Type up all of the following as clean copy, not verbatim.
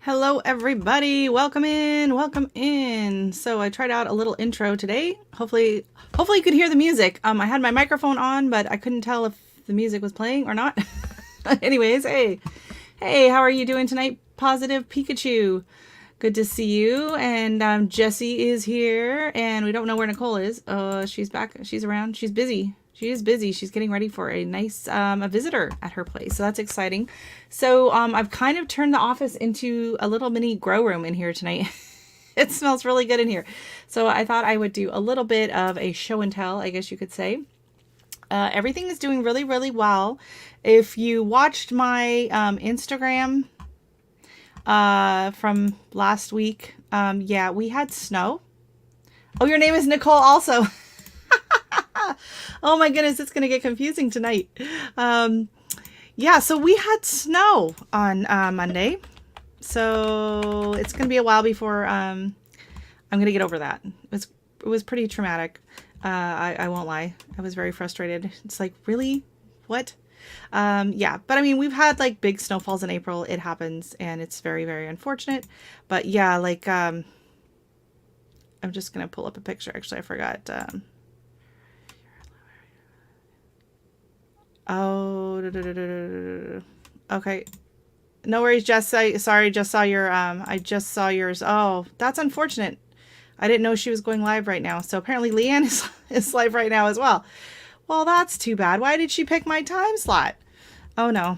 Hello everybody, welcome in, welcome in. So I tried out a little intro today. Hopefully you could hear the music. I had my microphone on, but I couldn't tell if the music was playing or not. Anyways, hey, how are you doing tonight? Positive Pikachu. Good to see you. And Jessie is here, and we don't know where Nicole is. She's back. She's around. She's busy. She is busy. She's getting ready for a nice a visitor at her place. So that's exciting. So I've kind of turned the office into a little mini grow room in here tonight. It smells really good in here. So I thought I would do a little bit of a show and tell, I guess you could say. Everything is doing really, really well. If you watched my Instagram from last week, yeah, we had snow. Oh, your name is Nicole also. Oh my goodness, it's going to get confusing tonight. Yeah, so we had snow on Monday. So it's going to be a while before I'm going to get over that. It was pretty traumatic. I won't lie. I was very frustrated. It's like, really? What? Yeah, but I mean, we've had like big snowfalls in April. It happens, and it's very, very unfortunate. But yeah, like, I'm just going to pull up a picture. Actually, I forgot. Oh, okay. No worries, Jess. Sorry, just saw your, I just saw yours. Oh, that's unfortunate. I didn't know she was going live right now. So apparently Leanne is live right now as well. Well, that's too bad. Why did she pick my time slot? Oh no.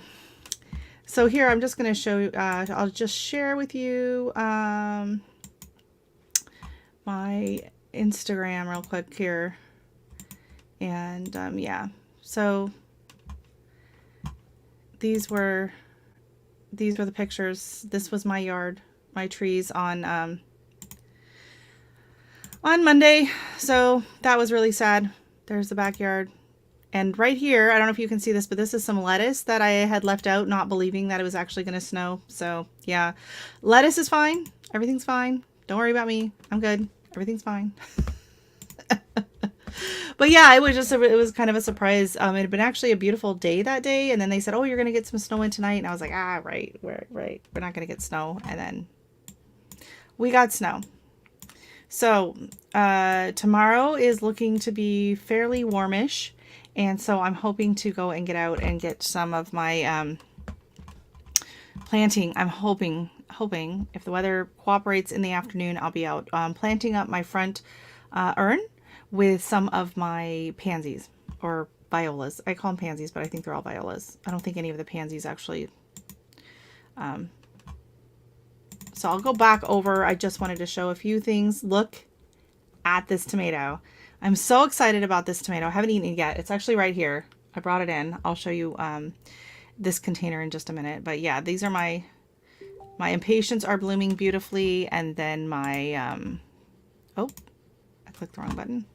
So here, I'm just going to show you, I'll just share with you, my Instagram real quick here. And, yeah, so these were the pictures. This was my yard, my trees on Monday. So that was really sad. There's the backyard. And right here, I don't know if you can see this, but this is some lettuce that I had left out, not believing that it was actually going to snow. So yeah, lettuce is fine. Everything's fine. Don't worry about me. I'm good. Everything's fine. But yeah, it was kind of a surprise. It had been actually a beautiful day that day. And then they said, oh, you're going to get some snow in tonight. And I was like, right. We're not going to get snow. And then we got snow. So tomorrow is looking to be fairly warmish. And so I'm hoping to go and get out and get some of my planting. I'm hoping if the weather cooperates in the afternoon, I'll be out planting up my front urn with some of my pansies or violas. I call them pansies, but I think they're all violas. I don't think any of the pansies actually. So I'll go back over. I just wanted to show a few things. Look at this tomato. I'm so excited about this tomato. I haven't eaten it yet. It's actually right here. I brought it in. I'll show you this container in just a minute. But yeah, these are my impatiens are blooming beautifully. And then my, oh, I clicked the wrong button.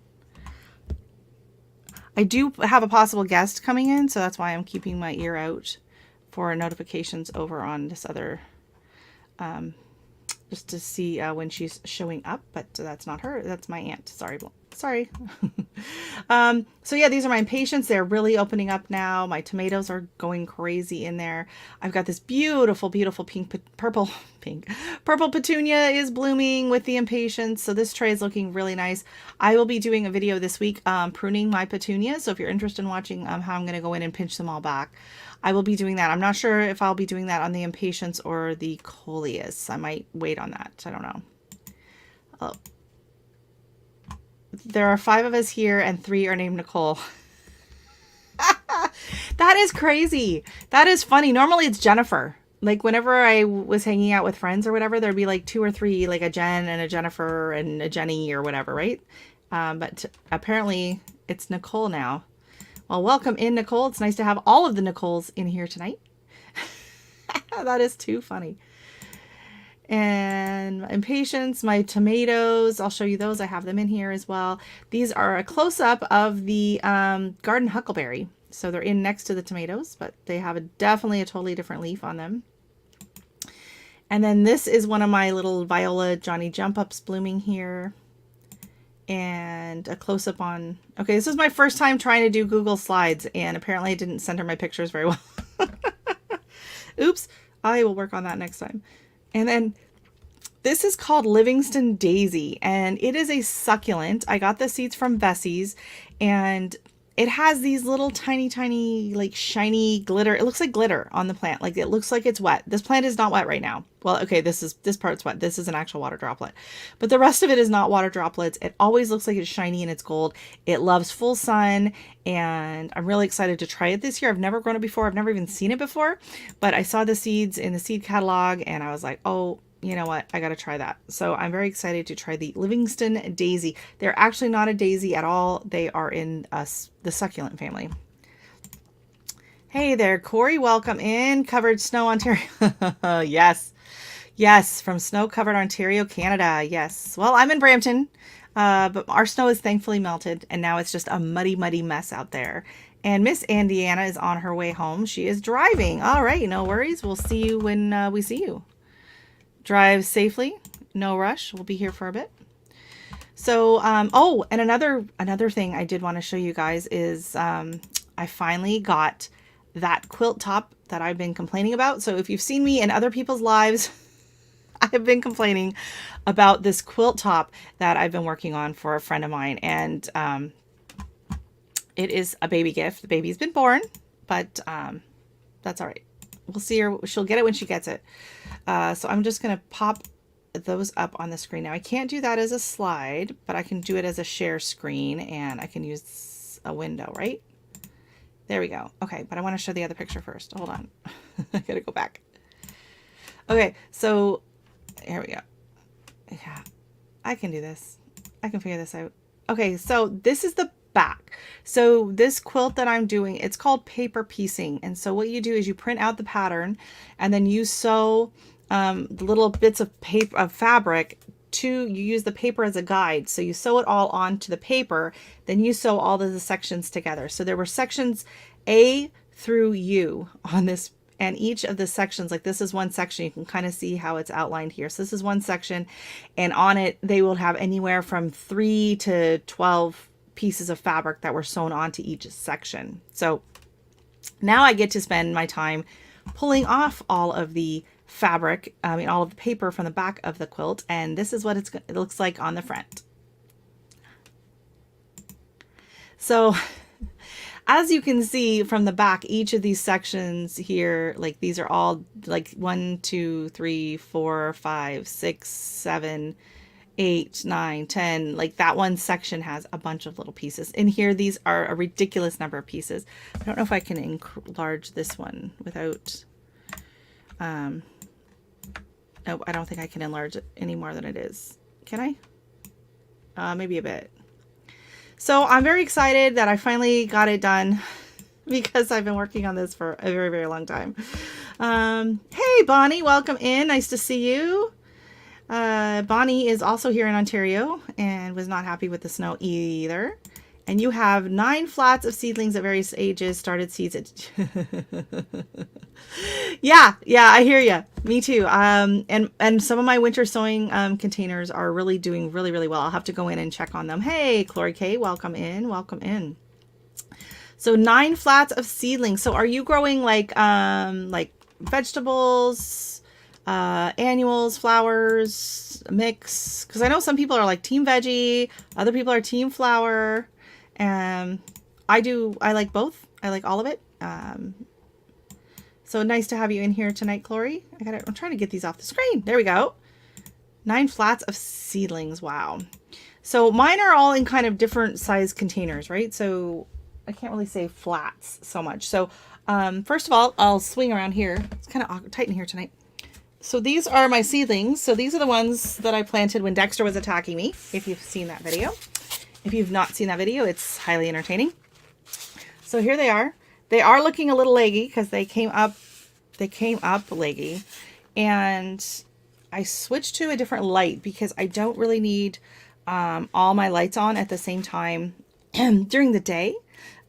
I do have a possible guest coming in, so that's why I'm keeping my ear out for notifications over on this other, just to see when she's showing up, but that's not her. That's my aunt. Sorry. So yeah, these are my impatiens. They're really opening up now. My tomatoes are going crazy in there. I've got this beautiful, beautiful purple petunia is blooming with the impatiens. So this tray is looking really nice. I will be doing a video this week, pruning my petunias. So if you're interested in watching how I'm going to go in and pinch them all back, I will be doing that. I'm not sure if I'll be doing that on the impatiens or the coleus. I might wait on that. I don't know. Oh. There are 5 of us here and 3 are named Nicole. That is crazy. That is funny. Normally it's Jennifer. Like whenever I was hanging out with friends or whatever, there'd be like 2 or 3, like a Jen and a Jennifer and a Jenny or whatever, right? But apparently it's Nicole now. Well, welcome in, Nicole. It's nice to have all of the Nicoles in here tonight. That is too funny. And impatiens, my tomatoes, I'll show you those. I have them in here as well. These are a close-up of the garden huckleberry. So they're in next to the tomatoes, but they have definitely a totally different leaf on them. And then this is one of my little viola Johnny Jump Ups blooming here. And a close-up on, okay, this is my first time trying to do Google Slides, and apparently I didn't center my pictures very well. Oops, I will work on that next time. And then this is called Livingston Daisy, and it is a succulent. I got the seeds from Bessie's, and it has these little tiny, tiny, like shiny glitter. It looks like glitter on the plant. Like it looks like it's wet. This plant is not wet right now. Well, okay, this part's wet. This is an actual water droplet, but the rest of it is not water droplets. It always looks like it's shiny and it's gold. It loves full sun, and I'm really excited to try it this year. I've never grown it before. I've never even seen it before, but I saw the seeds in the seed catalog, and I was like, oh, you know what? I got to try that. So I'm very excited to try the Livingston Daisy. They're actually not a daisy at all. They are in the succulent family. Hey there, Corey. Welcome in. Covered Snow, Ontario. Yes. Yes. From snow-covered Ontario, Canada. Yes. Well, I'm in Brampton, but our snow is thankfully melted, and now it's just a muddy, muddy mess out there. And Miss Indiana is on her way home. She is driving. All right. No worries. We'll see you when we see you. Drive safely, no rush. We'll be here for a bit. So, oh, and another thing I did want to show you guys is I finally got that quilt top that I've been complaining about. So if you've seen me in other people's lives, I've been complaining about this quilt top that I've been working on for a friend of mine. And it is a baby gift. The baby's been born, but that's all right. We'll see her. She'll get it when she gets it. So I'm just going to pop those up on the screen. Now I can't do that as a slide, but I can do it as a share screen, and I can use a window, right? There we go. Okay, but I want to show the other picture first. Hold on. I got to go back. Okay, so here we go. Yeah, I can do this. I can figure this out. Okay, so this is the back. So this quilt that I'm doing, it's called paper piecing. And so what you do is you print out the pattern, and then you sew the little bits of paper, of fabric, you use the paper as a guide. So you sew it all onto the paper, then you sew all of the sections together. So there were sections A through U on this, and each of the sections, like this is one section, you can kind of see how it's outlined here. So this is one section, and on it they will have anywhere from 3 to 12 pieces of fabric that were sewn onto each section. So now I get to spend my time pulling off all of the fabric, all of the paper from the back of the quilt, and this is what it looks like on the front. So as you can see from the back, each of these sections here, like these are all like 1, 2, 3, 4, 5, 6, 7, 8, 9, 10, like that one section has a bunch of little pieces. In here, these are a ridiculous number of pieces. I don't know if I can enlarge this one without, oh, I don't think I can enlarge it any more than it is. Can I? Maybe a bit. So I'm very excited that I finally got it done because I've been working on this for a very, very long time. Hey, Bonnie, welcome in. Nice to see you. Bonnie is also here in Ontario and was not happy with the snow either. And you have 9 flats of seedlings at various ages, started seeds at yeah, I hear you. Me too. And some of my winter sowing containers are really doing really, really well. I'll have to go in and check on them. Hey, Chloe K, welcome in. Welcome in. So 9 flats of seedlings. So are you growing like vegetables, annuals, flowers, mix? Because I know some people are like team veggie, other people are team flower. I like both. I like all of it. So nice to have you in here tonight, Chloe. I'm trying to get these off the screen. There we go. 9 flats of seedlings. Wow. So mine are all in kind of different size containers, right? So I can't really say flats so much. So first of all, I'll swing around here. It's kind of tight in here tonight. So these are my seedlings. So these are the ones that I planted when Dexter was attacking me, if you've seen that video. If you've not seen that video, it's highly entertaining. So here they are. They are looking a little leggy because they came up leggy. And I switched to a different light because I don't really need all my lights on at the same time during the day.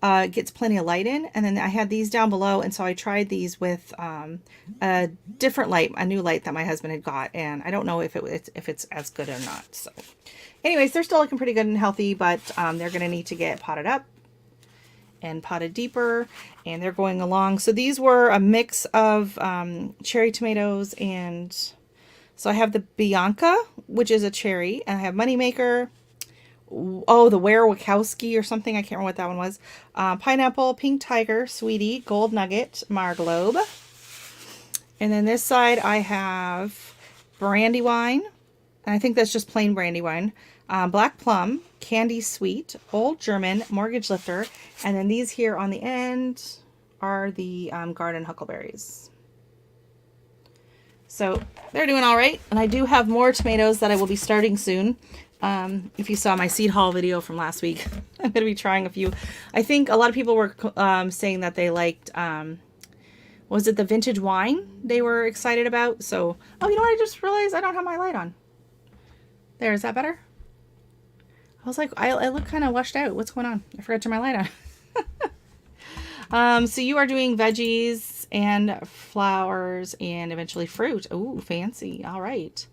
It gets plenty of light in. And then I had these down below, and so I tried these with a different light, a new light that my husband had got, and I don't know if it's as good or not. So anyways, they're still looking pretty good and healthy, but they're going to need to get potted up and potted deeper, and they're going along. So these were a mix of cherry tomatoes and So I have the Bianca, which is a cherry, and I have Moneymaker. Oh, the Ware-Wachowski or something. I can't remember what that one was. Pineapple, Pink Tiger, Sweetie, Gold Nugget, Marglobe. And then this side I have Brandywine. And I think that's just plain Brandywine. Black Plum, Candy Sweet, Old German, Mortgage Lifter. And then these here on the end are the garden huckleberries. So they're doing all right. And I do have more tomatoes that I will be starting soon. If you saw my seed haul video from last week, I'm going to be trying a few. I think a lot of people were saying that they liked, was it the vintage wine they were excited about? So, oh, you know what? I just realized I don't have my light on. There, is that better? I was like, I look kind of washed out. What's going on? I forgot to turn my light on. So you are doing veggies and flowers and eventually fruit. Ooh, fancy. All right.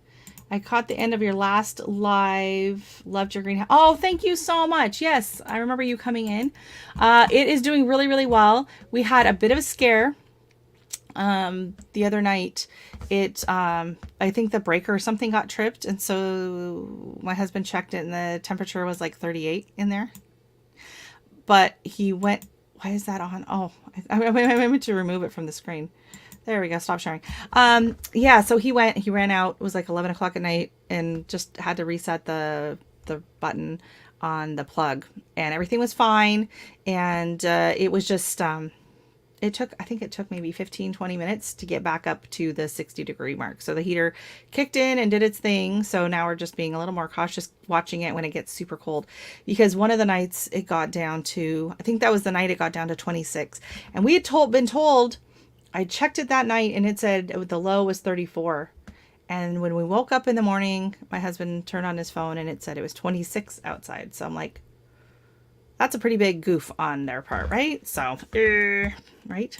I caught the end of your last live. Loved your greenhouse. Oh, thank you so much. Yes, I remember you coming in. It is doing really, really well. We had a bit of a scare the other night. I think the breaker or something got tripped, and so my husband checked it and the temperature was like 38 in there. But he went, why is that on? Oh, I meant to remove it from the screen. There we go. Stop sharing. Yeah, so he ran out. It was like 11 o'clock at night and just had to reset the button on the plug, and everything was fine. And it was just, I think it took maybe 15-20 minutes to get back up to the 60-degree mark. So the heater kicked in and did its thing. So now we're just being a little more cautious watching it when it gets super cold, because one of the nights it got down to, I think that was the night it got down to 26. And we had been told, I checked it that night and it said the low was 34. And when we woke up in the morning, my husband turned on his phone and it said it was 26 outside. So I'm like, that's a pretty big goof on their part, right? So, right.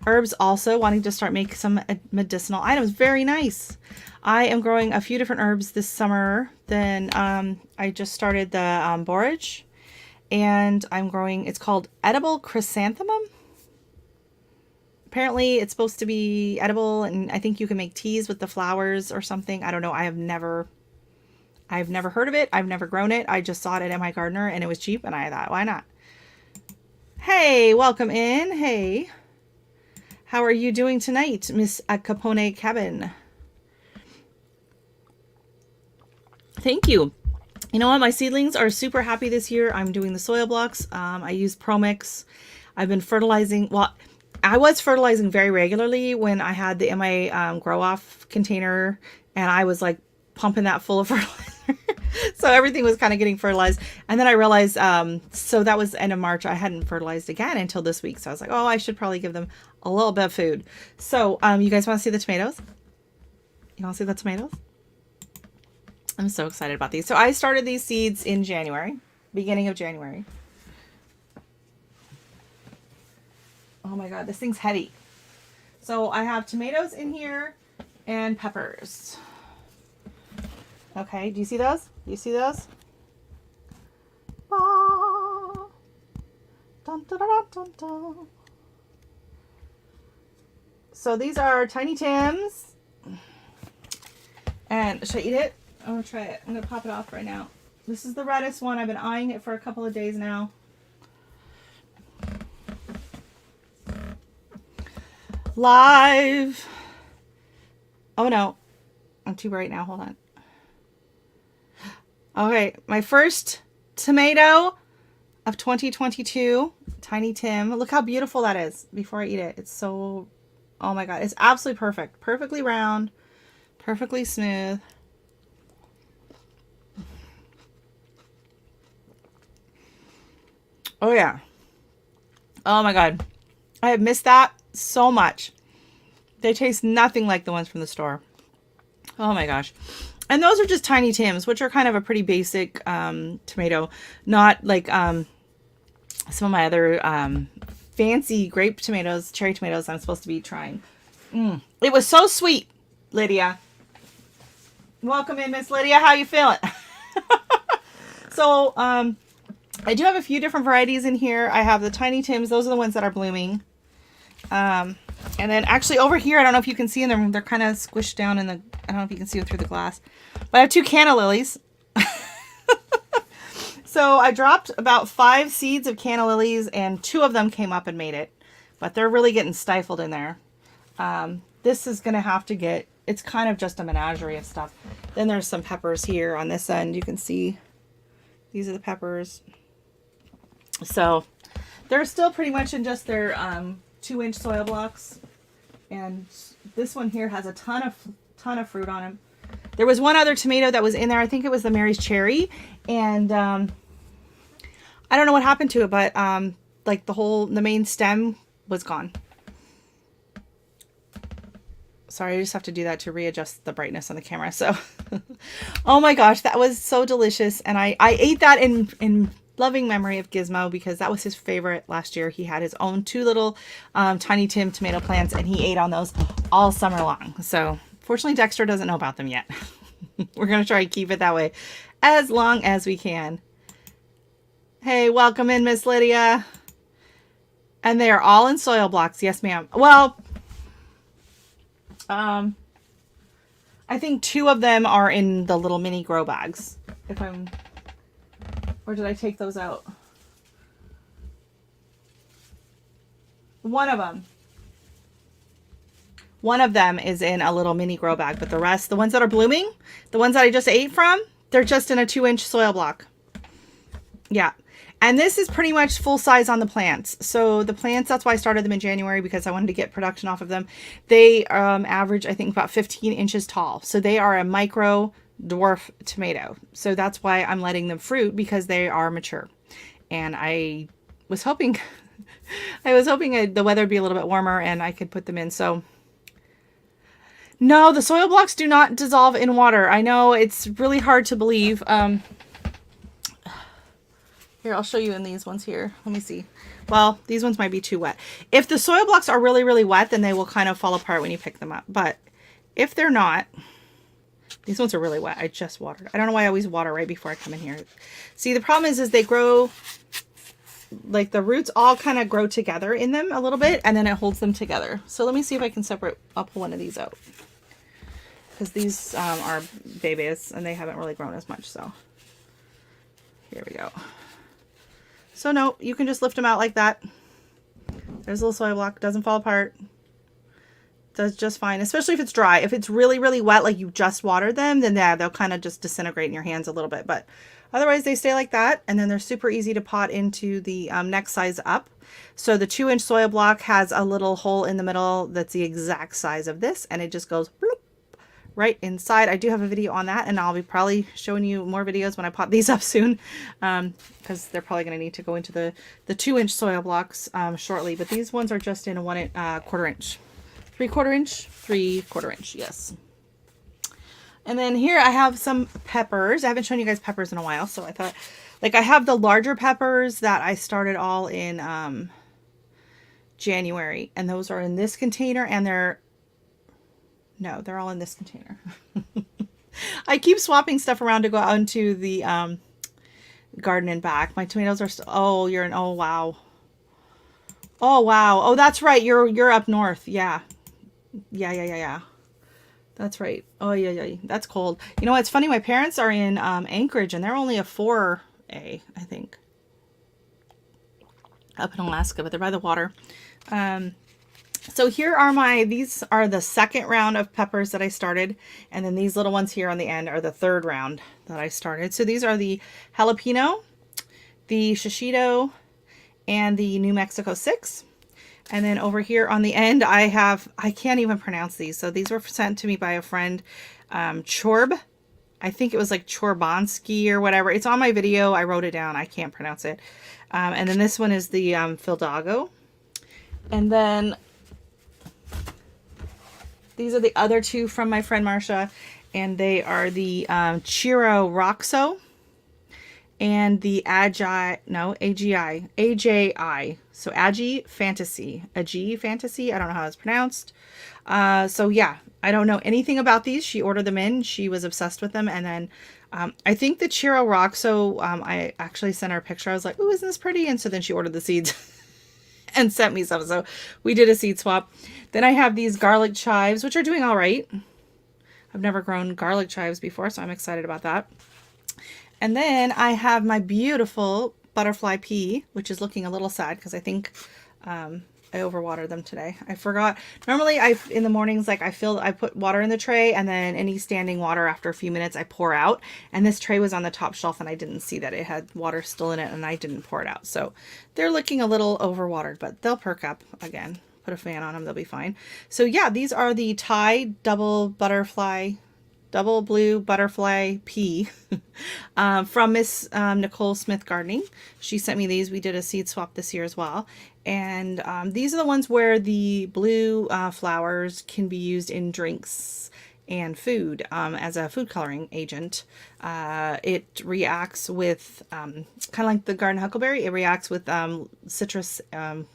Herbs also wanting to start making some medicinal items. Very nice. I am growing a few different herbs this summer. Then I just started the borage, and I'm growing, it's called edible chrysanthemum. Apparently it's supposed to be edible, and I think you can make teas with the flowers or something. I don't know. I've never heard of it. I've never grown it. I just saw it at My Gardener and it was cheap and I thought, why not? Hey, welcome in. Hey, how are you doing tonight, Miss Capone Cabin? Thank you. You know what? My seedlings are super happy this year. I'm doing the soil blocks. I use ProMix. I've been fertilizing. Well, I was fertilizing very regularly when I had the MA grow off container, and I was like pumping that full of fertilizer. So everything was kind of getting fertilized. And then I realized, so that was end of March. I hadn't fertilized again until this week. So I was like, oh, I should probably give them a little bit of food. So you guys want to see the tomatoes? You want to see the tomatoes? I'm so excited about these. So I started these seeds in January, beginning of January. Oh my God, this thing's heavy. So I have tomatoes in here and peppers. Okay, do you see those? Do you see those? Dun, dun, dun, dun, dun. So these are Tiny Tims. And should I eat it? I'm going to try it. I'm going to pop it off right now. This is the reddest one. I've been eyeing it for a couple of days now. Live. Oh no, I'm too bright now. Hold on. Okay, my first tomato of 2022, Tiny Tim. Look how beautiful that is before I eat it. It's so, oh my God, it's absolutely perfect. Perfectly round, perfectly smooth. Oh yeah. Oh my God. I have missed that so much. They taste nothing like the ones from the store. Oh my gosh. And those are just Tiny Tims, which are kind of a pretty basic tomato, not like some of my other fancy grape tomatoes, cherry tomatoes I'm supposed to be trying. It was so sweet, Lydia. Welcome in, Miss Lydia. How you feeling? So I do have a few different varieties in here. I have the Tiny Tims. Those are the ones that are blooming. And then actually over here, I don't know if you can see them. They're kind of squished down in the, I don't know if you can see them through the glass. But I have 2 Canna Lilies. So I dropped about 5 seeds of Canna Lilies and 2 of them came up and made it. But they're really getting stifled in there. This is going to have to get, it's kind of just a menagerie of stuff. Then there's some peppers here on this end. You can see these are the peppers. So they're still pretty much in just their 2-inch soil blocks. And this one here has a ton of fruit on him. There was one other tomato that was in there. I think it was the Mary's Cherry. And I don't know what happened to it, but like the main stem was gone. Sorry, I just have to do that to readjust the brightness on the camera. So, oh my gosh, that was so delicious. And I ate that in loving memory of Gizmo because that was his favorite last year. He had his own 2 little Tiny Tim tomato plants and he ate on those all summer long. So fortunately, Dexter doesn't know about them yet. We're going to try and keep it that way as long as we can. Hey, welcome in, Miss Lydia. And they are all in soil blocks. Yes, ma'am. Well, I think 2 of them are in the little mini grow bags. Or did I take those out? One of them is in a little mini grow bag, but the rest, the ones that are blooming, the ones that I just ate from, they're just in a 2-inch soil block. Yeah. And this is pretty much full size on the plants. So the plants, that's why I started them in January because I wanted to get production off of them. They average, I think, about 15 inches tall. So they are a micro dwarf tomato. So that's why I'm letting them fruit because they are mature. And I was hoping, the weather would be a little bit warmer and I could put them in. So no, the soil blocks do not dissolve in water. I know it's really hard to believe. Here, I'll show you in these ones here. Let me see. Well, these ones might be too wet. If the soil blocks are really, really wet, then they will kind of fall apart when you pick them up. But if they're not, these ones are really wet. I just watered. I don't know why I always water right before I come in here. See, the problem is they grow, like the roots all kind of grow together in them a little bit, and then it holds them together. So let me see if I can separate. I'll pull one of these out. Because these are babies, and they haven't really grown as much. So here we go. So no, you can just lift them out like that. There's a little soil block. Doesn't fall apart. Does just fine, especially if it's dry. If it's really, really wet, like you just watered them, then yeah, they'll kind of just disintegrate in your hands a little bit. But otherwise, they stay like that. And then they're super easy to pot into the next size up. So the 2-inch soil block has a little hole in the middle that's the exact size of this. And it just goes bloop, right inside. I do have a video on that, and I'll be probably showing you more videos when I pot these up soon, because they're probably going to need to go into the 2-inch soil blocks shortly. But these ones are just in a 1/4 inch, 3/4 inch, 3/4 inch. Yes. And then here I have some peppers. I haven't shown you guys peppers in a while, so I thought, like, I have the larger peppers that I started all in January, and those are in this container, and they're all in this container. I keep swapping stuff around to go out into the garden and back. My tomatoes are still, oh, oh, wow. Oh, wow. Oh, that's right. You're up north. Yeah. Yeah. That's right. Oh, yeah. That's cold. You know, it's funny. My parents are in Anchorage, and they're only a 4A, I think, up in Alaska, but they're by the water. So here are these are the second round of peppers that I started. And then these little ones here on the end are the third round that I started. So these are the jalapeno, the shishito, and the New Mexico 6. And then over here on the end, I can't even pronounce these. So these were sent to me by a friend, Chorb. I think it was like Chorbonsky or whatever. It's on my video. I wrote it down. I can't pronounce it. And then this one is the Fildago. And then these are the other 2 from my friend Marsha, and they are the Chiro Roxo and the AGI. So Agi Fantasy. I don't know how it's pronounced. So yeah, I don't know anything about these. She ordered them in. She was obsessed with them. And then I think the Chiro Roxo, I actually sent her a picture. I was like, ooh, isn't this pretty? And so then she ordered the seeds. and sent me some. So we did a seed swap. Then I have these garlic chives, which are doing all right. I've never grown garlic chives before, so I'm excited about that. And then I have my beautiful butterfly pea, which is looking a little sad because I think I overwatered them today. I forgot. Normally in the mornings, like I put water in the tray, and then any standing water after a few minutes I pour out. And this tray was on the top shelf and I didn't see that it had water still in it, and I didn't pour it out. So they're looking a little overwatered, but they'll perk up again. Put a fan on them, they'll be fine. So yeah, these are the Thai double blue butterfly pea from Miss Nicole Smith Gardening. She sent me these. We did a seed swap this year as well. And these are the ones where the blue flowers can be used in drinks and food as a food coloring agent. It reacts with, kind of like the garden huckleberry, it reacts with citrus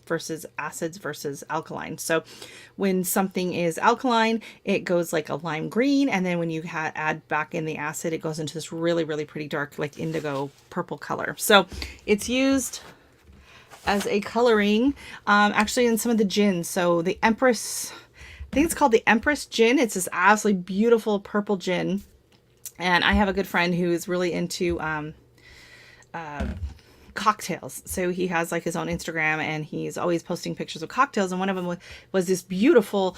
versus acids versus alkaline. So when something is alkaline, it goes like a lime green, and then when you add back in the acid, it goes into this really, really pretty dark, like indigo purple color. So it's used as a coloring actually in some of the gins. So the Empress, I think it's called the Empress Gin. It's this absolutely beautiful purple gin. And I have a good friend who's really into cocktails. So he has like his own Instagram, and he's always posting pictures of cocktails. And one of them was this beautiful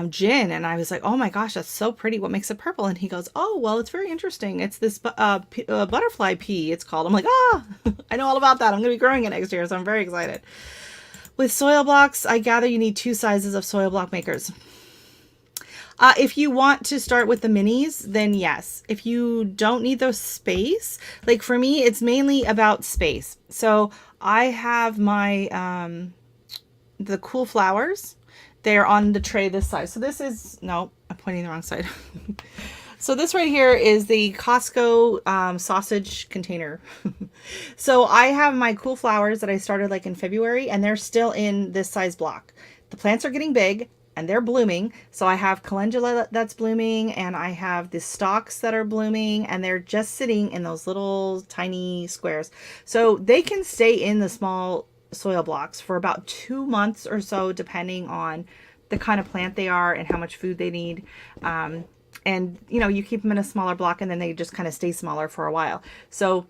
gin. And I was like, oh my gosh, that's so pretty. What makes it purple? And he goes, oh, well, it's very interesting. It's this butterfly pea, it's called. I'm like, I know all about that. I'm going to be growing it next year. So I'm very excited. With soil blocks, I gather you need 2 sizes of soil block makers. If you want to start with the minis, then yes. If you don't need the space, like for me, it's mainly about space. So I have my, the cool flowers. They're on the tray this size. So this is, no, I'm pointing the wrong side. So this right here is the Costco sausage container. So I have my cool flowers that I started like in February, and they're still in this size block. The plants are getting big and they're blooming. So I have calendula that's blooming, and I have the stalks that are blooming, and they're just sitting in those little tiny squares. So they can stay in the small soil blocks for about 2 months or so, depending on the kind of plant they are and how much food they need. And you know, you keep them in a smaller block and then they just kind of stay smaller for a while. So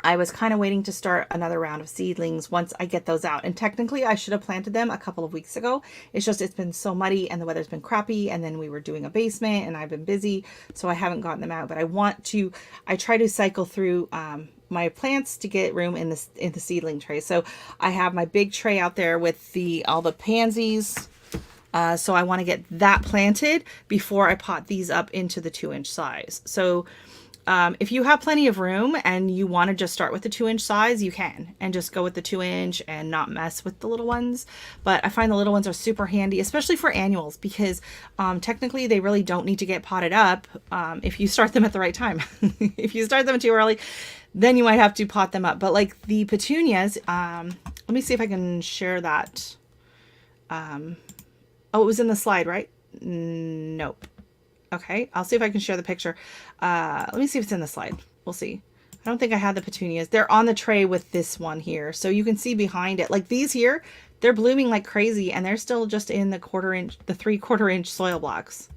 I was kind of waiting to start another round of seedlings once I get those out. And technically I should have planted them a couple of weeks ago. It's just, it's been so muddy and the weather's been crappy. And then we were doing a basement and I've been busy, so I haven't gotten them out. But I try to cycle through my plants to get room in the seedling tray. So I have my big tray out there with all the pansies. So I want to get that planted before I pot these up into the 2-inch size. So if you have plenty of room and you want to just start with the 2-inch size, you can, and just go with the 2-inch and not mess with the little ones. But I find the little ones are super handy, especially for annuals, because technically they really don't need to get potted up if you start them at the right time. If you start them too early, then you might have to pot them up. But like the petunias, let me see if I can share that. Oh, it was in the slide, right? Nope. Okay, I'll see if I can share the picture. Let me see if it's in the slide. We'll see. I don't think I had the petunias. They're on the tray with this one here. So you can see behind it. Like these here, they're blooming like crazy, and they're still just in the 3/4 inch soil blocks.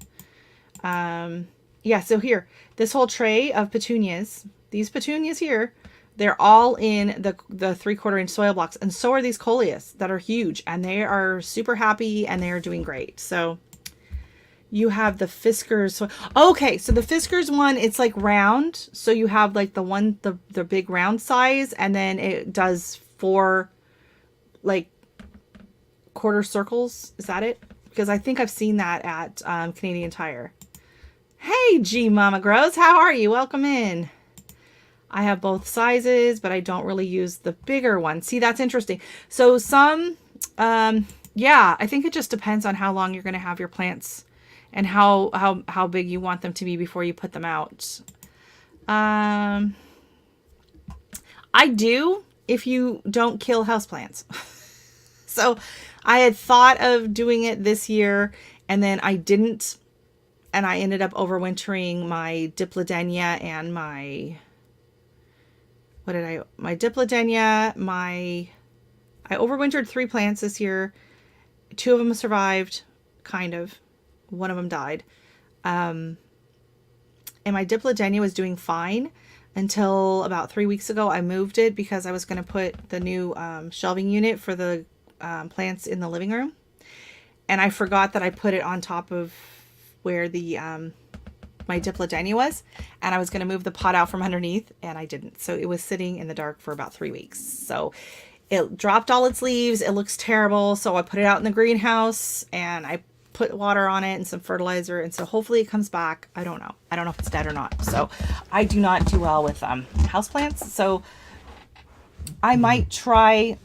Yeah, so here, this whole tray of petunias, these petunias here, they're all in the 3/4 inch soil blocks. And so are these coleus that are huge, and they are super happy and they are doing great. So you have the Fiskars. Okay, so the Fiskars one, it's like round. So you have like the big round size, and then it does 4 like quarter circles. Is that it? Because I think I've seen that at Canadian Tire. Hey, G Mama Grows, how are you? Welcome in. I have both sizes, but I don't really use the bigger one. See, that's interesting. So some, yeah, I think it just depends on how long you're going to have your plants and how big you want them to be before you put them out. I do, if you don't kill houseplants. So I had thought of doing it this year, and then I didn't, and I ended up overwintering my Diplodonia and my Diplodonia, my I overwintered 3 plants this year. 2 of them survived, kind of. One of them died. And my Diplodonia was doing fine until about 3 weeks ago. I moved it because I was going to put the new shelving unit for the plants in the living room. And I forgot that I put it on top of where the my Diplodonia was, and I was going to move the pot out from underneath, and I didn't. So it was sitting in the dark for about 3 weeks. So it dropped all its leaves. It looks terrible. So I put it out in the greenhouse, and I put water on it and some fertilizer, and so hopefully it comes back. I don't know. I don't know if it's dead or not. So I do not do well with houseplants. So I might try,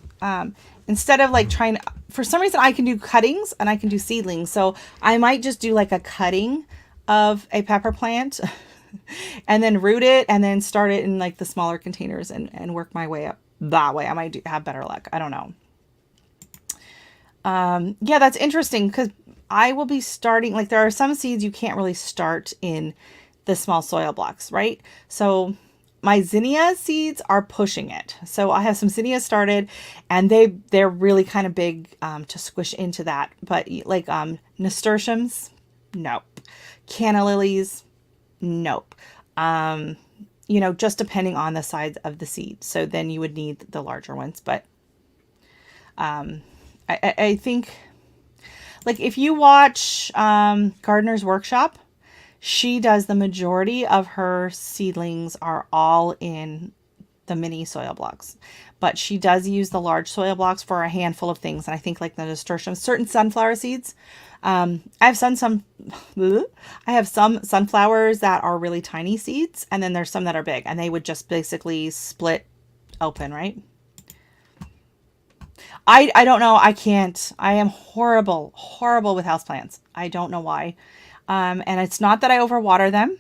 instead of like trying, for some reason I can do cuttings and I can do seedlings. So I might just do like a cutting of a pepper plant and then root it and then start it in like the smaller containers and work my way up that way. I might have better luck. I don't know. Yeah, that's interesting because I will be starting, like there are some seeds you can't really start in the small soil blocks, right? So my zinnia seeds are pushing it. So I have some zinnias started and they're really kind of big to squish into that. But like nasturtiums, nope. Canna lilies, nope. You know, just depending on the size of the seed. So then you would need the larger ones. But I think, like if you watch Gardener's Workshop, she does the majority of her seedlings are all in the mini soil blocks. But she does use the large soil blocks for a handful of things. And I think like the nasturtiums, certain sunflower seeds. I have some sunflowers that are really tiny seeds, and then there's some that are big, and they would just basically split open, right? I don't know. I can't. I am horrible with houseplants. I don't know why. And it's not that I overwater them,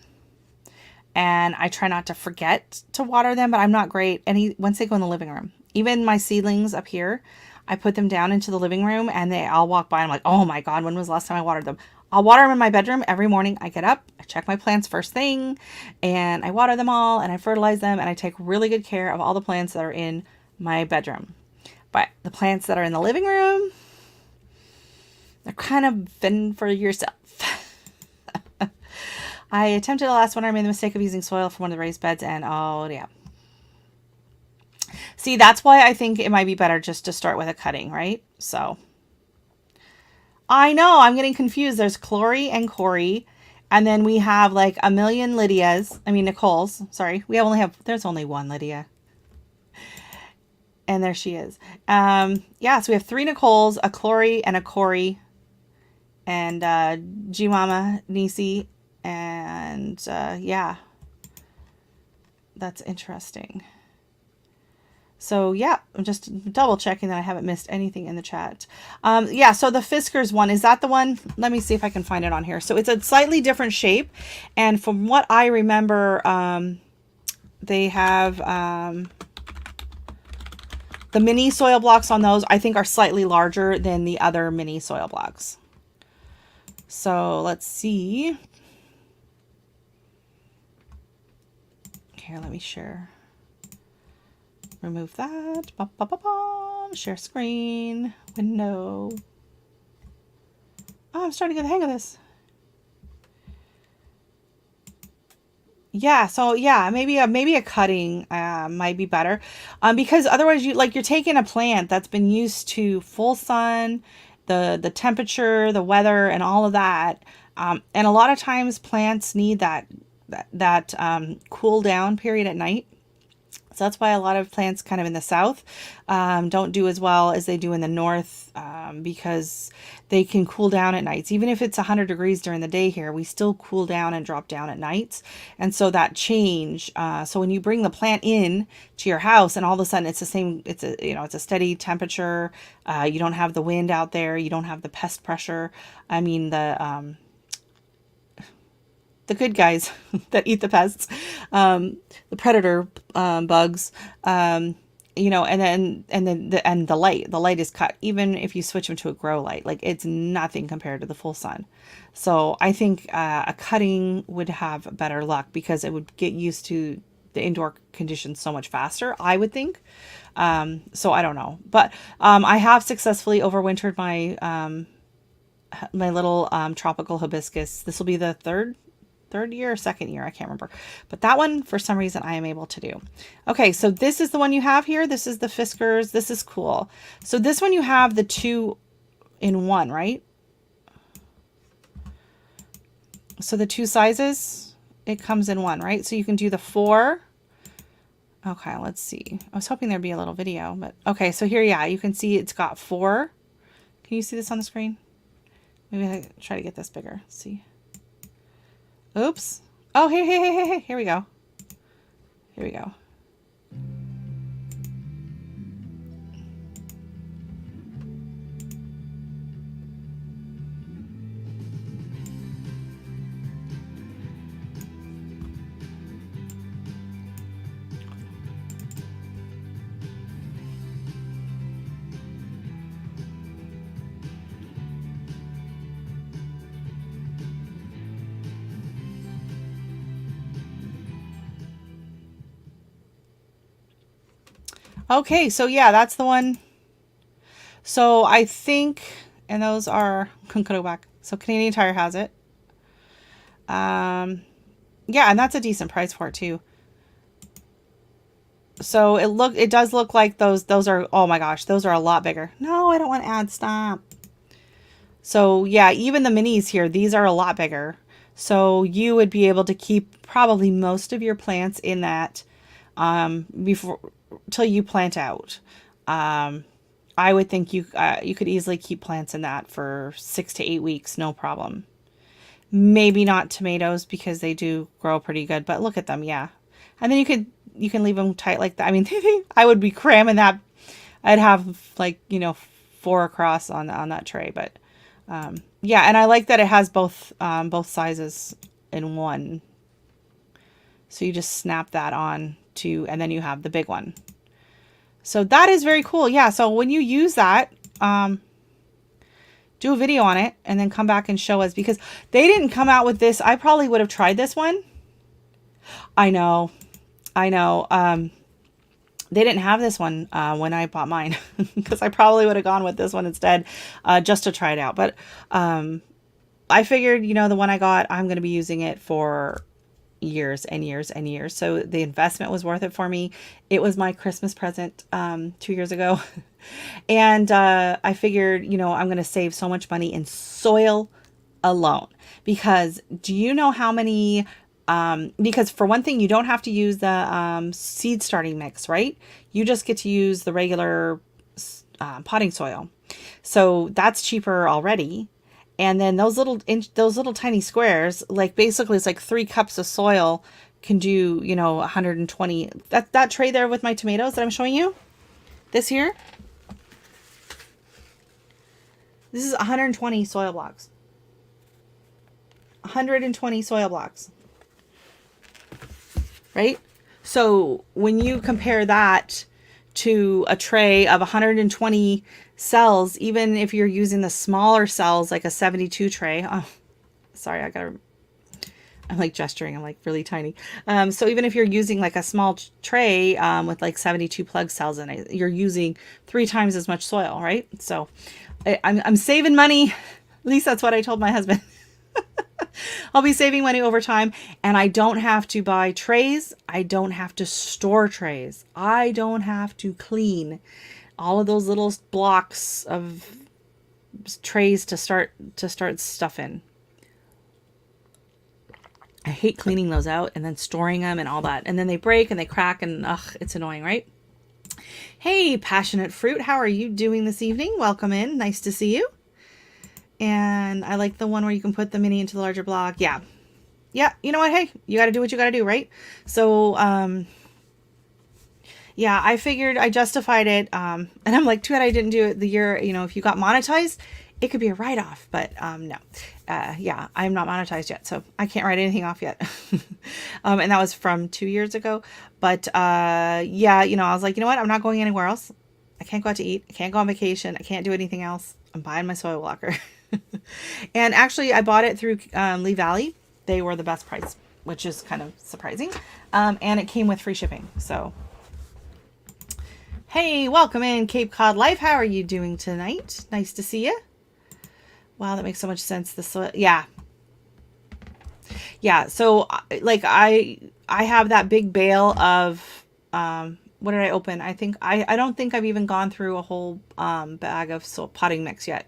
and I try not to forget to water them, but I'm not great. And once they go in the living room, even my seedlings up here, I put them down into the living room and I'll walk by and I'm like, oh my God, when was the last time I watered them? I'll water them in my bedroom every morning. I get up, I check my plants first thing, and I water them all and I fertilize them, and I take really good care of all the plants that are in my bedroom. But the plants that are in the living room, they're kind of fend for yourself. I attempted the last winter. I made the mistake of using soil from one of the raised beds, and oh yeah. See, that's why I think it might be better just to start with a cutting, right? So, I know, I'm getting confused. There's Chloe and Corey, and then we have like a million Nicole's. Sorry, there's only one Lydia. And there she is. Yeah, so we have 3 Nicole's, a Chloe and a Corey, and G Mama, Nisi, and yeah, that's interesting. So yeah, I'm just double checking that I haven't missed anything in the chat. Yeah, so the Fiskars one, is that the one? Let me see if I can find it on here. So it's a slightly different shape. And from what I remember, they have the mini soil blocks on those, I think, are slightly larger than the other mini soil blocks. So let's see. Here, let me share. Remove that. Ba, ba, ba, ba. Share screen. Window. Oh, I'm starting to get the hang of this. Yeah, so yeah, maybe a cutting might be better. Because otherwise you're taking a plant that's been used to full sun, the temperature, the weather, and all of that. And a lot of times plants need that cool down period at night. So that's why a lot of plants kind of in the south don't do as well as they do in the north, because they can cool down at nights. Even if it's 100 degrees during the day here, we still cool down and drop down at nights. And so that change, so when you bring the plant in to your house and all of a sudden it's the same, it's a steady temperature. You don't have the wind out there. You don't have the pest pressure. I mean, the good guys that eat the pests, the predator bugs, and then the light is cut. Even if you switch them to a grow light, like it's nothing compared to the full sun. So I think a cutting would have better luck because it would get used to the indoor conditions so much faster, I would think. So I don't know, but I have successfully overwintered my my little tropical hibiscus. This will be the third year or second year, I can't remember, but that one for some reason I am able to do. Okay, so this is the one you have here. This is the Fiskars. This is cool. So this one you have the 2-in-1, right? So the 2 sizes, it comes in one, right? So you can do the 4. Okay, let's see. I was hoping there'd be a little video, but okay, so here, yeah, you can see it's got 4. Can you see this on the screen? Maybe I try to get this bigger. Let's see. Oops. Oh, hey. Here we go. Here we go. Okay, so yeah, that's the one. So I think, and those are, go back. So Canadian Tire has it. Yeah, and that's a decent price for it too. So it does look like those are, oh my gosh, those are a lot bigger. No, I don't want to add, stop. So yeah, even the minis here, these are a lot bigger. So you would be able to keep probably most of your plants in that before till you plant out. I would think you could easily keep plants in that for 6 to 8 weeks, no problem. Maybe not tomatoes because they do grow pretty good, but look at them, yeah. And then you can leave them tight like that. I mean, I would be cramming that. I'd have like, 4 across on that tray, but yeah, and I like that it has both sizes in one. So you just snap that on to, and then you have the big one. So that is very cool. Yeah. So when you use that, do a video on it and then come back and show us, because they didn't come out with this. I probably would have tried this one. I know. They didn't have this one when I bought mine because I probably would have gone with this one instead just to try it out. But I figured, the one I got, I'm going to be using it for years and years and years. So the investment was worth it for me. It was my Christmas present 2 years ago. And I figured, I'm going to save so much money in soil alone, because do you know how many, because for one thing, you don't have to use the seed starting mix, right? You just get to use the regular potting soil. So that's cheaper already. And then those little tiny squares, like basically it's like 3 cups of soil can do, 120. That tray there with my tomatoes that I'm showing you, this here, this is 120 soil blocks. 120 soil blocks. Right? So when you compare that to a tray of 120 cells, even if you're using the smaller cells, like a 72 tray. Oh, sorry, I'm like gesturing. I'm like really tiny. So even if you're using like a small tray with like 72 plug cells in it, you're using 3 times as much soil, right? So I'm saving money. At least that's what I told my husband. I'll be saving money over time, and I don't have to buy trays. I don't have to store trays. I don't have to clean all of those little blocks of trays to start stuff in. I hate cleaning those out and then storing them and all that. And then they break and they crack and it's annoying, right? Hey, Passionate Fruit, how are you doing this evening? Welcome in. Nice to see you. And I like the one where you can put the mini into the larger block. Yeah. Yeah. You know what? Hey, you got to do what you got to do, right? So, yeah, I figured I justified it. And I'm like, too bad I didn't do it the year, if you got monetized, it could be a write-off, but no. Yeah, I'm not monetized yet, so I can't write anything off yet. And that was from 2 years ago. But yeah, I was like, you know what? I'm not going anywhere else. I can't go out to eat. I can't go on vacation. I can't do anything else. I'm buying my soil walker. And actually, I bought it through Lee Valley. They were the best price. which is kind of surprising. And it came with free shipping. So, hey, welcome in Cape Cod Life. How are you doing tonight? Nice to see you. Wow, that makes so much sense. The soil, yeah. Yeah, so like I have that big bale of what did I open? I don't think I've even gone through a whole bag of potting mix yet.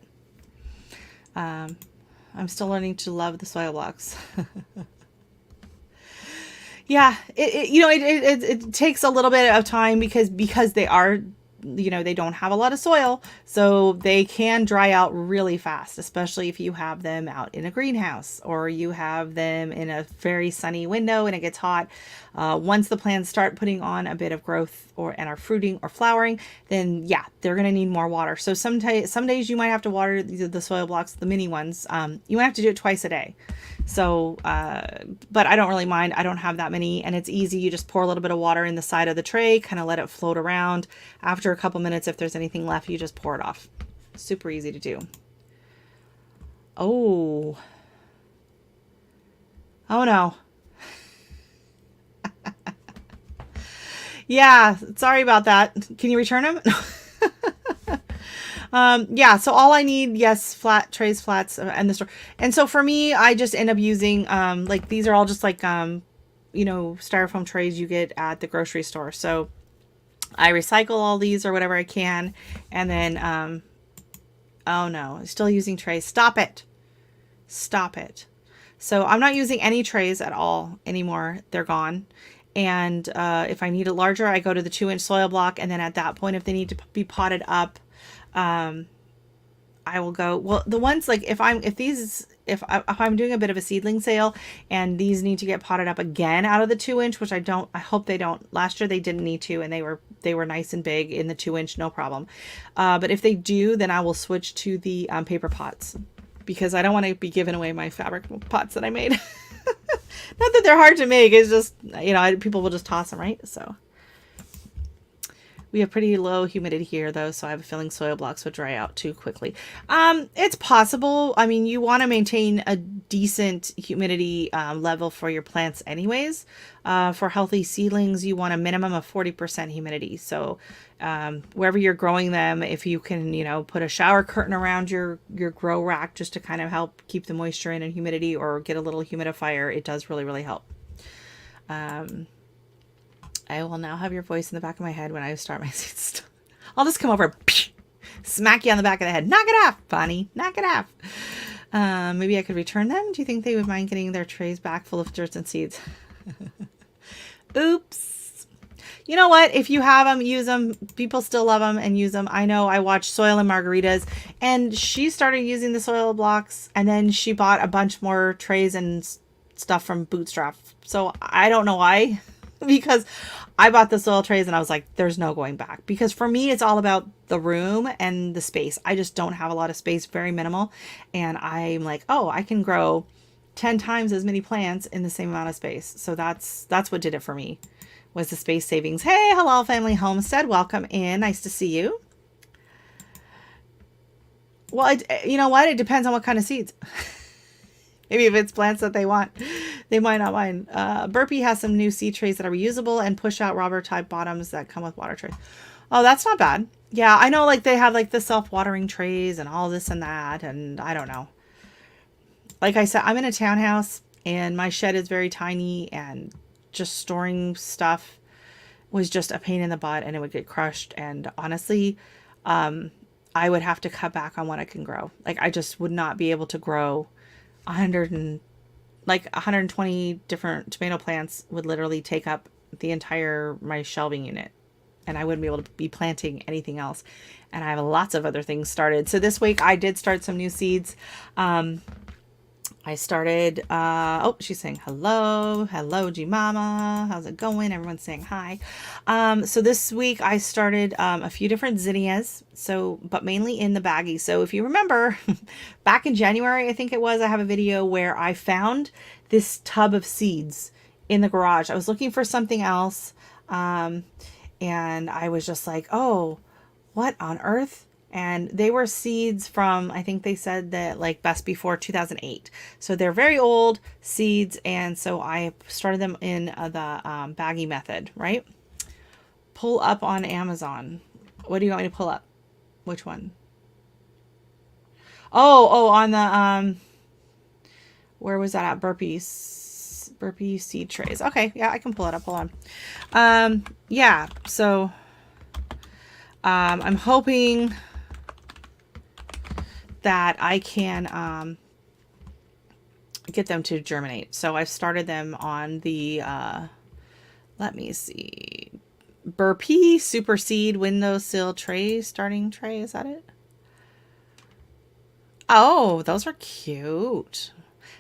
I'm still learning to love the soil blocks. Yeah, it takes a little bit of time because they are, they don't have a lot of soil, so they can dry out really fast, especially if you have them out in a greenhouse or you have them in a very sunny window and it gets hot. Once the plants start putting on a bit of growth and are fruiting or flowering, then yeah, they're going to need more water. So some days you might have to water the soil blocks, the mini ones. You might have to do it twice a day. So, but I don't really mind. I don't have that many, and it's easy. You just pour a little bit of water in the side of the tray, kind of let it float around. After a couple minutes, if there's anything left, you just pour it off. Super easy to do. Oh no. Yeah, sorry about that. Can you return them? Yeah, so all I need, yes, trays, flats, and the store. And so for me, I just end up using, like, these are all just like, styrofoam trays you get at the grocery store. So I recycle all these or whatever I can. And then, oh no, I'm still using trays. Stop it. Stop it. So I'm not using any trays at all anymore. They're gone. And if I need it larger, I go to the 2-inch soil block. And then at that point, if they need to be potted up, I will go, well, the ones like if I'm doing a bit of a seedling sale and these need to get potted up again out of the 2-inch, which I hope they don't. Last year they didn't need to, and they were nice and big in the 2-inch, no problem. But if they do, then I will switch to the paper pots, because I don't want to be giving away my fabric pots that I made. Not that they're hard to make, it's just, people will just toss them, right? So we have pretty low humidity here, though, so I have a feeling soil blocks would dry out too quickly. It's possible. I mean, you want to maintain a decent humidity level for your plants anyways. For healthy seedlings, you want a minimum of 40% humidity. So wherever you're growing them, if you can, put a shower curtain around your grow rack just to kind of help keep the moisture in and humidity, or get a little humidifier, it does really, really help. I will now have your voice in the back of my head when I start my seeds. I'll just come over and smack you on the back of the head. Knock it off, Bonnie. Knock it off. Maybe I could return them. Do you think they would mind getting their trays back full of dirt and seeds? Oops. You know what? If you have them, use them. People still love them and use them. I know I watched Soil and Margaritas, and she started using the soil blocks, and then she bought a bunch more trays and stuff from Bootstrap. So I don't know why. Because I bought the soil trays and I was like, there's no going back. Because for me, it's all about the room and the space. I just don't have a lot of space, very minimal. And I'm like, oh, I can grow 10 times as many plants in the same amount of space. So that's what did it for me, was the space savings. Hey, hello, Family Homestead. Welcome in. Nice to see you. Well, you know what? It depends on what kind of seeds. Maybe if it's plants that they want, they might not mind. Burpee has some new seed trays that are reusable and push out rubber type bottoms that come with water trays. Oh, that's not bad. Yeah, I know, like, they have like the self-watering trays and all this and that, and I don't know. Like I said, I'm in a townhouse and my shed is very tiny, and just storing stuff was just a pain in the butt, and it would get crushed. And honestly, I would have to cut back on what I can grow. Like, I just would not be able to grow 120 different tomato plants. Would literally take up the entire my shelving unit, and I wouldn't be able to be planting anything else. And I have lots of other things started. So this week I did start some new seeds. I started, oh, she's saying hello. Hello, G Mama. How's it going? Everyone's saying hi. So this week I started a few different zinnias, but mainly in the baggie. So if you remember, back in January, I think it was, I have a video where I found this tub of seeds in the garage. I was looking for something else. And I was just like, oh, what on earth? And they were seeds from, I think they said that like best before 2008. So they're very old seeds. And so I started them in the baggy method, right? Pull up on Amazon. What do you want me to pull up? Which one? Oh, on the, where was that at? Burpee seed trays. Okay. Yeah, I can pull it up. Hold on. Yeah. So, I'm hoping that I can get them to germinate. So I've started them on the, let me see, Burpee Super Seed Windowsill Tray, starting tray. Is that it? Oh, those are cute.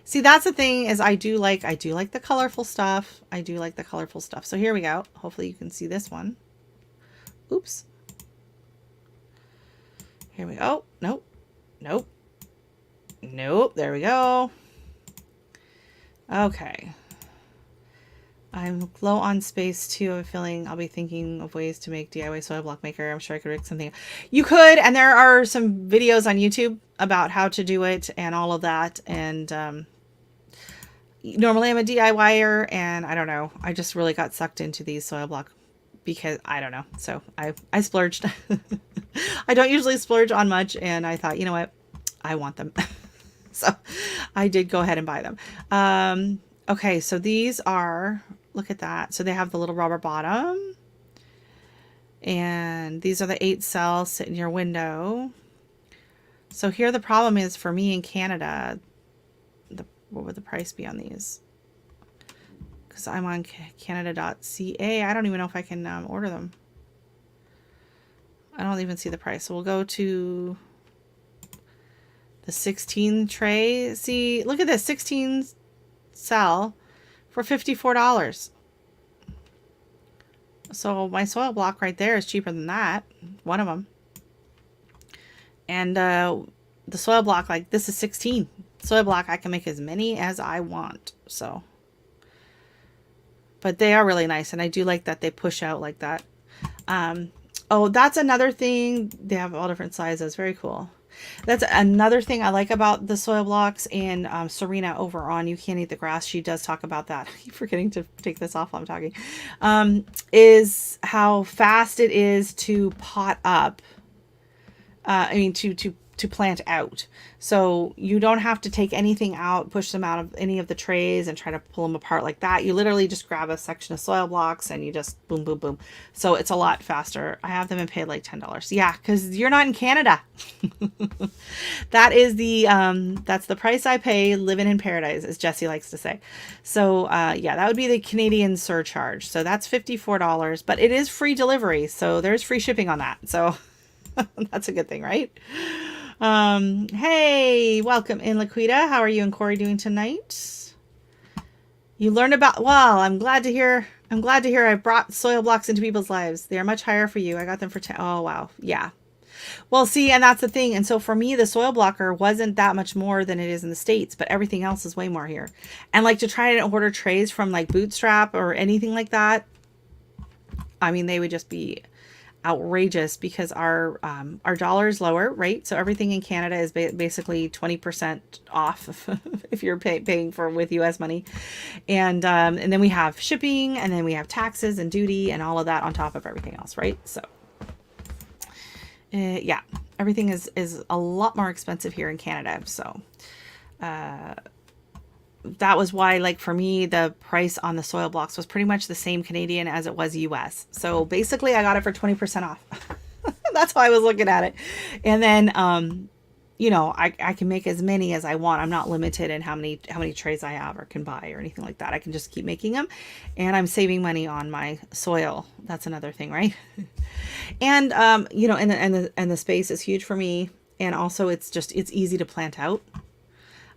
See, that's the thing is I do like the colorful stuff. I do like the colorful stuff. So here we go. Hopefully you can see this one. Oops. Here we go. Nope. Nope. Nope. There we go. Okay. I'm low on space too. I have a feeling I'll be thinking of ways to make DIY soil block maker. I'm sure I could rig something. You could, and there are some videos on YouTube about how to do it and all of that. And normally I'm a DIYer, and I don't know. I just really got sucked into these soil block because I don't know. So I splurged. I don't usually splurge on much, and I thought, you know what? I want them. So I did go ahead and buy them. Okay, so these are, look at that. So they have the little rubber bottom. And these are the 8 cells sit in your window. So here the problem is for me in Canada, what would the price be on these? Because I'm on Canada.ca. I don't even know if I can order them. I don't even see the price. So we'll go to the 16 tray. See, look at this, 16 cell for $54. So my soil block right there is cheaper than that. One of them. And the soil block, like this is 16. Soil block, I can make as many as I want. So, but they are really nice. And I do like that they push out like that. Oh, that's another thing. They have all different sizes. Very cool. That's another thing I like about the soil blocks. And Serena over on You Can't Eat the Grass, she does talk about that. I keep forgetting to take this off while I'm talking. Is how fast it is to pot up. I mean, to plant out. So you don't have to take anything out, push them out of any of the trays and try to pull them apart like that. You literally just grab a section of soil blocks and you just boom, boom, boom. So it's a lot faster. I have them and paid like $10. Yeah, because you're not in Canada. That is the, that's the price I pay living in paradise, as Jessie likes to say. So yeah, that would be the Canadian surcharge. So that's $54, but it is free delivery. So there's free shipping on that. So that's a good thing, right? Hey, welcome in, Laquita. How are you and Corey doing tonight? You learned about, well, I'm glad to hear I brought soil blocks into people's lives. They are much higher for you. I got them for 10. Oh, wow. Yeah. Well, see, and that's the thing. And so for me, the soil blocker wasn't that much more than it is in the States, but everything else is way more here. And like to try to order trays from like Bootstrap or anything like that, I mean, they would just be outrageous because our dollar is lower, right? So everything in Canada is basically 20% off if you're paying for with US money. And then we have shipping, and then we have taxes and duty and all of that on top of everything else, right? So yeah, everything is a lot more expensive here in Canada. So that was why, like, for me, the price on the soil blocks was pretty much the same Canadian as it was US. So basically I got it for 20% off. That's how I was looking at it. And then, you know, I can make as many as I want. I'm not limited in how many trays I have or can buy or anything like that. I can just keep making them, and I'm saving money on my soil. That's another thing, right? And, you know, and the space is huge for me. And also it's easy to plant out.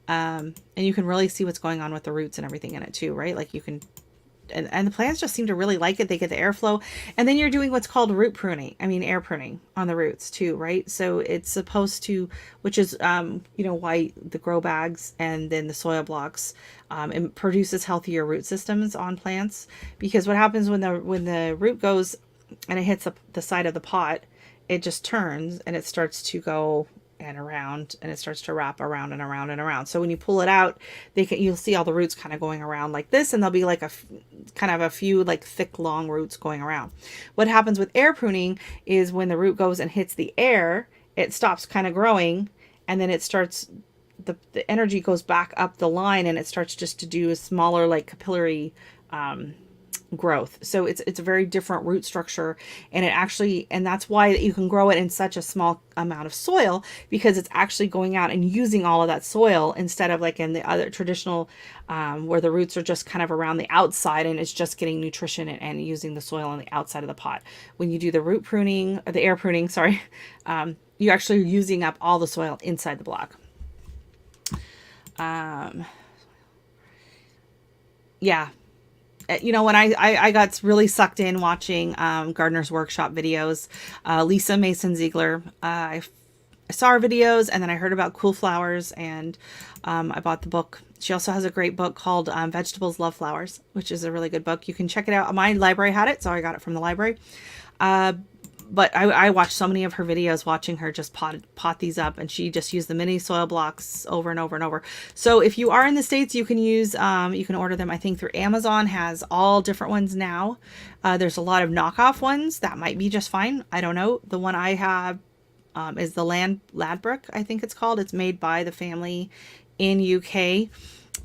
And you can really see what's going on with the roots and everything in it too, right? Like you can, and the plants just seem to really like it. They get the airflow, and then you're doing what's called root pruning. I mean, air pruning on the roots too, right? So it's supposed to, which is, you know, why the grow bags and then the soil blocks, it produces healthier root systems on plants, because what happens when the root goes and it hits the side of the pot, it just turns and it starts to go and around, and it starts to wrap around and around and around. So when you pull it out, you'll see all the roots kind of going around like this, and there'll be like kind of a few like thick long roots going around. What happens with air pruning is when the root goes and hits the air, it stops kind of growing, and then it starts, the energy goes back up the line, and it starts just to do a smaller like capillary growth. So it's a very different root structure, and that's why you can grow it in such a small amount of soil, because it's actually going out and using all of that soil, instead of like in the other traditional where the roots are just kind of around the outside and it's just getting nutrition and using the soil on the outside of the pot. When you do the root pruning, or the air pruning, sorry, you're actually using up all the soil inside the block. Yeah. You know, when I got really sucked in watching Gardener's Workshop videos, Lisa Mason Ziegler, I saw her videos, and then I heard about Cool Flowers, and I bought the book. She also has a great book called Vegetables Love Flowers, which is a really good book. You can check it out. My library had it, so I got it from the library. But I watched so many of her videos, watching her just pot these up, and she just used the mini soil blocks over and over and over. So if you are in the States, you can use, you can order them, I think, through Amazon. Has all different ones now. There's a lot of knockoff ones that might be just fine. I don't know. The one I have is the Ladbroke, I think it's called. It's made by the family in UK.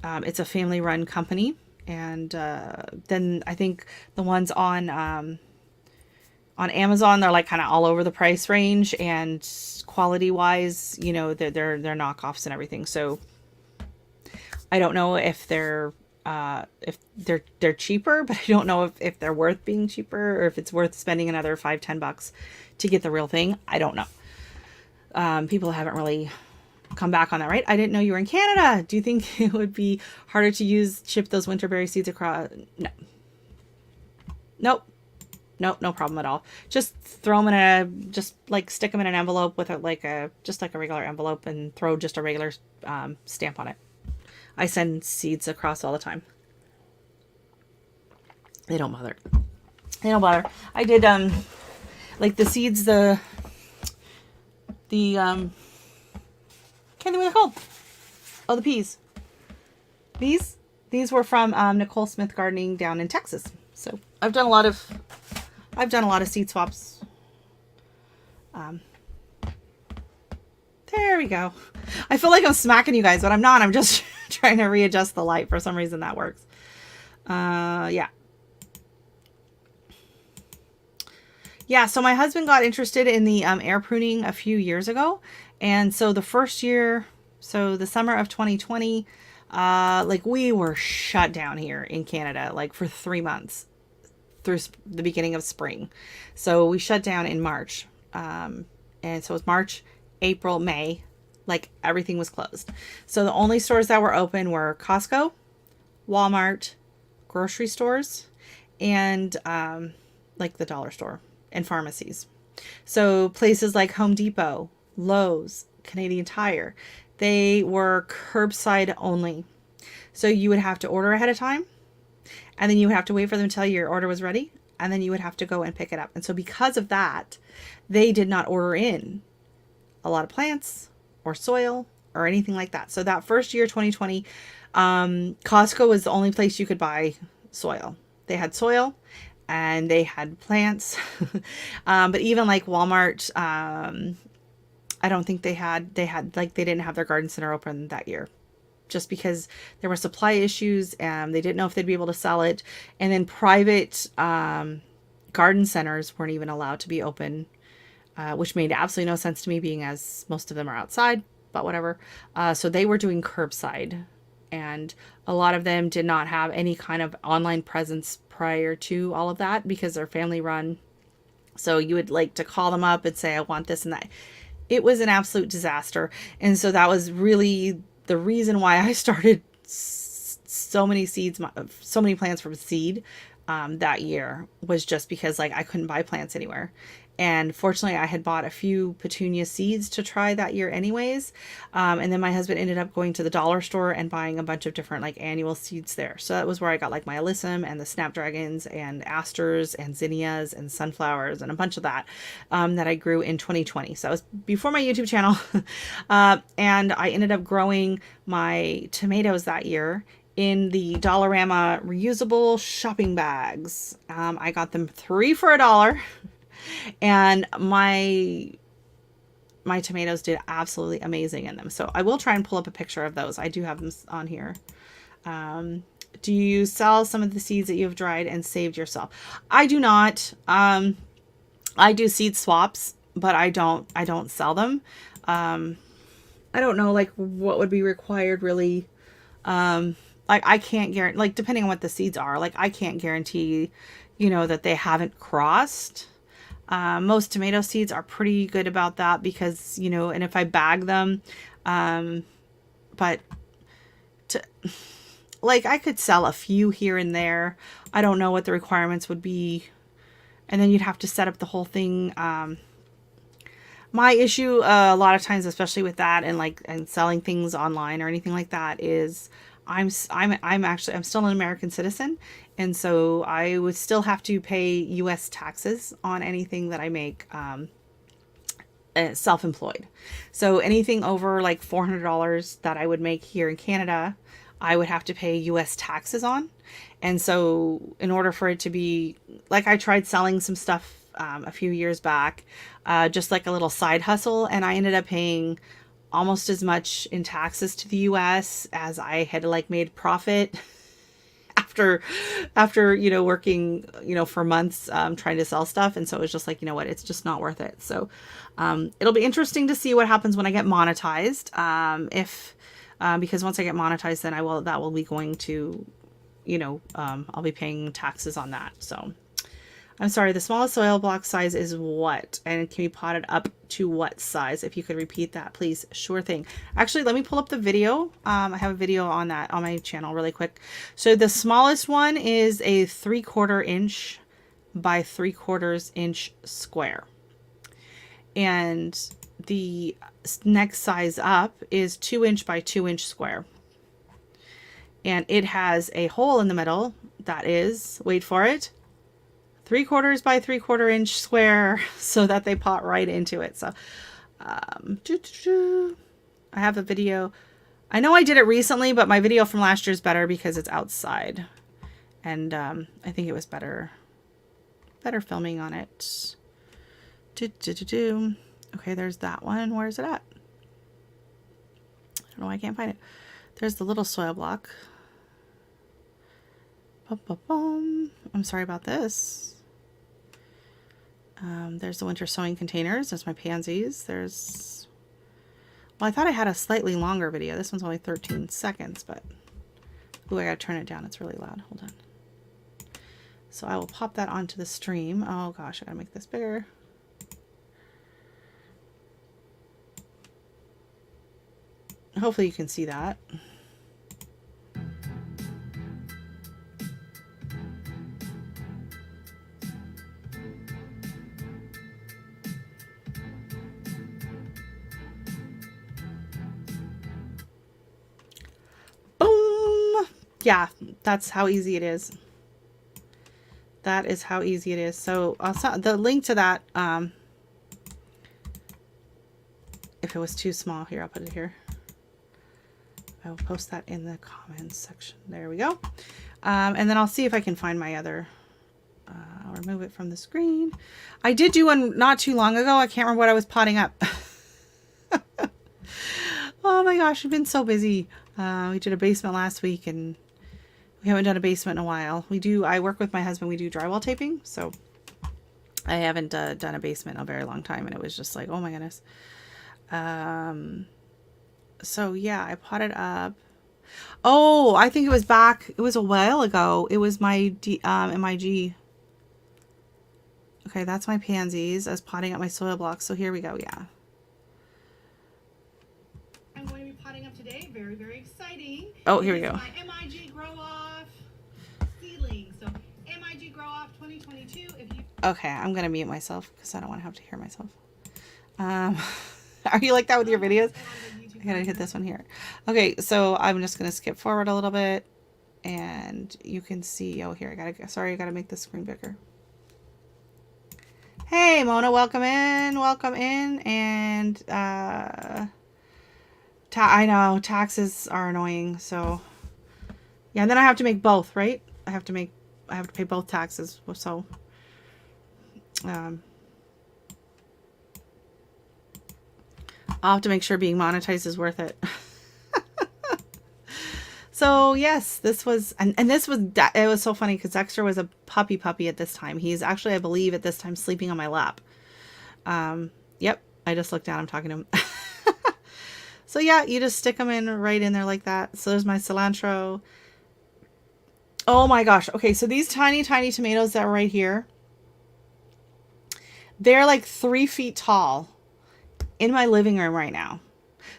It's a family run company. And then I think the ones on Amazon, they're like kind of all over the price range, and quality wise, you know, they're knockoffs and everything. So I don't know if they're cheaper, but I don't know if they're worth being cheaper, or if it's worth spending another $5-10 to get the real thing. I don't know. People haven't really come back on that, right? I didn't know you were in Canada. Do you think it would be harder to ship those winterberry seeds across? No. Nope. Nope, no problem at all. Just throw them just like stick them in an envelope with just like a regular envelope, and throw just a regular stamp on it. I send seeds across all the time. They don't bother. They don't bother. I did like the seeds, the can't think what they're called. Oh, the peas. These were from Nicole Smith Gardening down in Texas. So I've done a lot of seed swaps. There we go. I feel like I'm smacking you guys, but I'm not. I'm just trying to readjust the light. For some reason that works. Yeah. Yeah, so my husband got interested in the air pruning a few years ago. And so the first year, so the summer of 2020, like we were shut down here in Canada, like for 3 months. Through the beginning of spring. So we shut down in March. And so it was March, April, May, like everything was closed. So the only stores that were open were Costco, Walmart, grocery stores, and like the dollar store and pharmacies. So places like Home Depot, Lowe's, Canadian Tire, they were curbside only. So you would have to order ahead of time. And then you would have to wait for them to tell you your order was ready. And then you would have to go and pick it up. And so because of that, they did not order in a lot of plants or soil or anything like that. So that first year, 2020, Costco was the only place you could buy soil. They had soil and they had plants. But even like Walmart, I don't think they didn't have their garden center open that year, just because there were supply issues and they didn't know if they'd be able to sell it. And then private garden centers weren't even allowed to be open, which made absolutely no sense to me, being as most of them are outside, but whatever. So they were doing curbside, and a lot of them did not have any kind of online presence prior to all of that, because they're family run. So you would like to call them up and say, I want this and that. It was an absolute disaster. And so that was really the reason why I started so many plants from seed that year, was just because like I couldn't buy plants anywhere. And fortunately, I had bought a few petunia seeds to try that year anyways. And then my husband ended up going to the dollar store and buying a bunch of different like annual seeds there. So that was where I got like my alyssum and the snapdragons and asters and zinnias and sunflowers and a bunch of that that I grew in 2020. So that was before my YouTube channel. And I ended up growing my tomatoes that year in the Dollarama reusable shopping bags. I got them 3 for $1. And my tomatoes did absolutely amazing in them. So I will try and pull up a picture of those. I do have them on here. Do you sell some of the seeds that you have dried and saved yourself? I do not. I do seed swaps, but I don't sell them. I don't know like what would be required really. Like I can't guarantee, like depending on what the seeds are, like I can't guarantee, that they haven't crossed. Most tomato seeds are pretty good about that because, and if I bag them, but like I could sell a few here and there. I don't know what the requirements would be. And then you'd have to set up the whole thing. My issue a lot of times, especially with that and selling things online or anything like that, is I'm still an American citizen, and so I would still have to pay U.S. taxes on anything that I make self-employed. So anything over like $400 that I would make here in Canada, I would have to pay U.S. taxes on. And so in order for it to be like, I tried selling some stuff a few years back, just like a little side hustle, and I ended up paying almost as much in taxes to the US as I had like made profit after working for months trying to sell stuff. And so it was just like, what, it's just not worth it. So it'll be interesting to see what happens when I get monetized. Because once I get monetized, then that will be going to, I'll be paying taxes on that. So I'm sorry, the smallest soil block size is what? And can be potted up to what size? If you could repeat that, please. Sure thing. Actually, let me pull up the video. I have a video on that on my channel really quick. So the smallest one is a 3/4 inch by 3/4 inch square. And the next size up is 2 inch by 2 inch square. And it has a hole in the middle that is, wait for it, 3/4 by 3/4 inch square, so that they pot right into it. So I have a video. I know I did it recently, but my video from last year is better because it's outside, and I think it was better filming on it. Okay, there's that one. Where is it at? I don't know why I can't find it. There's the little soil block. I'm sorry about this. There's the winter sowing containers. There's my pansies. Well, I thought I had a slightly longer video. This one's only 13 seconds, but ooh, I gotta turn it down. It's really loud. Hold on. So I will pop that onto the stream. Oh gosh, I gotta make this bigger. Hopefully you can see that. Yeah, that's how easy it is. That is how easy it is. So the link to that, if it was too small, here, I'll put it here. I will post that in the comments section. There we go. And then I'll see if I can find my other, I'll remove it from the screen. I did do one not too long ago. I can't remember what I was potting up. Oh my gosh, I've been so busy. We did a basement last week, and we haven't done a basement in a while. I work with my husband. We do drywall taping. So I haven't done a basement in a very long time. And it was just like, oh my goodness. So yeah, I potted up. Oh, I think it was back. It was a while ago. It was my MIG. Okay, that's my pansies. I was potting up my soil blocks. So here we go. Yeah. I'm going to be potting up today. Very, very exciting. Oh, here we go. My MIG Grow Off Seedlings. So MIG Grow Off Okay, I'm gonna mute myself because I don't want to have to hear myself. Are you like that with your videos? I gotta hit this one here. Okay, so I'm just gonna skip forward a little bit, and you can see. Oh, here I gotta make this screen bigger. Hey, Mona, welcome in, and I know taxes are annoying, so yeah, and then I have to make both, right? I have to pay both taxes, so I'll have to make sure being monetized is worth it. So yes, this was, and this was, it was so funny because Dexter was a puppy at this time. He's actually, I believe at this time, sleeping on my lap. Yep, I just looked down, I'm talking to him. So yeah, you just stick them in right in there like that. So there's my cilantro. Oh my gosh. Okay, so these tiny tomatoes that are right here, they're like 3 feet tall in my living room right now.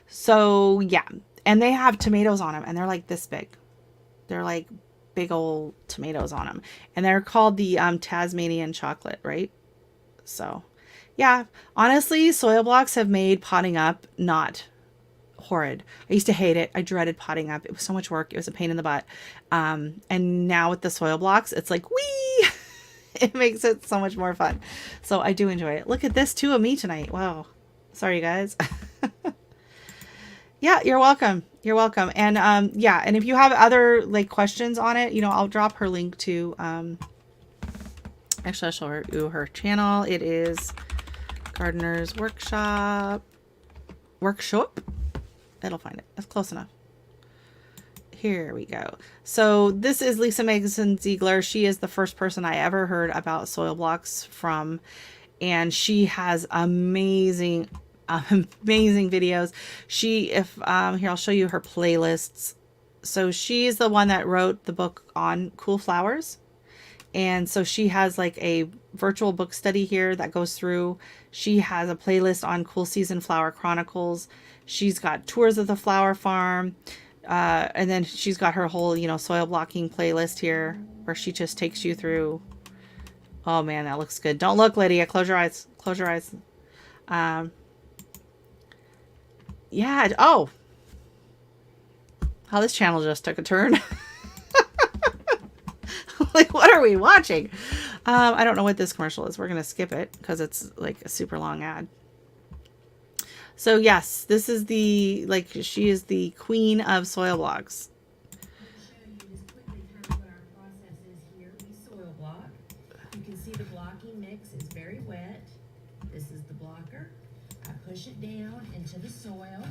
So yeah, and they have tomatoes on them, and they're like this big. They're like big old tomatoes on them, and they're called the Tasmanian chocolate, right? So yeah, honestly, soil blocks have made potting up not horrid. I used to hate it. I dreaded potting up. It was so much work. It was a pain in the butt. And now with the soil blocks, it's like, whee! It makes it so much more fun. So I do enjoy it. Look at this too of me tonight. Wow. Sorry, guys. Yeah, you're welcome. You're welcome. And yeah, and if you have other like questions on it, you know, I'll drop her link to actually I'll show you her channel. It is Gardener's Workshop. It'll find it. That's close enough. Here we go. So this is Lisa Mason Ziegler. She is the first person I ever heard about soil blocks from, and she has amazing videos. Here, I'll show you her playlists. So she's the one that wrote the book on cool flowers, and so she has like a virtual book study here that goes through. She has a playlist on Cool Season Flower Chronicles. She's got tours of the flower farm, and then she's got her whole, you know, soil blocking playlist here where she just takes you through. Oh man, that looks good. Don't look, Lydia. Close your eyes. Close your eyes. Yeah. Oh, how this channel just took a turn. Like, what are we watching? I don't know what this commercial is. We're going to skip it because it's like a super long ad. So yes, this is the, like, she is the queen of soil blocks. Show you just quickly kind of what our process is here. We soil block. You can see the blocking mix is very wet. This is the blocker. I push it down into the soil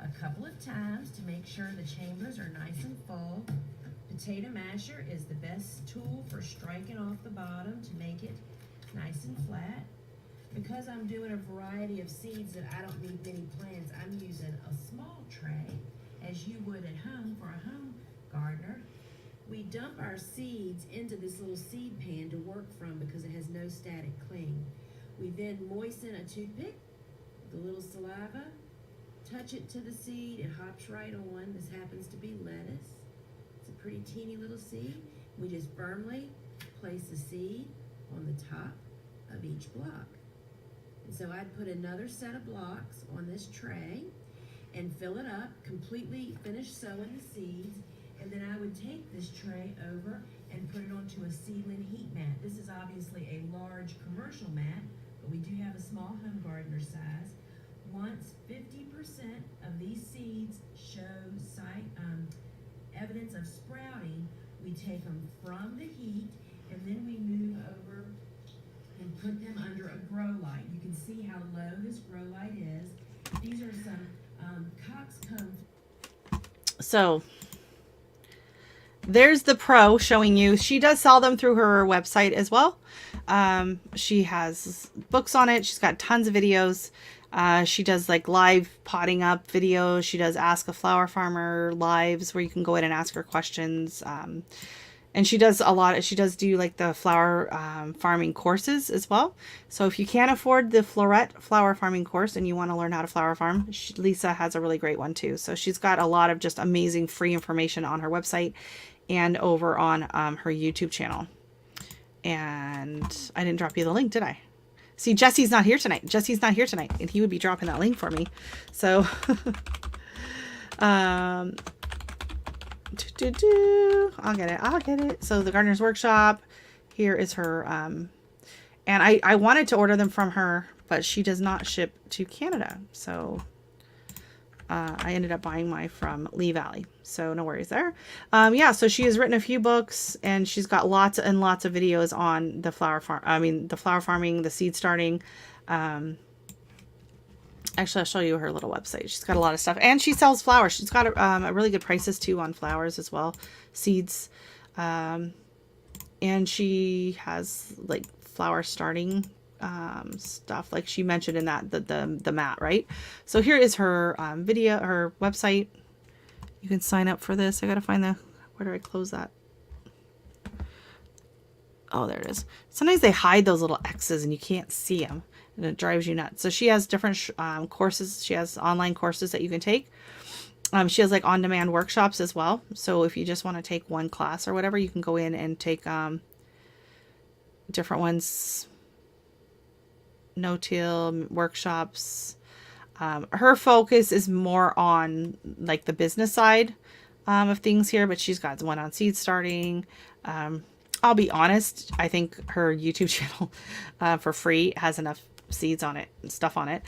a couple of times to make sure the chambers are nice and full. Potato masher is the best tool for striking off the bottom to make it nice and flat. Because I'm doing a variety of seeds that I don't need many plants, I'm using a small tray, as you would at home for a home gardener. We dump our seeds into this little seed pan to work from because it has no static cling. We then moisten a toothpick with a little saliva, touch it to the seed, it hops right on. This happens to be lettuce. It's a pretty teeny little seed. We just firmly place the seed on the top of each block. And so I'd put another set of blocks on this tray and fill it up, completely finish sowing the seeds, and then I would take this tray over and put it onto a seedling heat mat. This is obviously a large commercial mat, but we do have a small home gardener size. Once 50% of these seeds show evidence of sprouting, we take them from the heat and then we move over and put them under a grow light. You can see how low this grow light is. These are some coxcomb. So there's the pro showing you. She does sell them through her website as well. She has books on it. She's got tons of videos. She does like live potting up videos. She does Ask a Flower Farmer lives where you can go in and ask her questions. And she does she does do like the flower farming courses as well. So if you can't afford the Florette flower farming course and you want to learn how to flower farm, Lisa has a really great one too. So she's got a lot of just amazing free information on her website and over on her YouTube channel. And I didn't drop you the link, did I? See, Jesse's not here tonight. Jesse's not here tonight, and he would be dropping that link for me. So, I'll get it. I'll get it. So the Gardener's Workshop, here is her, and I wanted to order them from her, but she does not ship to Canada. So, I ended up buying mine from Lee Valley. So no worries there. Yeah, so she has written a few books, and she's got lots and lots of videos on the flower farm. I mean, the flower farming, the seed starting. Actually, I'll show you her little website. She's got a lot of stuff, and she sells flowers. She's got a really good prices too on flowers as well, seeds. And she has like flower starting stuff like she mentioned in that the mat, right? So here is her video, her website. You can sign up for this. I gotta find the, where do I close that? Oh, there it is. Sometimes they hide those little X's and you can't see them, and it drives you nuts. So she has different courses. She has online courses that you can take. She has like on-demand workshops as well. So if you just want to take one class or whatever, you can go in and take different ones. No-till workshops. Her focus is more on like the business side of things here, but she's got one on seed starting. I'll be honest, I think her YouTube channel for free has enough seeds on it and stuff on it.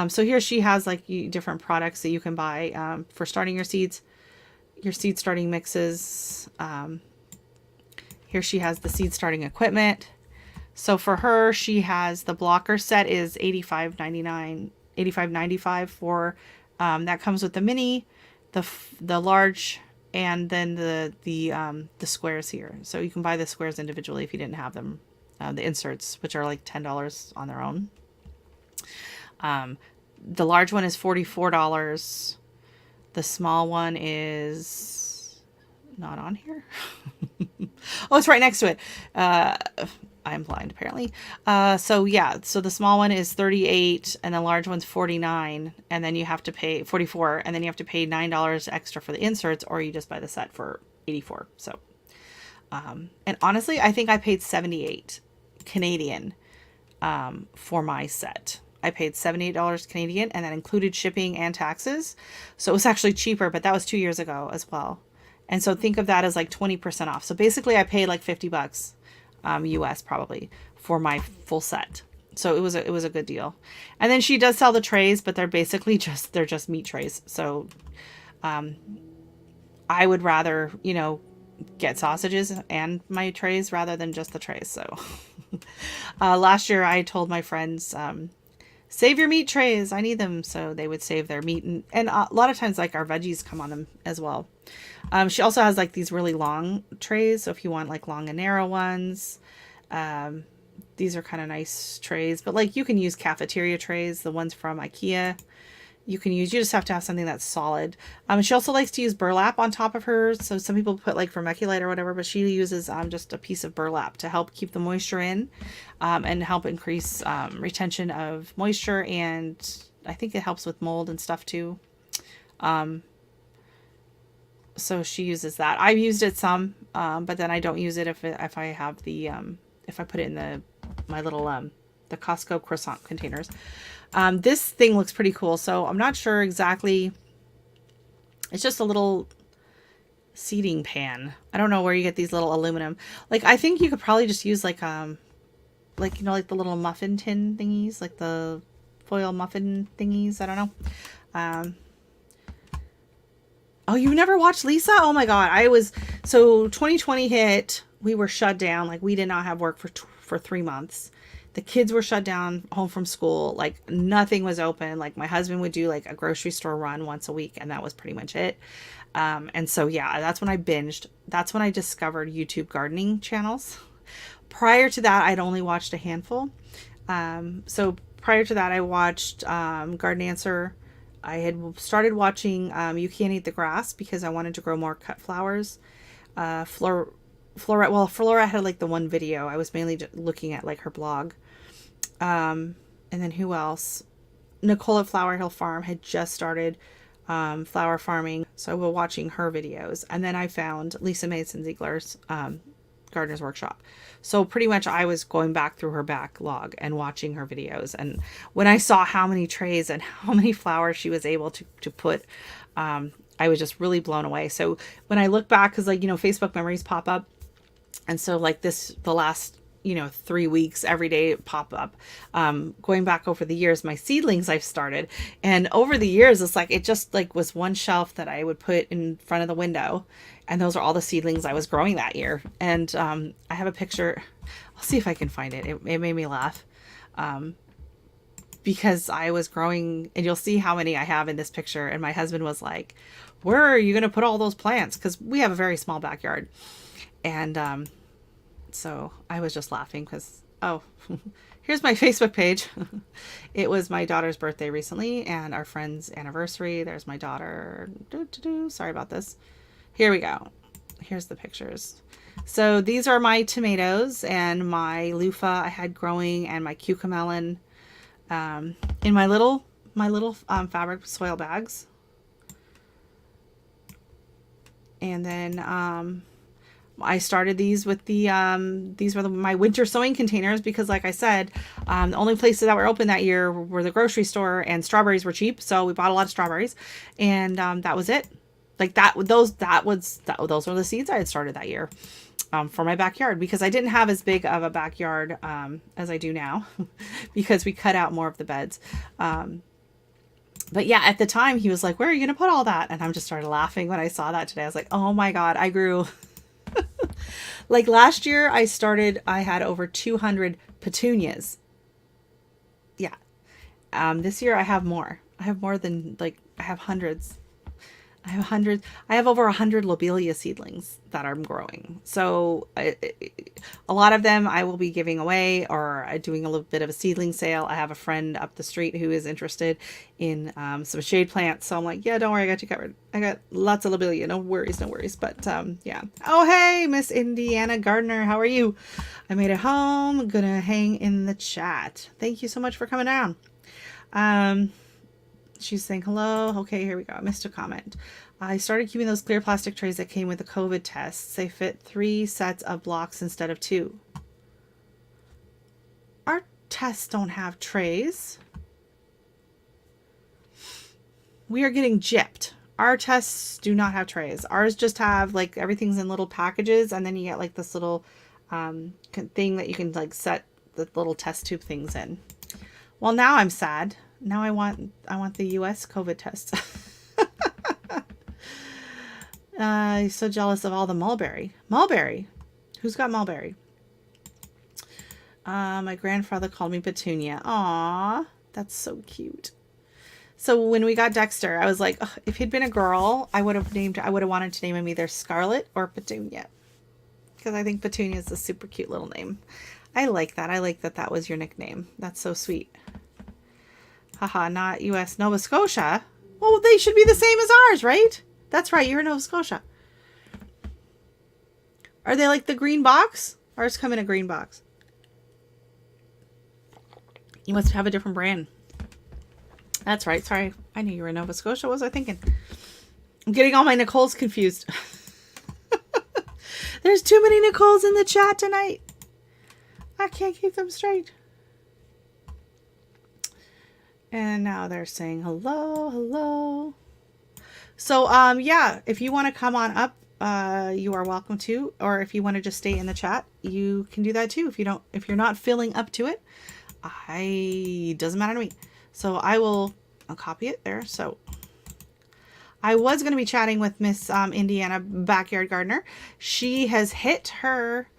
So here she has like different products that you can buy for starting your seeds, your seed starting mixes. Here she has the seed starting equipment. So for her, she has the blocker set is $85.95 for that comes with the mini, the large, and then the squares here. So you can buy the squares individually if you didn't have them. The inserts, which are like $10 on their own. The large one is $44. The small one is not on here. Oh, it's right next to it. I'm blind apparently. So yeah, so the small one is $38 and the large one's $49, and then you have to pay $44, and then you have to pay $9 extra for the inserts, or you just buy the set for $84. So, and honestly, I think I paid $78 Canadian, for my set. I paid $78 Canadian, and that included shipping and taxes. So it was actually cheaper, but that was 2 years ago as well. And so think of that as like 20% off. So basically I paid like $50. US probably for my full set. So it was a good deal. And then she does sell the trays, but they're basically they're just meat trays. So I would rather, get sausages and my trays rather than just the trays. So last year I told my friends, save your meat trays. I need them. So they would save their meat. And a lot of times like our veggies come on them as well. She also has like these really long trays. So if you want like long and narrow ones, these are kind of nice trays, but like you can use cafeteria trays, the ones from IKEA. You just have to have something that's solid. She also likes to use burlap on top of hers. So some people put like vermiculite or whatever, but she uses just a piece of burlap to help keep the moisture in, and help increase retention of moisture. And I think it helps with mold and stuff too. So she uses that. I've used it some, but then I don't use it if I have the if I put it in my little the Costco croissant containers. This thing looks pretty cool. So I'm not sure exactly. It's just a little seeding pan. I don't know where you get these little aluminum. Like I think you could probably just use like the little muffin tin thingies, like the foil muffin thingies. I don't know. Oh, you never watched Lisa? Oh my God. So 2020 hit, we were shut down. Like we did not have work for 3 months. The kids were shut down, home from school. Like nothing was open. Like my husband would do like a grocery store run once a week, and that was pretty much it. And so, yeah, that's when I binged. That's when I discovered YouTube gardening channels. Prior to that, I'd only watched a handful. So prior to that, I watched Garden Answer. I had started watching You Can't Eat the Grass because I wanted to grow more cut flowers. Flora had like the one video. I was mainly looking at like her blog. And then who else? Nicole at Flower Hill Farm had just started flower farming. So I was watching her videos. And then I found Lisa Mason Ziegler's Gardener's Workshop. So pretty much I was going back through her backlog and watching her videos. And when I saw how many trays and how many flowers she was able to put, I was just really blown away. So when I look back, because like, you know, Facebook memories pop up. And so like the last, you know, 3 weeks, every day pop up, going back over the years, my seedlings I've started. And over the years, it's like, it just like was one shelf that I would put in front of the window. And those are all the seedlings I was growing that year. And I have a picture. I'll see if I can find it. It made me laugh. Because I was growing, and you'll see how many I have in this picture. And my husband was like, where are you going to put all those plants? Because we have a very small backyard. And so I was just laughing because, oh, here's my Facebook page. It was my daughter's birthday recently and our friend's anniversary. There's my daughter. Sorry about this. Here we go. Here's the pictures. So these are my tomatoes and my loofah I had growing, and my cucamelon in my little fabric soil bags. And then I started these with the these were my winter sowing containers, because like I said, the only places that were open that year were the grocery store, and strawberries were cheap, so we bought a lot of strawberries, and that was it. Like those were the seeds I had started that year for my backyard, because I didn't have as big of a backyard as I do now because we cut out more of the beds. But yeah, at the time he was like, where are you going to put all that? And I just started laughing when I saw that today. I was like, oh my God, I grew. Like last year I had over 200 petunias. Yeah. This year I have more. I have more than, like, I have hundreds. I have over 100 lobelia seedlings that I'm growing. So a lot of them I will be giving away, or doing a little bit of a seedling sale. I have a friend up the street who is interested in some shade plants. So I'm like, yeah, don't worry, I got you covered. I got lots of lobelia. No worries, no worries. But yeah. Oh, hey, Miss Indiana Gardner. How are you? I made it home. I'm gonna hang in the chat. Thank you so much for coming down. She's saying hello. Okay, here we go. I missed a comment. I started keeping those clear plastic trays that came with the COVID tests. They fit 3 sets of blocks instead of 2. Our tests don't have trays. We are getting gypped. Our tests do not have trays. Ours just have, like, everything's in little packages, and then you get like this little thing that you can like set the little test tube things in. Well, now I'm sad. Now I want the US COVID test. He's so jealous of all the mulberry. Mulberry? Who's got mulberry? My grandfather called me Petunia. Aw, that's so cute. So when we got Dexter, I was like, ugh, if he'd been a girl, I would have wanted to name him either Scarlet or Petunia, because I think Petunia is a super cute little name. I like that. I like that that was your nickname. That's so sweet. Haha, not US, Nova Scotia. Well, they should be the same as ours, right? That's right, you're in Nova Scotia. Are they like the green box? Ours come in a green box. You must have a different brand. That's right, sorry. I knew you were in Nova Scotia. What was I thinking? I'm getting all my Nicoles confused. There's too many Nicoles in the chat tonight. I can't keep them straight. And now they're saying hello, hello. So, yeah, if you want to come on up, you are welcome to. Or if you want to just stay in the chat, you can do that too. If you're not feeling up to it, doesn't matter to me. So I'll copy it there. So I was going to be chatting with Miss Indiana Backyard Gardener. She has hit her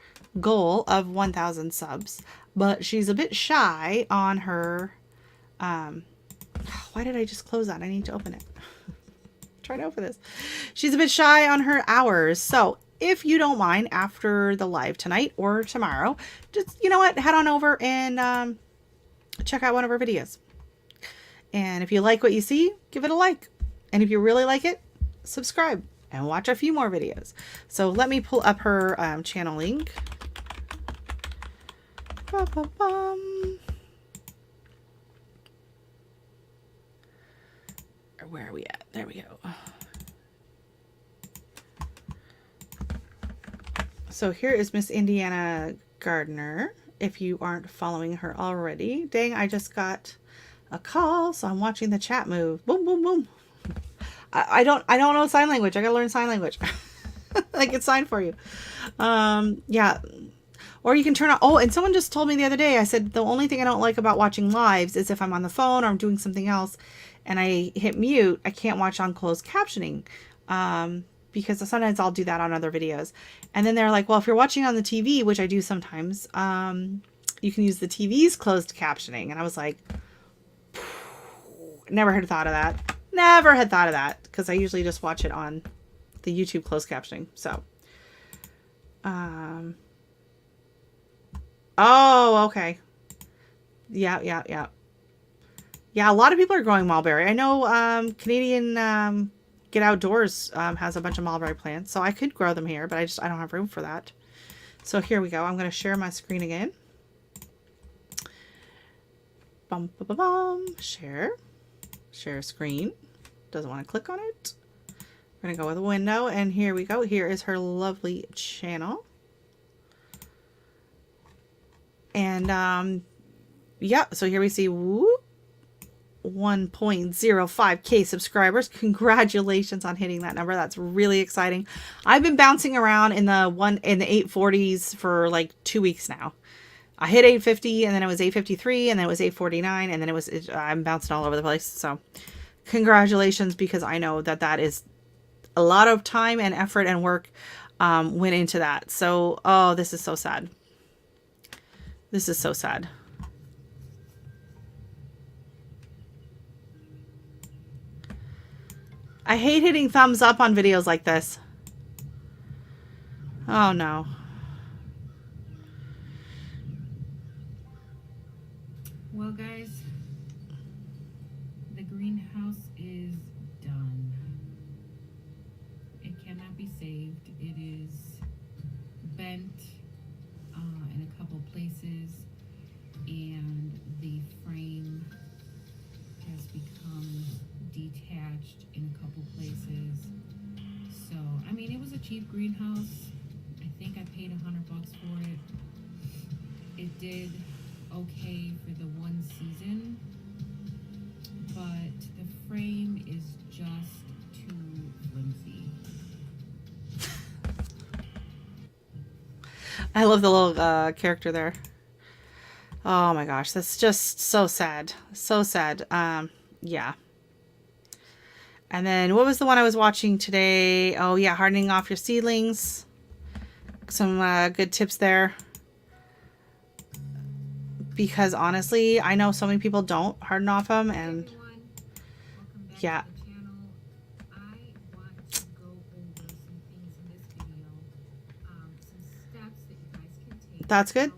goal of 1,000 subs, but she's a bit shy on her. Why did I just close that? I need to open it. Try to open this. She's a bit shy on her hours. So if you don't mind, after the live tonight or tomorrow, just, you know what, head on over and check out one of her videos. And if you like what you see, give it a like. And if you really like it, subscribe and watch a few more videos. So let me pull up her channel link. Ba-ba-bum. Where are we at? There we go. So here is Miss Indiana Gardner. If you aren't following her already. Dang, I just got a call, so I'm watching the chat move. Boom, boom, boom. I don't know sign language. I gotta learn sign language. I can sign for you. Yeah. Or you can turn on. Oh, and someone just told me the other day. I said the only thing I don't like about watching lives is if I'm on the phone or I'm doing something else, and I hit mute. I can't watch on closed captioning. Because sometimes I'll do that on other videos. And then they're like, well, if you're watching on the TV, which I do sometimes, you can use the TV's closed captioning. And I was like, never had thought of that. Never had thought of that, because I usually just watch it on the YouTube closed captioning. So, oh, okay. Yeah. Yeah, a lot of people are growing mulberry. I know Canadian Get Outdoors has a bunch of mulberry plants, so I could grow them here, but I don't have room for that. So here we go. I'm going to share my screen again. Bum, bum, bum, bum. Share screen. Doesn't want to click on it. We're going to go with a window, and here we go. Here is her lovely channel. And yeah, so here we see whoop, 1.05k subscribers. Congratulations on hitting that number. That's really exciting. I've been bouncing around in the 840s for like 2 weeks now. I hit 850, and then it was 853, and then it was 849, and then I'm bouncing all over the place. So congratulations, because I know that is a lot of time and effort and work went into that. So, oh, this is so sad. This is so sad. I hate hitting thumbs up on videos like this. Oh no. Well, guys, the greenhouse is done. It cannot be saved. It is bent in a couple places, and the frame has become detached in a couple places. So, I mean, it was a cheap greenhouse. I think I paid $100 for it. It did okay for the one season, but the frame is just too flimsy. I love the little character there. Oh my gosh, that's just so sad. So sad. Yeah. And then what was the one I was watching today? Oh yeah, hardening off your seedlings. Some good tips there. Because honestly, I know so many people don't harden off them, and yeah. That's good.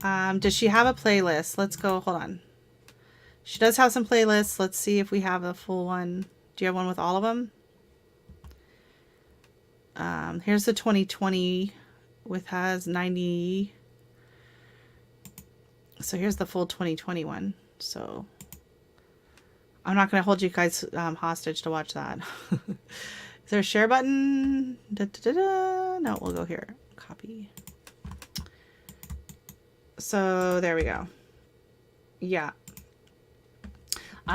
Does she have a playlist? Let's go. Hold on. She does have some playlists. Let's see if we have a full one. Do you have one with all of them? Here's the 2020 with has 90. So here's the full 2021. So I'm not going to hold you guys hostage to watch that. Is there a share button? Da, da, da, da. No, we'll go here. Copy. So there we go. Yeah.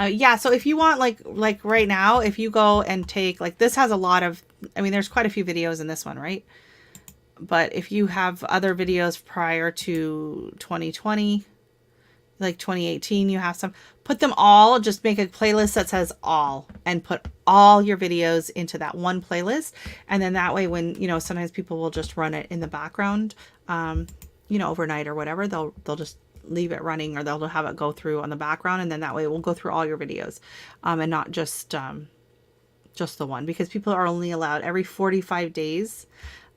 Yeah, so if you want, like right now, if you go and take, like, this has a lot of, I mean, there's quite a few videos in this one, right? But if you have other videos prior to 2020, like 2018, you have some, put them all, just make a playlist that says all, and put all your videos into that one playlist. And then that way, when, you know, sometimes people will just run it in the background, you know, overnight or whatever, they'll just leave it running, or they'll have it go through on the background, and then that way it will go through all your videos, and not just the one, because people are only allowed every 45 days.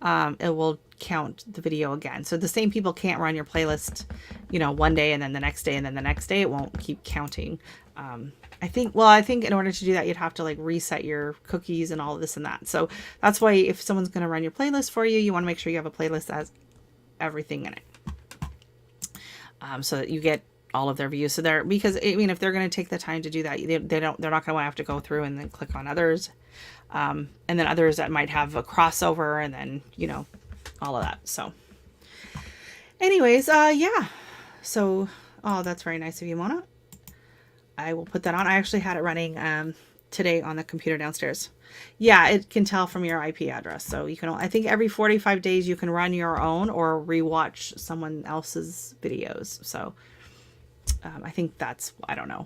It will count the video again. So the same people can't run your playlist, you know, one day and then the next day and then the next day. It won't keep counting. I think in order to do that, you'd have to like reset your cookies and all of this and that. So that's why if someone's going to run your playlist for you, you want to make sure you have a playlist that has everything in it. So that you get all of their views. So they're, because I mean, if they're going to take the time to do that, they're not going to have to go through and then click on others. And then others that might have a crossover and then, you know, all of that. So anyways, yeah. So, oh, that's very nice of you, Mona. I will put that on. I actually had it running, today on the computer downstairs. Yeah, it can tell from your IP address. So you can, I think every 45 days you can run your own or rewatch someone else's videos. So I think that's, I don't know,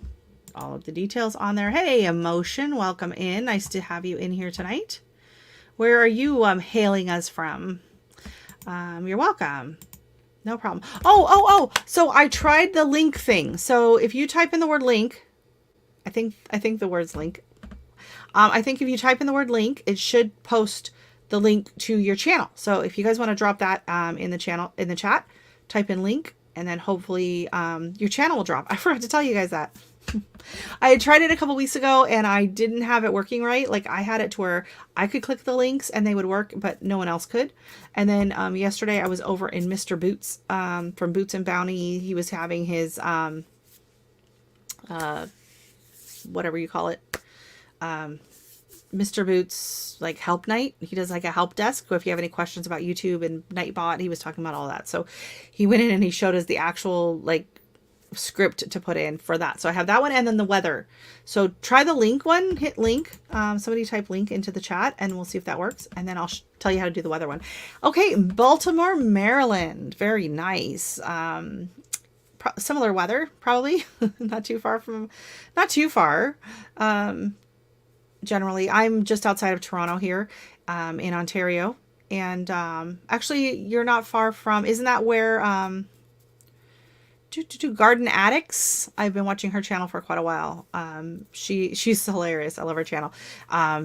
all of the details on there. Hey, Emotion, welcome in. Nice to have you in here tonight. Where are you hailing us from? You're welcome. No problem. Oh. So I tried the link thing. So if you type in the word link, I think the word's link. I think if you type in the word link, it should post the link to your channel. So if you guys want to drop that in the chat, type in link, and then hopefully your channel will drop. I forgot to tell you guys that. I had tried it a couple weeks ago and I didn't have it working right. Like I had it to where I could click the links and they would work, but no one else could. And then yesterday I was over in Mr. Boots from Boots and Bounty. He was having his whatever you call it, Mr. Boots like help night. He does like a help desk. So if you have any questions about YouTube and Nightbot, he was talking about all that. So he went in and he showed us the actual like script to put in for that. So I have that one and then the weather. So try the link one, hit link. Somebody type link into the chat and we'll see if that works. And then I'll tell you how to do the weather one. Okay. Baltimore, Maryland. Very nice. Similar weather, probably not too far. Generally, I'm just outside of Toronto here, in Ontario. And, actually you're not far from, isn't that where, Garden Addicts? I've been watching her channel for quite a while. She's hilarious. I love her channel.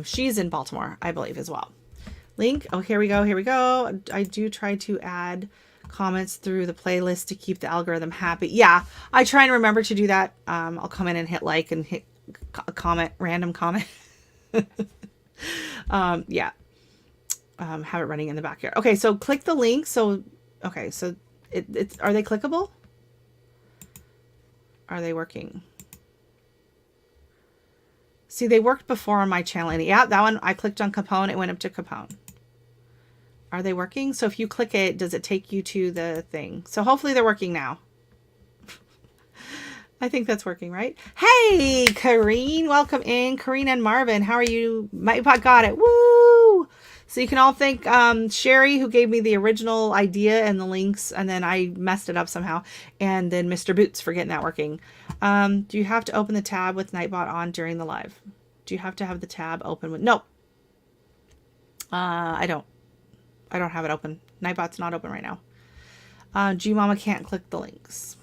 She's in Baltimore, I believe, as well. Link. Oh, here we go. I do try to add comments through the playlist to keep the algorithm happy. Yeah, I try and remember to do that. I'll come in and hit like and hit comment, random comment. Yeah. Have it running in the backyard. Okay, so click the link. So, okay, so it's, are they clickable? Are they working? See, they worked before on my channel. And yeah, that one, I clicked on Capone. It went up to Capone. Are they working? So if you click it, does it take you to the thing? So hopefully they're working now. I think that's working, right? Hey, Kareen, welcome in. Kareen and Marvin, how are you? Nightbot got it. Woo! So you can all thank Sherry, who gave me the original idea and the links, and then I messed it up somehow. And then Mr. Boots for getting that working. Do you have to open the tab with Nightbot on during the live? Do you have to have the tab open with... No. I don't have it open. Nightbot's not open right now. G-Mama can't click the links.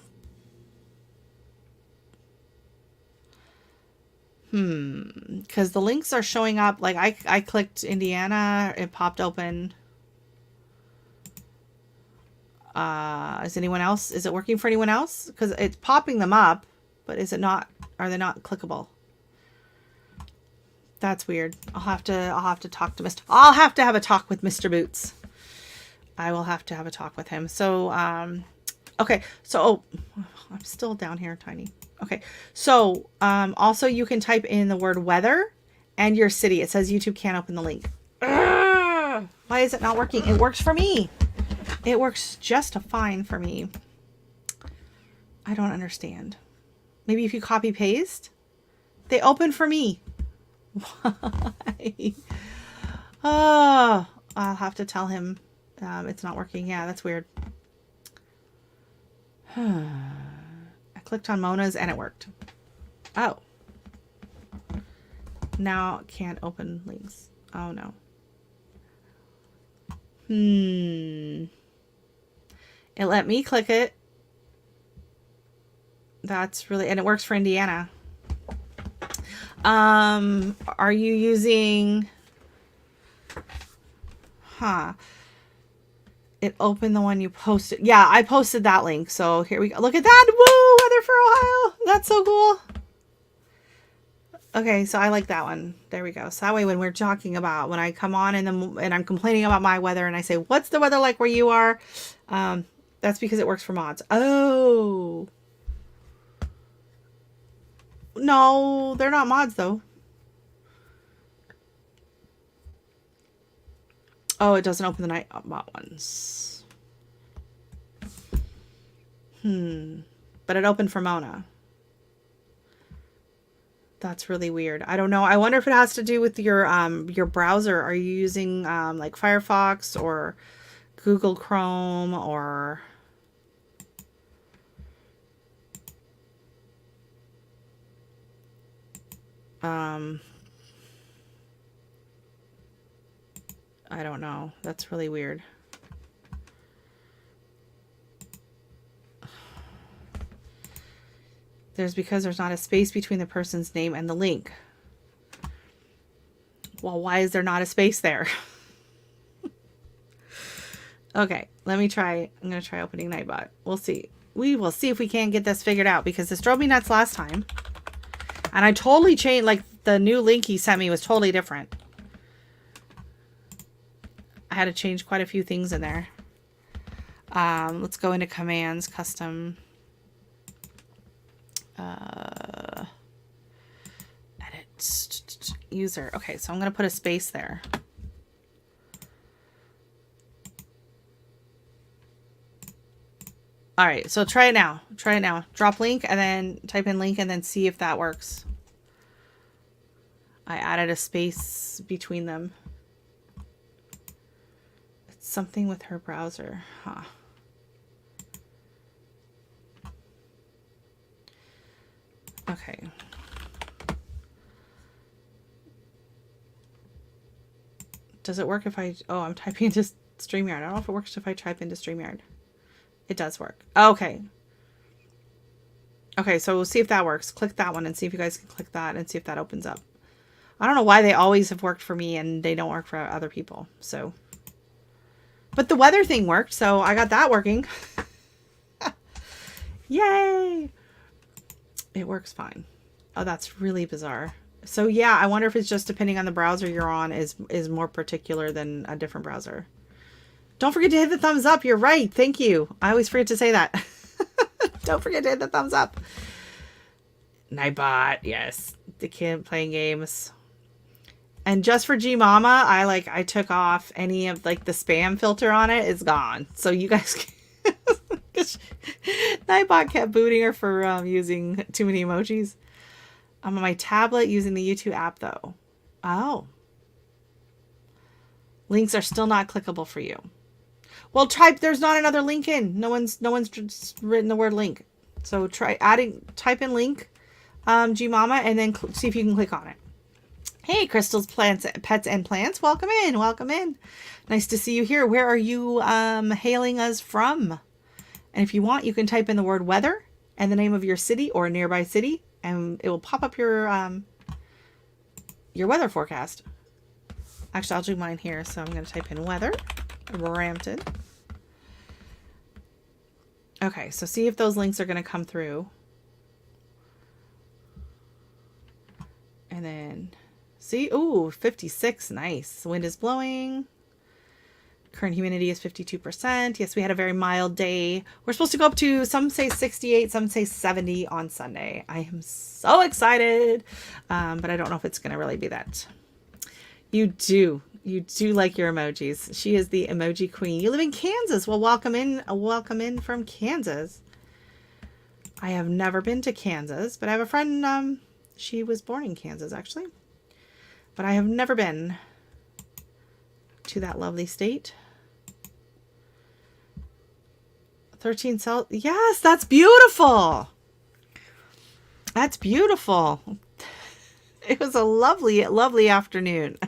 Because the links are showing up. Like I clicked Indiana, it popped open. Is anyone else? Is it working for anyone else? Because it's popping them up, but is it not? Are they not clickable? That's weird. I'll have to talk to Mr. I'll have to have a talk with Mr. Boots. I will have to have a talk with him. So, okay. So, oh, I'm still down here, tiny. Okay. So, also you can type in the word weather and your city. It says YouTube can't open the link. Ugh! Why is it not working? It works for me. It works just fine for me. I don't understand. Maybe if you copy paste, they open for me. Why? Oh, I'll have to tell him it's not working. Yeah, that's weird. I clicked on Mona's and it worked. Oh. Now can't open links. Oh no. It let me click it. That's really, and it works for Indiana. Are you using, it opened the one you posted. Yeah, I posted that link. So here we go. Look at that. Woo! Weather for Ohio. That's so cool. Okay, so I like that one. There we go. So that way when we're talking about, when I come on and I'm complaining about my weather and I say, what's the weather like where you are? That's because it works for mods. Oh. No, they're not mods though. Oh, it doesn't open the Nightbot ones. But it opened for Mona. That's really weird. I don't know. I wonder if it has to do with your browser. Are you using like Firefox or Google Chrome or I don't know. That's really weird. Because there's not a space between the person's name and the link. Well, why is there not a space there? Okay, let me try. I'm going to try opening Nightbot. We'll see. We will see if we can get this figured out, because this drove me nuts last time. And I totally changed, like the new link he sent me was totally different. I had to change quite a few things in there. Let's go into commands, custom. Edit user. Okay, so I'm going to put a space there. All right, so try it now. Try it now. Drop link and then type in link and then see if that works. I added a space between them. It's something with her browser. Huh. Okay. Does it work if I... Oh, I'm typing into StreamYard. I don't know if it works if I type into StreamYard. It does work. Okay. Okay, so we'll see if that works. Click that one and see if you guys can click that and see if that opens up. I don't know why they always have worked for me and they don't work for other people. So, but the weather thing worked, so I got that working. Yay! It works fine. Oh, that's really bizarre. So yeah, I wonder if it's just depending on the browser you're on is more particular than a different browser. Don't forget to hit the thumbs up. You're right. Thank you. I always forget to say that. Don't forget to hit the thumbs up. Nightbot. Yes. The kid playing games. And just for G Mama, I took off any of like the spam filter on it. It's gone. So you guys can... Nightbot kept booting her for using too many emojis. I'm on my tablet using the YouTube app though. Oh. Links are still not clickable for you. Well, there's not another link in. No one's written the word link. So type in link, G Mama, and then see if you can click on it. Hey, Crystals, Plants, Pets, and Plants. Welcome in. Welcome in. Nice to see you here. Where are you hailing us from? And if you want, you can type in the word weather and the name of your city or a nearby city, and it will pop up your weather forecast. Actually, I'll do mine here. So I'm going to type in weather. Brampton. Okay, so see if those links are going to come through. And then see, ooh, 56, nice. Wind is blowing. Current humidity is 52%. Yes, we had a very mild day. We're supposed to go up to, some say 68, some say 70 on Sunday. I am so excited, but I don't know if it's going to really be that. You do like your emojis. She is the emoji queen. You live in Kansas. Well, welcome in from Kansas. I have never been to Kansas, but I have a friend, she was born in Kansas actually, but I have never been to that lovely state. 13 Celsius. Yes, that's beautiful. That's beautiful. It was a lovely, lovely afternoon.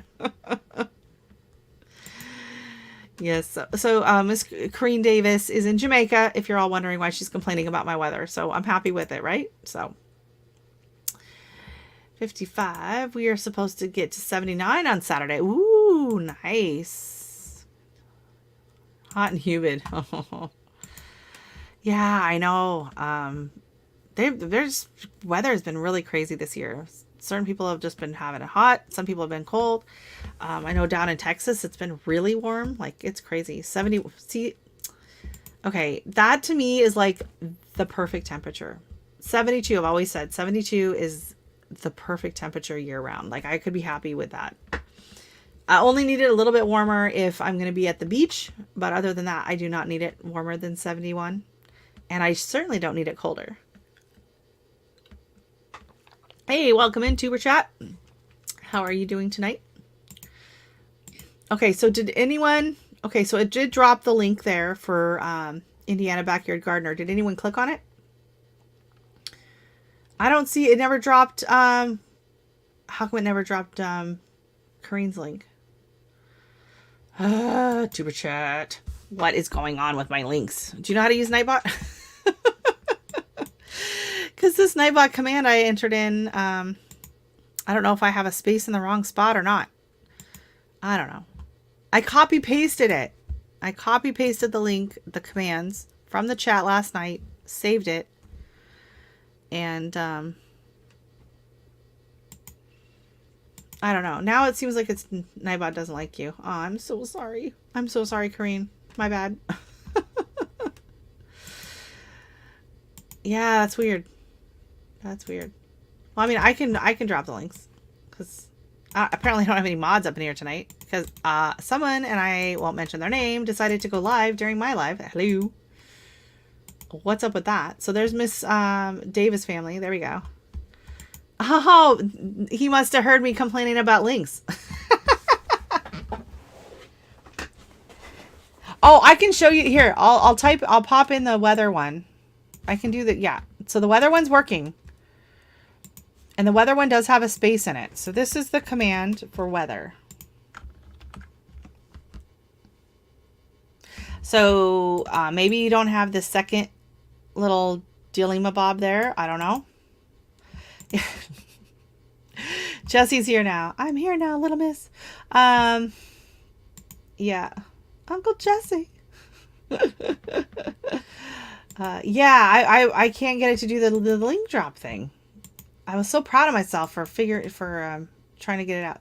Yes. So Miss Corrine Davis is in Jamaica, if you're all wondering why she's complaining about my weather. So I'm happy with it, right? So 55. We are supposed to get to 79 on Saturday. Ooh, nice. Hot and humid. Yeah, I know. There's weather has been really crazy this year. Certain people have just been having it hot. Some people have been cold. I know down in Texas, it's been really warm. Like, it's crazy. 70. See, okay, that to me is like the perfect temperature. 72, I've always said 72 is the perfect temperature year round. Like I could be happy with that. I only need it a little bit warmer if I'm going to be at the beach, but other than that, I do not need it warmer than 71. And I certainly don't need it colder. Hey, welcome in Tuber Chat. How are you doing tonight? Okay, so did anyone... Okay, so it did drop the link there for Indiana Backyard Gardener. Did anyone click on it? I don't see... It never dropped... how come it never dropped Kareen's link? Tuber Chat. What is going on with my links? Do you know how to use Nightbot? Because this Nightbot command I entered in, I don't know if I have a space in the wrong spot or not. I don't know. I copy pasted it. I copy pasted the link, the commands from the chat last night, saved it, and I don't know. Now it seems like it's Nightbot doesn't like you. Oh, I'm so sorry. I'm so sorry, Kareen. My bad. Yeah, that's weird. That's weird. Well, I mean, I can drop the links because apparently I don't have any mods up in here tonight because someone, and I won't mention their name, decided to go live during my live. Hello. What's up with that? So there's Miss Davis family. There we go. Oh, he must have heard me complaining about links. Oh, I can show you here. I'll pop in the weather one. I can do that. Yeah. So the weather one's working. And the weather one does have a space in it. So this is the command for weather. So maybe you don't have the second little dealy-mabob there. I don't know. Jesse's here now. I'm here now, little miss. Yeah. Uncle Jesse. Yeah, I can't get it to do the link drop thing. I was so proud of myself for trying to get it out.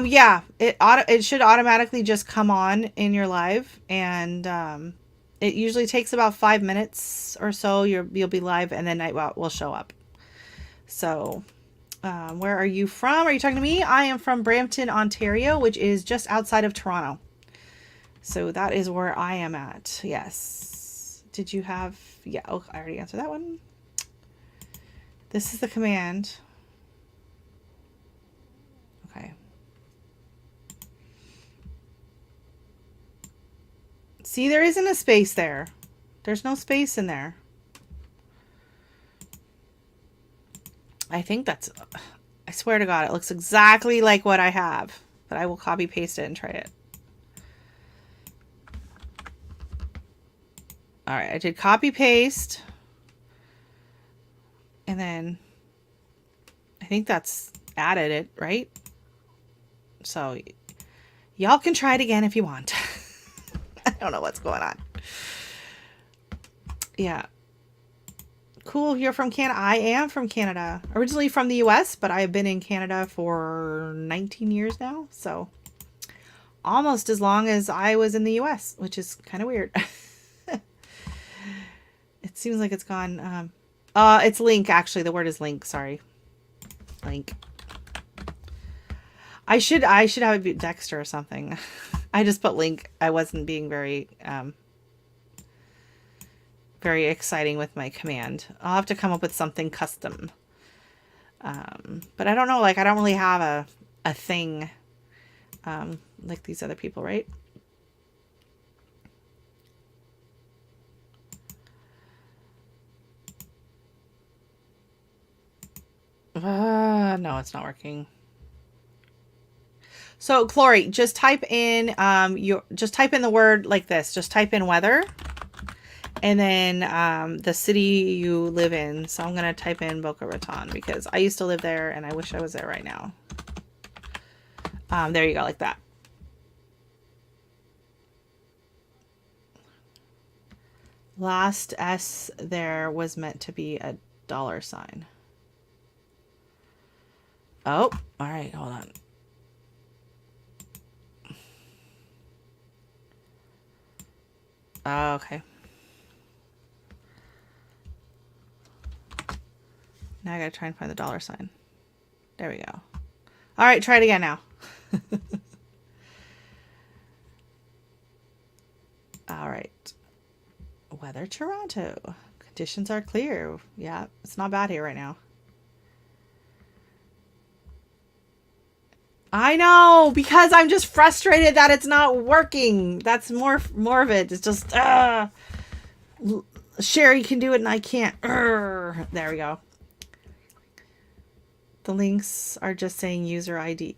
Yeah, it should automatically just come on in your live, and it usually takes about 5 minutes or so. You'll be live, and then Nightbot will show up. So, where are you from? Are you talking to me? I am from Brampton, Ontario, which is just outside of Toronto. So that is where I am at. Yes. Did you have... Yeah, oh, I already answered that one. This is the command. Okay. See, there isn't a space there. There's no space in there. I think that's... I swear to God, it looks exactly like what I have. But I will copy paste it and try it. All right, I did copy paste. And then I think that's added it, right? So y'all can try it again if you want. I don't know what's going on. Yeah. Cool, you're from Canada. I am from Canada. Originally from the US, but I've been in Canada for 19 years now. So almost as long as I was in the US, which is kind of weird. It seems like it's gone. It's link, actually. The word is link. Sorry. Link. I should have it be Dexter or something. I just put link. I wasn't being very exciting with my command. I'll have to come up with something custom. But I don't know. Like, I don't really have a thing like these other people, right? No, it's not working. So, Chloe, just type in the word like this. Just type in weather, and then the city you live in. So I'm gonna type in Boca Raton because I used to live there, and I wish I was there right now. There you go, like that. Last S there was meant to be a $sign. Oh, all right, hold on. Okay. Now I gotta try and find the $sign. There we go. All right, try it again now. All right. Weather Toronto. Conditions are clear. Yeah, it's not bad here right now. I know, because I'm just frustrated that it's not working. That's more of it. It's just, Sherry can do it and I can't. There we go. The links are just saying user ID.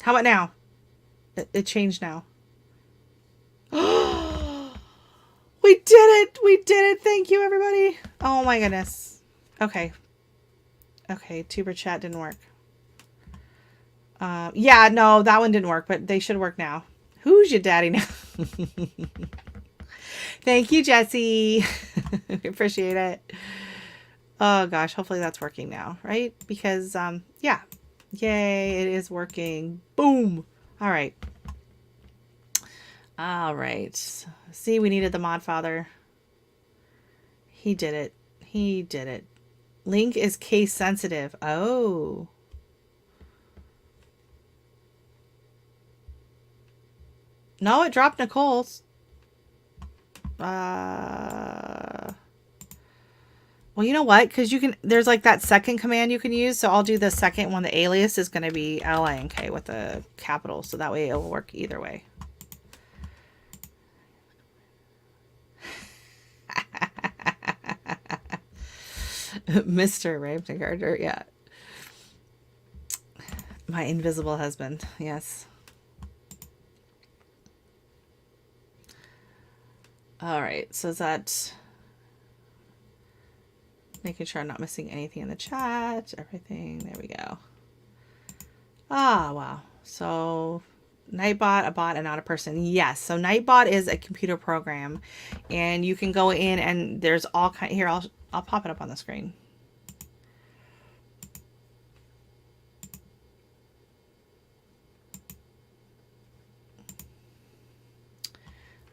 How about now? It changed now. We did it! We did it! Thank you, everybody! Oh my goodness. Okay. Okay, Tuber chat didn't work. Yeah, no, that one didn't work, but they should work now. Who's your daddy now? Thank you, Jesse. We appreciate it. Oh gosh, hopefully that's working now, right? Because, yeah. Yay, it is working. Boom! All right. All right. See, we needed the mod father. He did it. He did it. Link is case sensitive. Oh. No, it dropped Nicole's. Well, you know what? Because you can, there's like that second command you can use. So I'll do the second one. The alias is going to be LINK with a capital. So that way it will work either way. Mr. Ramsey Gardner, yeah. My invisible husband, yes. All right, so is that making sure I'm not missing anything in the chat, everything, there we go. Ah, wow. So Nightbot, a bot and not a person. Yes, so Nightbot is a computer program and you can go in and there's all kind here, I'll pop it up on the screen.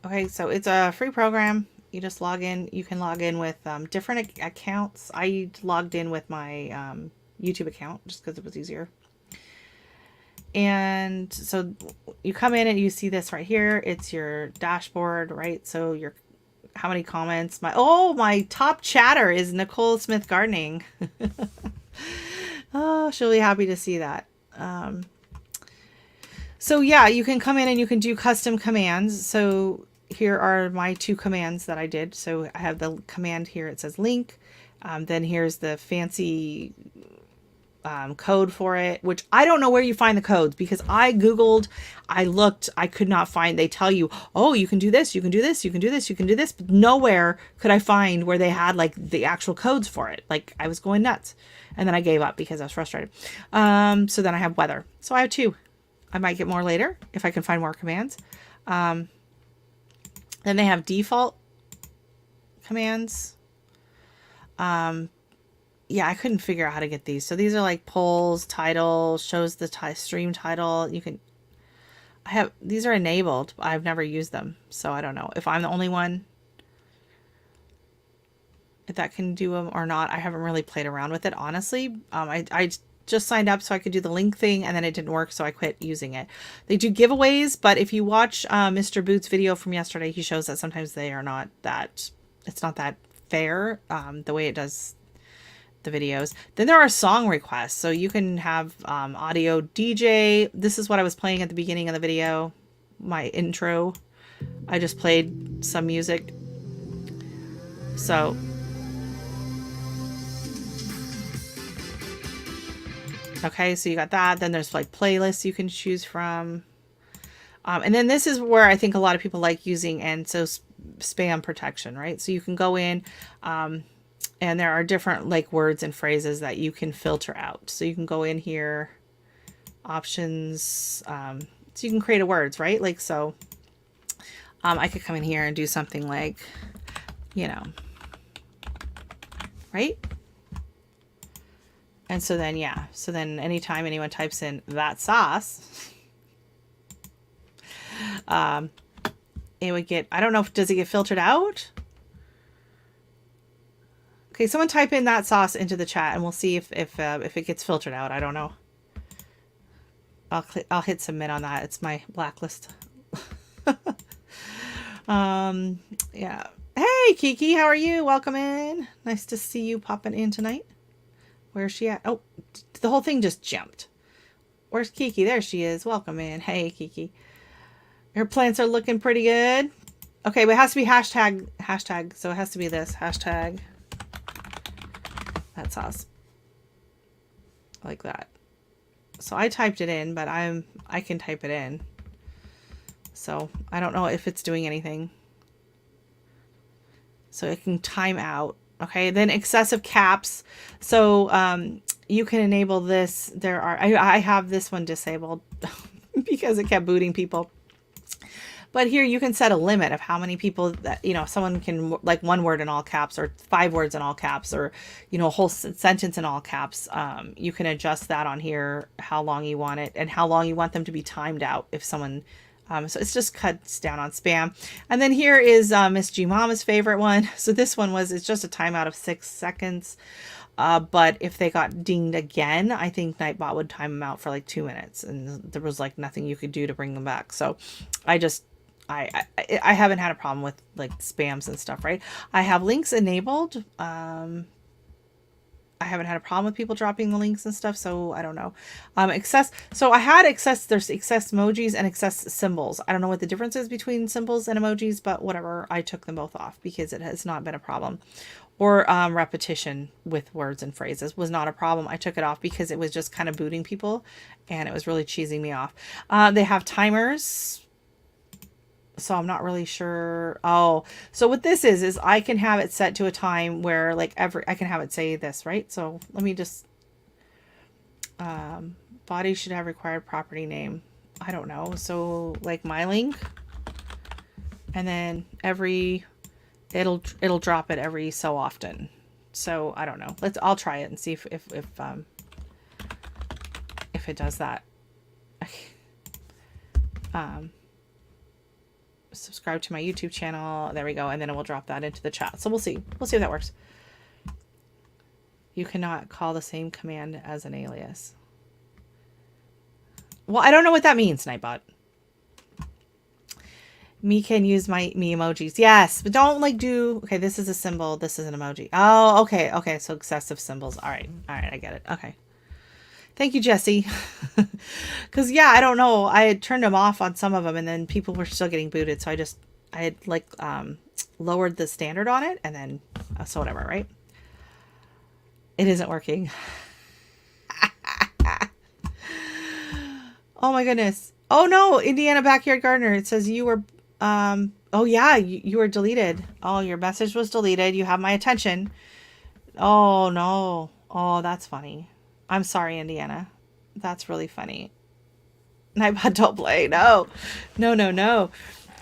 Okay, so it's a free program. You just log in. You can log in with different accounts. I logged in with my YouTube account just because it was easier. And so you come in and you see this right here. It's your dashboard, right? So your how many comments? My top chatter is Nicole Smith Gardening. Oh, she'll be happy to see that. So yeah, you can come in and you can do custom commands. So here are my two commands that I did. So I have the command here. It says link. Then here's the fancy code for it, which I don't know where you find the codes because I Googled, I looked, I could not find. They tell you, oh, you can do this, you can do this, you can do this, you can do this. But nowhere could I find where they had like the actual codes for it. Like I was going nuts. And then I gave up because I was frustrated. So then I have weather. So I have two. I might get more later if I can find more commands. Then they have default commands. Yeah, I couldn't figure out how to get these. So these are like polls, title, shows the stream title. You can, these are enabled. I've never used them. So I don't know if I'm the only one, if that can do them or not. I haven't really played around with it, honestly. I just signed up so I could do the link thing and then it didn't work. So I quit using it. They do giveaways, but if you watch Mr. Boots' video from yesterday, he shows that sometimes they are not that, it's not that fair the way it does the videos. Then there are song requests. So you can have audio DJ. This is what I was playing at the beginning of the video. My intro. I just played some music. So okay, so you got that. Then there's like playlists you can choose from. And then this is where I think a lot of people like using, and so spam protection, right? So you can go in and there are different like words and phrases that you can filter out. So you can go in here, options. So you can create a words, right? Like, so I could come in here and do something like, you know, right? And so then, yeah. So then anytime anyone types in that sauce, it would get, I don't know if, does it get filtered out? Okay, someone type in that sauce into the chat, and we'll see if it gets filtered out. I don't know. I'll hit submit on that. It's my blacklist. Yeah. Hey, Kiki, how are you? Welcome in. Nice to see you popping in tonight. Where's she at? Oh, the whole thing just jumped. Where's Kiki? There she is. Welcome in. Hey, Kiki. Her plants are looking pretty good. Okay, but it has to be hashtag. So it has to be this hashtag. That sauce. Like that. So I typed it in, but I can type it in. So I don't know if it's doing anything. So it can time out. Okay, then excessive caps. So you can enable this. I have this one disabled because it kept booting people. But here you can set a limit of how many people that, someone can, like, one word in all caps or 5 words in all caps, or, a whole sentence in all caps. You can adjust that on here, how long you want it and how long you want them to be timed out if someone, so it's just cuts down on spam. And then here is Miss G Mama's favorite one. So this one it's just a timeout of 6 seconds. But if they got dinged again, I think Nightbot would time them out for like 2 minutes, and there was like nothing you could do to bring them back. So I haven't had a problem with like spams and stuff, right? I have links enabled. I haven't had a problem with people dropping the links and stuff, so I don't know. So I had there's excess emojis and excess symbols. I don't know what the difference is between symbols and emojis, but whatever. I took them both off because it has not been a problem. Or repetition with words and phrases was not a problem. I took it off because it was just kind of booting people and it was really cheesing me off. They have timers. So I'm not really sure. Oh, so what this is I can have it set to a time where like I can have it say this, right? So let me just, body should have required property name. I don't know. So like my link, and then it'll drop it every so often. So I don't know. I'll try it and see if it does that. Subscribe to my YouTube channel. There we go. And then it will drop that into the chat. So we'll see. We'll see if that works. You cannot call the same command as an alias. Well, I don't know what that means, Nightbot. Me can use me emojis. Yes, but don't like do... Okay, this is a symbol. This is an emoji. Oh, okay. Okay, so excessive symbols. All right. All right, I get it. Okay. Thank you, Jesse. Because, yeah, I don't know. I had turned them off on some of them, and then people were still getting booted. So I had like lowered the standard on it, and then, so whatever, right? It isn't working. Oh, my goodness. Oh, no, Indiana Backyard Gardener. It says you were, oh, yeah, you were deleted. Oh, your message was deleted. You have my attention. Oh, no. Oh, that's funny. I'm sorry, Indiana. That's really funny. Nightbot, don't play. No. No, no, no.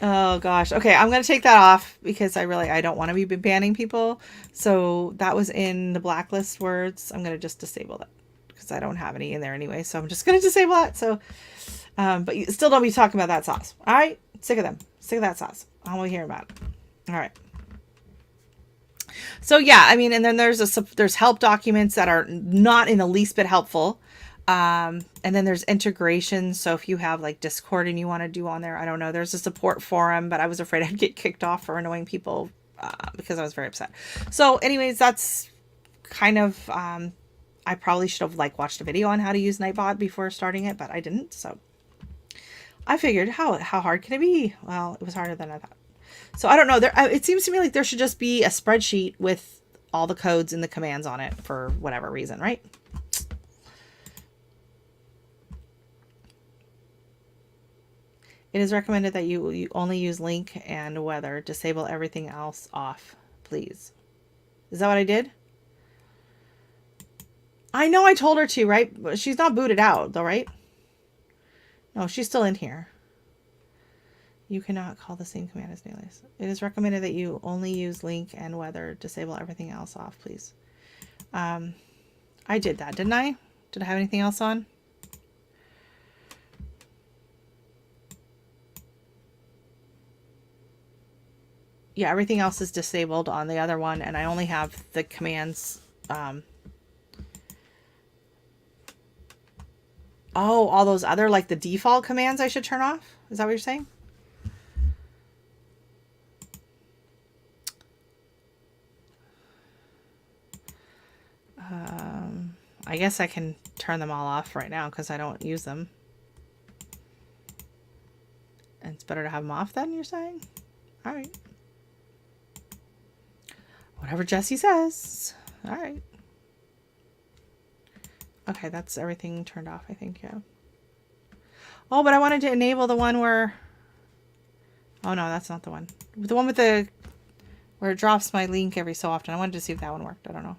Oh, gosh. Okay, I'm going to take that off because I don't want to be banning people. So that was in the blacklist words. I'm going to just disable that because I don't have any in there anyway. So I'm just going to disable that. So, but you still don't be talking about that sauce. All right? Sick of them. Sick of that sauce. I don't want to hear about it. All right. So yeah, I mean, and then there's help documents that are not in the least bit helpful. And then there's integration. So if you have like Discord and you want to do on there, I don't know, there's a support forum, but I was afraid I'd get kicked off for annoying people, because I was very upset. So anyways, that's kind of, I probably should have like watched a video on how to use Nightbot before starting it, but I didn't. So I figured how hard can it be? Well, it was harder than I thought. So I don't know. It seems to me like there should just be a spreadsheet with all the codes and the commands on it for whatever reason, right? It is recommended that you only use link and weather. Disable everything else off, please. Is that what I did? I know I told her to, right? She's not booted out though, right? No, she's still in here. You cannot call the same command as alias. It is recommended that you only use link and weather. Disable everything else off, please. I did that, didn't I? Did I have anything else on? yeah, everything else is disabled on the other one, and I only have the commands. Oh, all those other, like the default commands I should turn off? Is that what you're saying? I guess I can turn them all off right now because I don't use them. And it's better to have them off then, you're saying? All right. Whatever Jesse says. All right. Okay, that's everything turned off, I think, yeah. Oh, but I wanted to enable the one where... Oh, no, that's not the one. The one with the... Where it drops my link every so often. I wanted to see if that one worked. I don't know.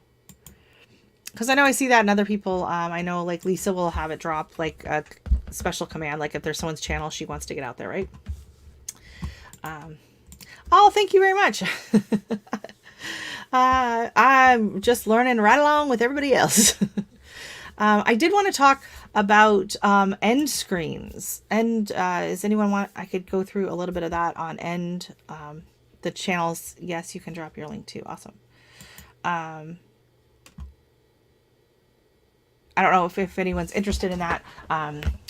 Because I know I see that in other people. I know, like, Lisa will have it drop, like, a special command. Like, if there's someone's channel, she wants to get out there, right? Oh, thank you very much. I'm just learning right along with everybody else. I did want to talk about end screens. And does anyone want... I could go through a little bit of that on end. The channels, yes, you can drop your link too. Awesome. I don't know if anyone's interested in that.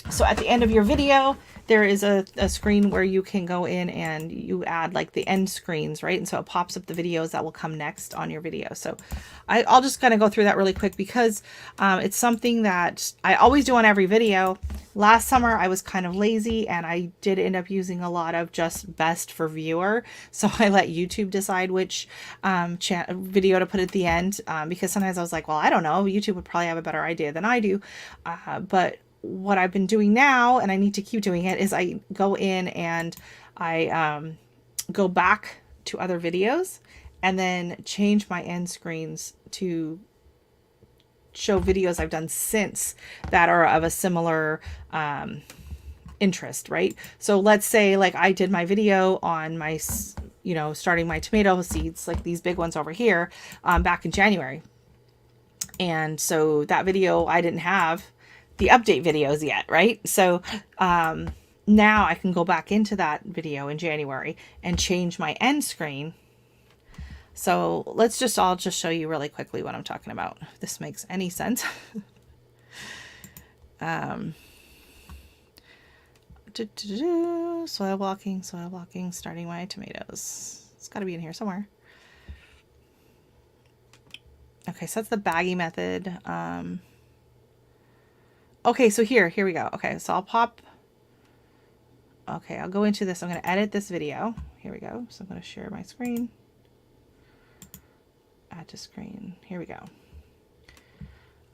So at the end of your video, there is a screen where you can go in and you add like the end screens, right? And so it pops up the videos that will come next on your video. So I'll just kind of go through that really quick because it's something that I always do on every video. Last summer, I was kind of lazy and I did end up using a lot of just best for viewer. So I let YouTube decide which video to put at the end because sometimes I was like, well, I don't know. YouTube would probably have a better idea than I do. But what I've been doing now, and I need to keep doing it, is I go in and I go back to other videos and then change my end screens to show videos I've done since that are of a similar interest, right? So let's say like I did my video on my, you know, starting my tomato seeds, like these big ones over here, back in January. And so that video, I didn't have the update videos yet, right? So now I can go back into that video in January and change my end screen. So I'll just show you really quickly what I'm talking about, if this makes any sense. Soil blocking, starting my tomatoes. It's got to be in here somewhere. Okay, so that's the baggy method. Okay, so here we go. Okay, so I'll go into this. I'm going to edit this video. Here we go. So I'm going to share my screen. Add to screen. Here we go.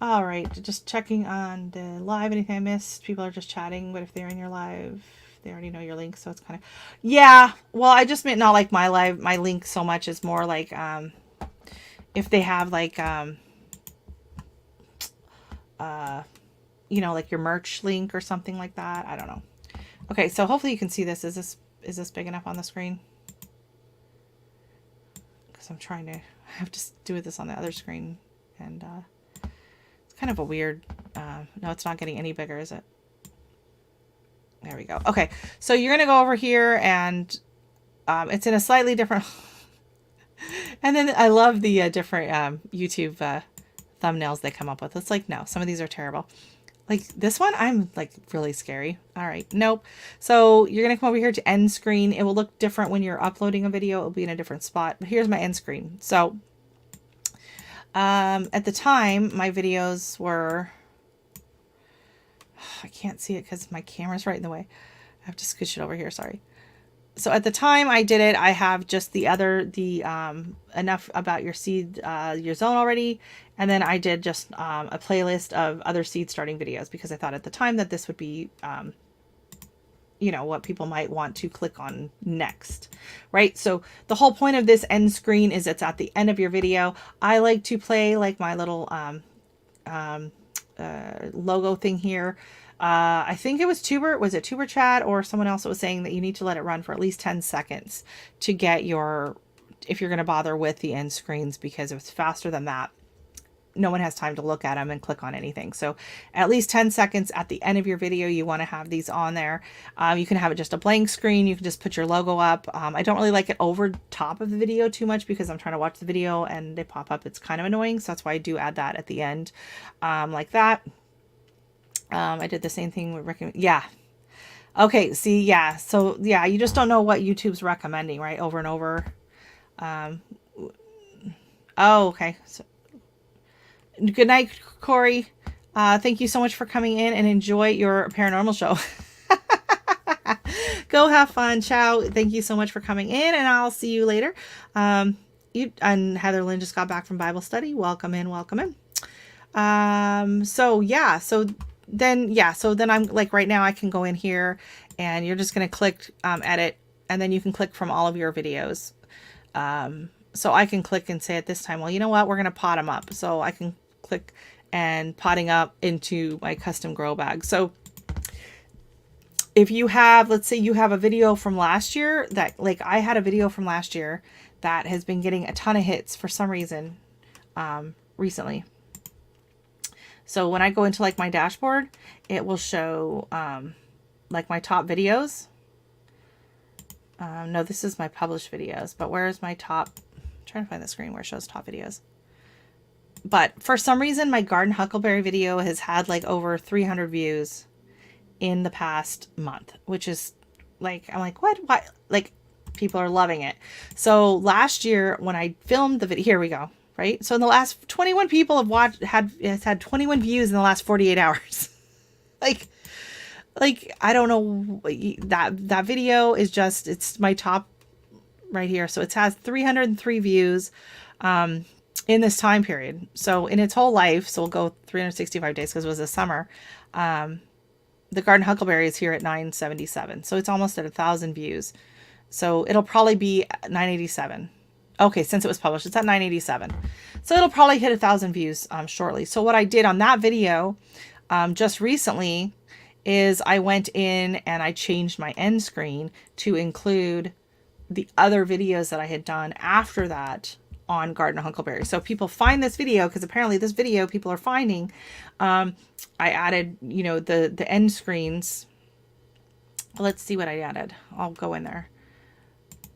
All right, just checking on the live. Anything I missed? People are just chatting, but if they're in your live, they already know your link, so it's kind of... Yeah, well, I just meant not like my link so much as more like if they have like you know, like your merch link or something like that. I don't know. Okay, so hopefully you can see this. Is this big enough on the screen? Because I'm trying to... I have to do this on the other screen, and it's kind of a weird... no, it's not getting any bigger, is it? There we go. Okay, so you're going to go over here, and it's in a slightly different... And then I love the different YouTube thumbnails they come up with. It's like, no, some of these are terrible. Like this one, I'm like really scary. All right, nope. So you're going to come over here to end screen. It will look different when you're uploading a video. It'll be in a different spot. But here's my end screen. So at the time, my videos were... I can't see it because my camera's right in the way. I have to scooch it over here. Sorry. So at the time I did it, I have just the enough about your seed, your zone already. And then I did just a playlist of other seed starting videos because I thought at the time that this would be, you know, what people might want to click on next, right? So the whole point of this end screen is it's at the end of your video. I like to play like my little logo thing here. I think it was Tuber Chat or someone else that was saying that you need to let it run for at least 10 seconds to get your, if you're going to bother with the end screens, because if it's faster than that, no one has time to look at them and click on anything. So at least 10 seconds at the end of your video, you want to have these on there. You can have it just a blank screen. You can just put your logo up. I don't really like it over top of the video too much because I'm trying to watch the video and they pop up. It's kind of annoying. So that's why I do add that at the end, like that. I did the same thing with recommend. Yeah. Okay. See, yeah. So yeah, you just don't know what YouTube's recommending, right? Over and over. Oh, okay. So, good night, Corey. Thank you so much for coming in and enjoy your paranormal show. Go have fun. Ciao. Thank you so much for coming in, and I'll see you later. And Heather Lynn just got back from Bible study. Welcome in. Welcome in. So yeah. So then I'm like, right now I can go in here and you're just going to click edit, and then you can click from all of your videos. So I can click and say at this time, well, you know what, we're going to pot them up. So I can click and potting up into my custom grow bag. So if you have, let's say you have a video from last year that, like, I had a video from last year that has been getting a ton of hits for some reason, recently. So when I go into like my dashboard, it will show, like my top videos. No, this is my published videos, but where's my top? I'm trying to find the screen where it shows top videos. But for some reason, my garden huckleberry video has had like over 300 views in the past month, which is like, I'm like, what? Like, people are loving it. So last year when I filmed the video, here we go. Right. So in the last 21 people have watched, has had 21 views in the last 48 hours. like, I don't know, that video is just, it's my top right here. So it has 303 views, in this time period. So in its whole life, so we'll go 365 days because it was the summer. The garden huckleberry is here at 977. So it's almost at 1,000 views. So it'll probably be 987. Okay. Since it was published, it's at 987. So it'll probably hit 1,000 views, shortly. So what I did on that video, just recently, is I went in and I changed my end screen to include the other videos that I had done after that on garden huckleberry. So people find this video because apparently this video people are finding. I added, you know, the end screens. Let's see what I added. I'll go in there.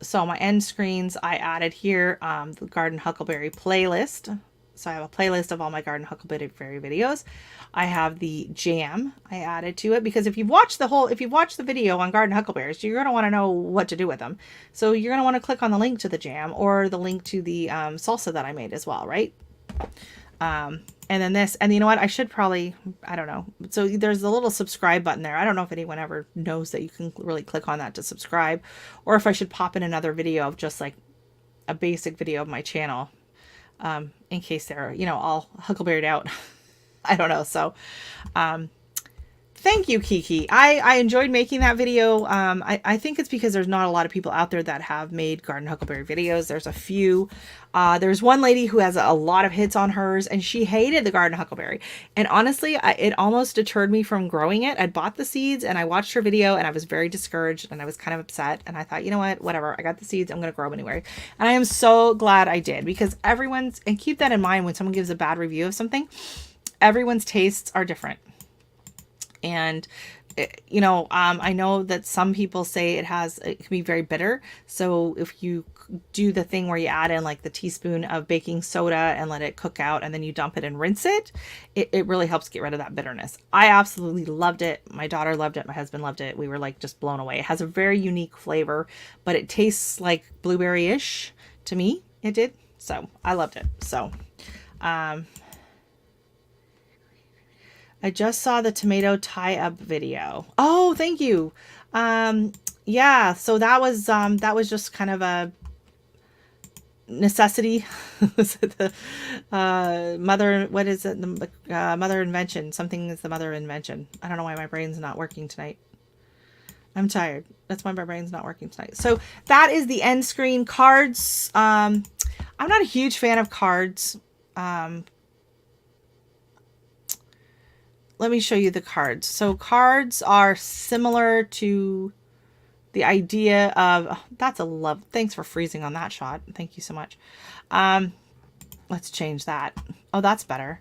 So my end screens, I added here, the garden huckleberry playlist. So I have a playlist of all my garden huckleberry videos. I have the jam I added to it because if you've watched the video on garden huckleberries, you're going to want to know what to do with them. So you're going to want to click on the link to the jam or the link to the salsa that I made as well, right? And then this, and you know what, I should probably, I don't know. So there's a little subscribe button there. I don't know if anyone ever knows that you can really click on that to subscribe, or if I should pop in another video of just like a basic video of my channel, in case they're, you know, all huckleberried out. I don't know. So, thank you, Kiki. I enjoyed making that video. I think it's because there's not a lot of people out there that have made garden huckleberry videos. There's a few. There's one lady who has a lot of hits on hers, and she hated the garden huckleberry. And honestly, it almost deterred me from growing it. I bought the seeds and I watched her video and I was very discouraged and I was kind of upset. And I thought, you know what, whatever. I got the seeds. I'm going to grow them anyway. And I am so glad I did, because everyone's, and keep that in mind when someone gives a bad review of something, everyone's tastes are different. And, you know, I know that some people say it can be very bitter. So if you do the thing where you add in like the teaspoon of baking soda and let it cook out and then you dump it and rinse it, it really helps get rid of that bitterness. I absolutely loved it. My daughter loved it. My husband loved it. We were like just blown away. It has a very unique flavor, but it tastes like blueberry-ish to me. It did. So I loved it. So, I just saw the tomato tie-up video. Oh, thank you. Yeah, so that was just kind of a necessity. Was it the mother? What is it? The mother invention. Something is the mother invention. I don't know why my brain's not working tonight. I'm tired. That's why my brain's not working tonight. So that is the end screen. Cards. I'm not a huge fan of cards. Let me show you the cards. So cards are similar to the idea of, oh, that's a love. Thanks for freezing on that shot. Thank you so much. Let's change that. Oh, that's better.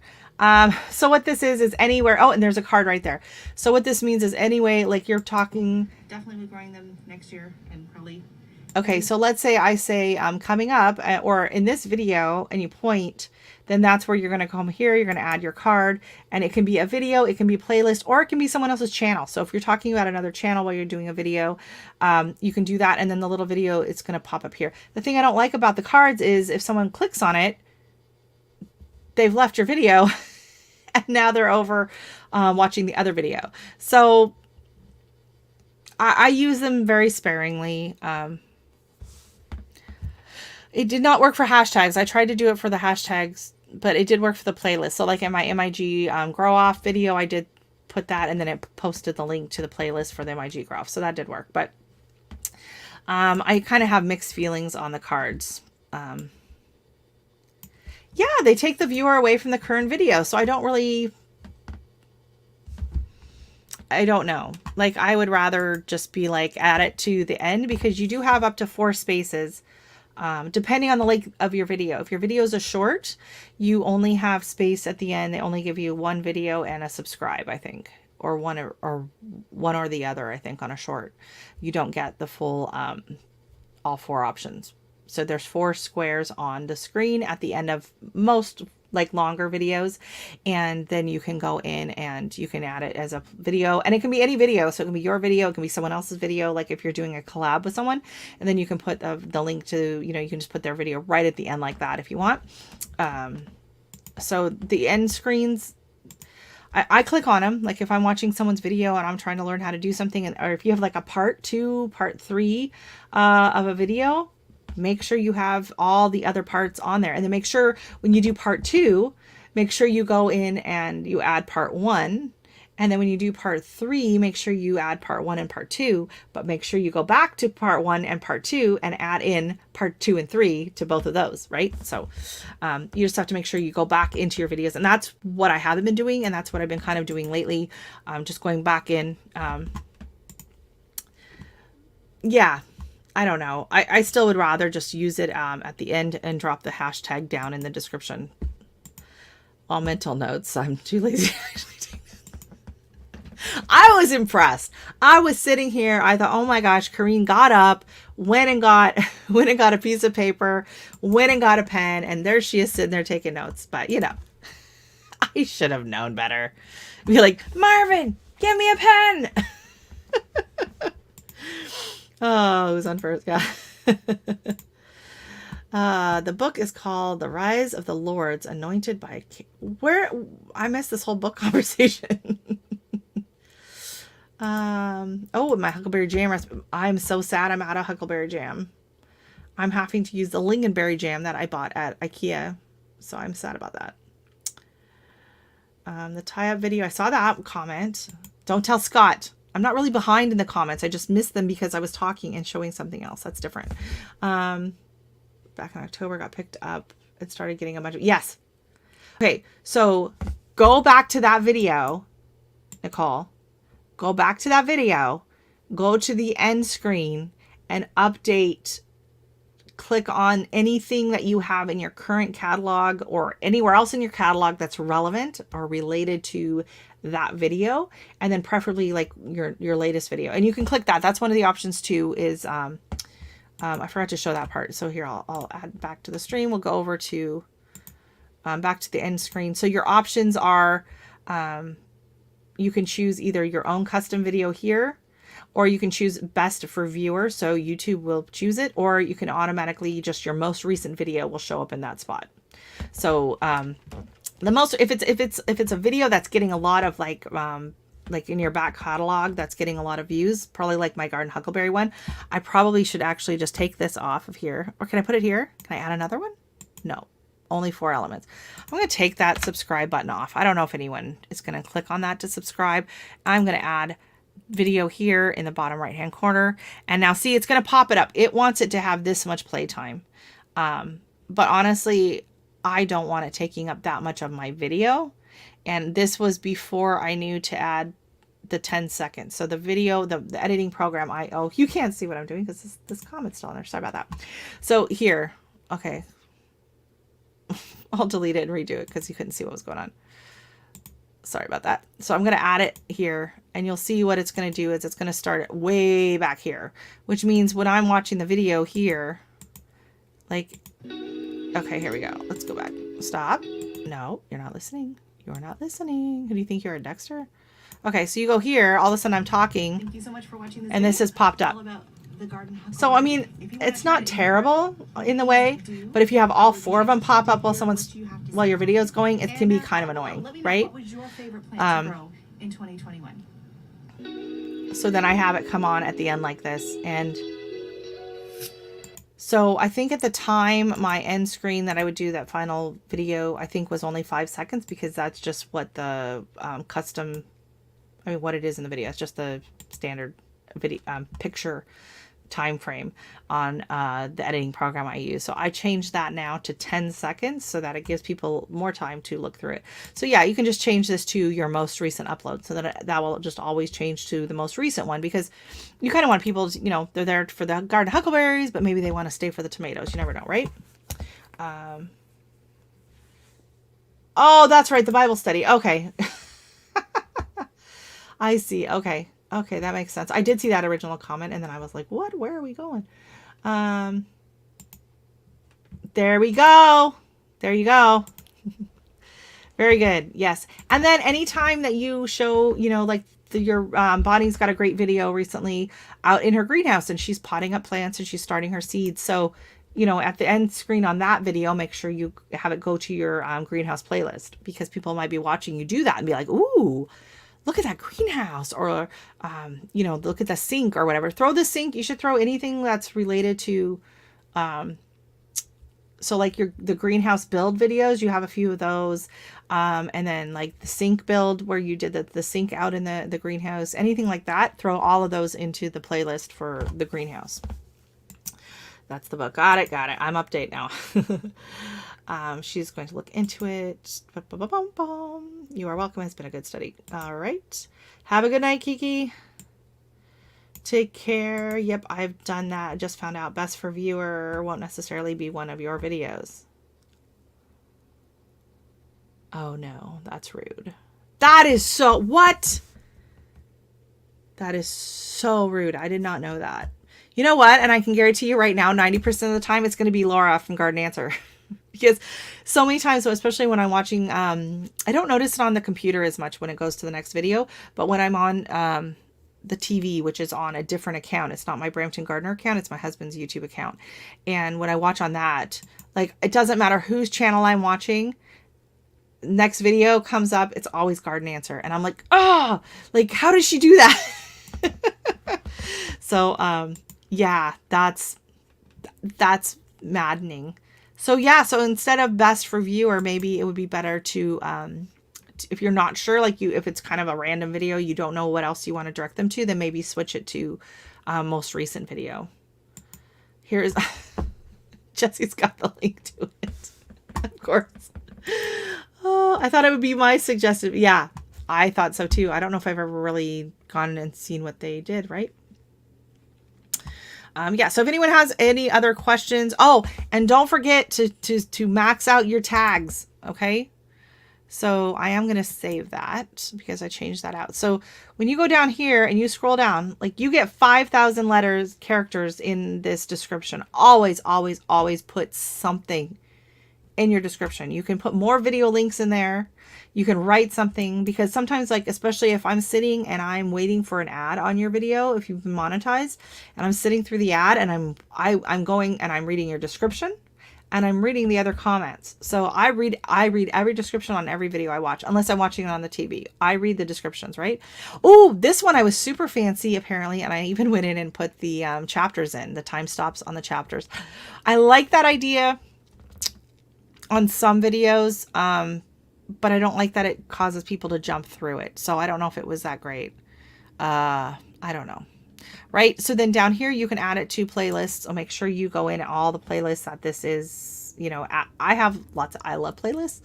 So what this is anywhere. Oh, and there's a card right there. So what this means is anyway, like you're talking. Definitely be growing them next year and probably. Okay, so let's say I say coming up or in this video and you point, then that's where you're going to come here. You're going to add your card and it can be a video, it can be a playlist, or it can be someone else's channel. So if you're talking about another channel while you're doing a video, you can do that. And then the little video, it's going to pop up here. The thing I don't like about the cards is if someone clicks on it, they've left your video and now they're over watching the other video. So I use them very sparingly. It did not work for hashtags. I tried to do it for the hashtags, but it did work for the playlist. So like in my MIG grow off video, I did put that and then it posted the link to the playlist for the MIG grow off. So that did work. But I kind of have mixed feelings on the cards. Yeah, they take the viewer away from the current video. So I don't know. Like I would rather just be like add it to the end because you do have up to 4 spaces. Depending on the length of your video. If your video is a short, you only have space at the end. They only give you 1 video and a subscribe, I think, or one or the other, I think, on a short. You don't get the full, all 4 options. So there's 4 squares on the screen at the end of most like longer videos, and then you can go in and you can add it as a video, and it can be any video. So it can be your video, it can be someone else's video, like if you're doing a collab with someone, and then you can put the link to, you know, you can just put their video right at the end like that if you want. So the end screens, I click on them, like if I'm watching someone's video and I'm trying to learn how to do something, or if you have like a part 2, part 3 of a video, make sure you have all the other parts on there. And then make sure when you do part 2, make sure you go in and you add part 1. And then when you do part 3, make sure you add part 1 and part 2, but make sure you go back to part 1 and part 2 and add in part 2 and 3 to both of those, right? So you just have to make sure you go back into your videos. And that's what I haven't been doing. And that's what I've been kind of doing lately. Just going back in. Yeah. I don't know. I still would rather just use it at the end and drop the hashtag down in the description. All mental notes. I'm too lazy to actually take this. I was impressed. I was sitting here. I thought, oh my gosh, Corrine got up, went and got a piece of paper, went and got a pen, and there she is sitting there taking notes. But you know, I should have known better. Be like, Marvin, give me a pen. Oh, who's on first? Yeah. The book is called The Rise of the Lords Anointed by Where I missed this whole book conversation. Oh, my Huckleberry Jam recipe. I'm so sad I'm out of Huckleberry Jam. I'm having to use the lingonberry jam that I bought at IKEA. So I'm sad about that. The tie-up video. I saw that comment. Don't tell Scott. I'm not really behind in the comments. I just missed them because I was talking and showing something else. That's different. Back in October, got picked up. It started getting a bunch of... Yes. Okay, so go back to that video, Nicole. Go back to that video. Go to the end screen and update. Click on anything that you have in your current catalog or anywhere else in your catalog that's relevant or related to that video, and then preferably like your latest video, and you can click that. That's one of the options too, is I forgot to show that part. So here I'll add back to the stream. We'll go over to back to the end screen. So your options are you can choose either your own custom video here, or you can choose best for viewer, so YouTube will choose it, or you can automatically just your most recent video will show up in that spot. So the most, if it's a video that's getting a lot of like in your back catalog that's getting a lot of views, probably like my garden huckleberry one, I probably should actually just take this off of here. Or can I put it here? Can I add another one? No, only 4 elements. I'm going to take that subscribe button off. I don't know if anyone is going to click on that to subscribe. I'm going to add video here in the bottom right hand corner, and now see, it's going to pop it up. It wants it to have this much playtime, but honestly I don't want it taking up that much of my video, and this was before I knew to add the 10 seconds. So the video, the editing program, you can't see what I'm doing because this comment's still on there. Sorry about that. So here, okay. I'll delete it and redo it because you couldn't see what was going on. Sorry about that. So I'm going to add it here, and you'll see what it's going to do is it's going to start it way back here, which means when I'm watching the video here, like, okay, here we go. Let's go back. Stop. No, you're not listening. You're not listening. Who do you think you are, Dexter? Okay, so you go here. All of a sudden I'm talking. Thank you so much for watching this. And this has popped up. So, I mean, it's not terrible in the way, but if you have all 4 of them pop up while your video is going, it can be kind of annoying, right? What was your favorite plant to grow in 2021? So then I have it come on at the end like this, and so I think at the time my end screen that I would do that final video, I think was only 5 seconds, because that's just what the custom, I mean, what it is in the video. It's just the standard video picture time frame on the editing program I use. So I changed that now to 10 seconds so that it gives people more time to look through it. So yeah, you can just change this to your most recent upload, so that that will just always change to the most recent one, because you kind of want people to, you know, they're there for the garden huckleberries, but maybe they want to stay for the tomatoes. You never know, right? Oh, that's right, the Bible study. Okay. I see. Okay. Okay, that makes sense. I did see that original comment, and then I was like, what? Where are we going? There we go. There you go. Very good. Yes. And then anytime that you show, you know, like your Bonnie's got a great video recently out in her greenhouse, and she's potting up plants and she's starting her seeds. So, you know, at the end screen on that video, make sure you have it go to your greenhouse playlist, because people might be watching you do that and be like, ooh, look at that greenhouse, or, you know, look at the sink or whatever. Throw the sink. You should throw anything that's related to, so like the greenhouse build videos, you have a few of those. And then like the sink build where you did the sink out in the greenhouse, anything like that, throw all of those into the playlist for the greenhouse. That's the book. Got it. Got it. I'm update now. She's going to look into it. You are welcome. It's been a good study. All right. Have a good night, Kiki. Take care. Yep, I've done that. I just found out best for viewer won't necessarily be one of your videos. Oh no, that's rude. That is so, what? That is so rude. I did not know that. You know what? And I can guarantee you right now, 90% of the time, it's going to be Laura from Garden Answer. Because so many times, so especially when I'm watching, I don't notice it on the computer as much when it goes to the next video, but when I'm on the TV, which is on a different account, it's not my Brampton Gardener account, it's my husband's YouTube account. And when I watch on that, like, it doesn't matter whose channel I'm watching, next video comes up, it's always Garden Answer. And I'm like, oh, like, how does she do that? So, yeah, that's maddening. So yeah, so instead of best for viewer, maybe it would be better to, if you're not sure, like if it's kind of a random video, you don't know what else you want to direct them to, then maybe switch it to most recent video. Here's, Jesse's got the link to it, of course. Oh, I thought it would be my suggested. Yeah, I thought so too. I don't know if I've ever really gone and seen what they did, right? Yeah, so if anyone has any other questions, oh, and don't forget to max out your tags, okay? So I am going to save that because I changed that out. So when you go down here and you scroll down, like, you get 5,000 characters in this description. Always, always, always put something in your description. You can put more video links in there. You can write something, because sometimes, like, especially if I'm sitting and I'm waiting for an ad on your video, if you've been monetized, and I'm sitting through the ad and I'm going and I'm reading your description and I'm reading the other comments. So I read every description on every video I watch, unless I'm watching it on the TV. I read the descriptions, right? Oh, this one I was super fancy apparently, and I even went in and put the chapters in, the time stops on the chapters. I like that idea on some videos, but I don't like that it causes people to jump through it. So I don't know if it was that great. I don't know. Right. So then down here, you can add it to playlists. So make sure you go in all the playlists that this is, you know, I have lots of, I love playlists.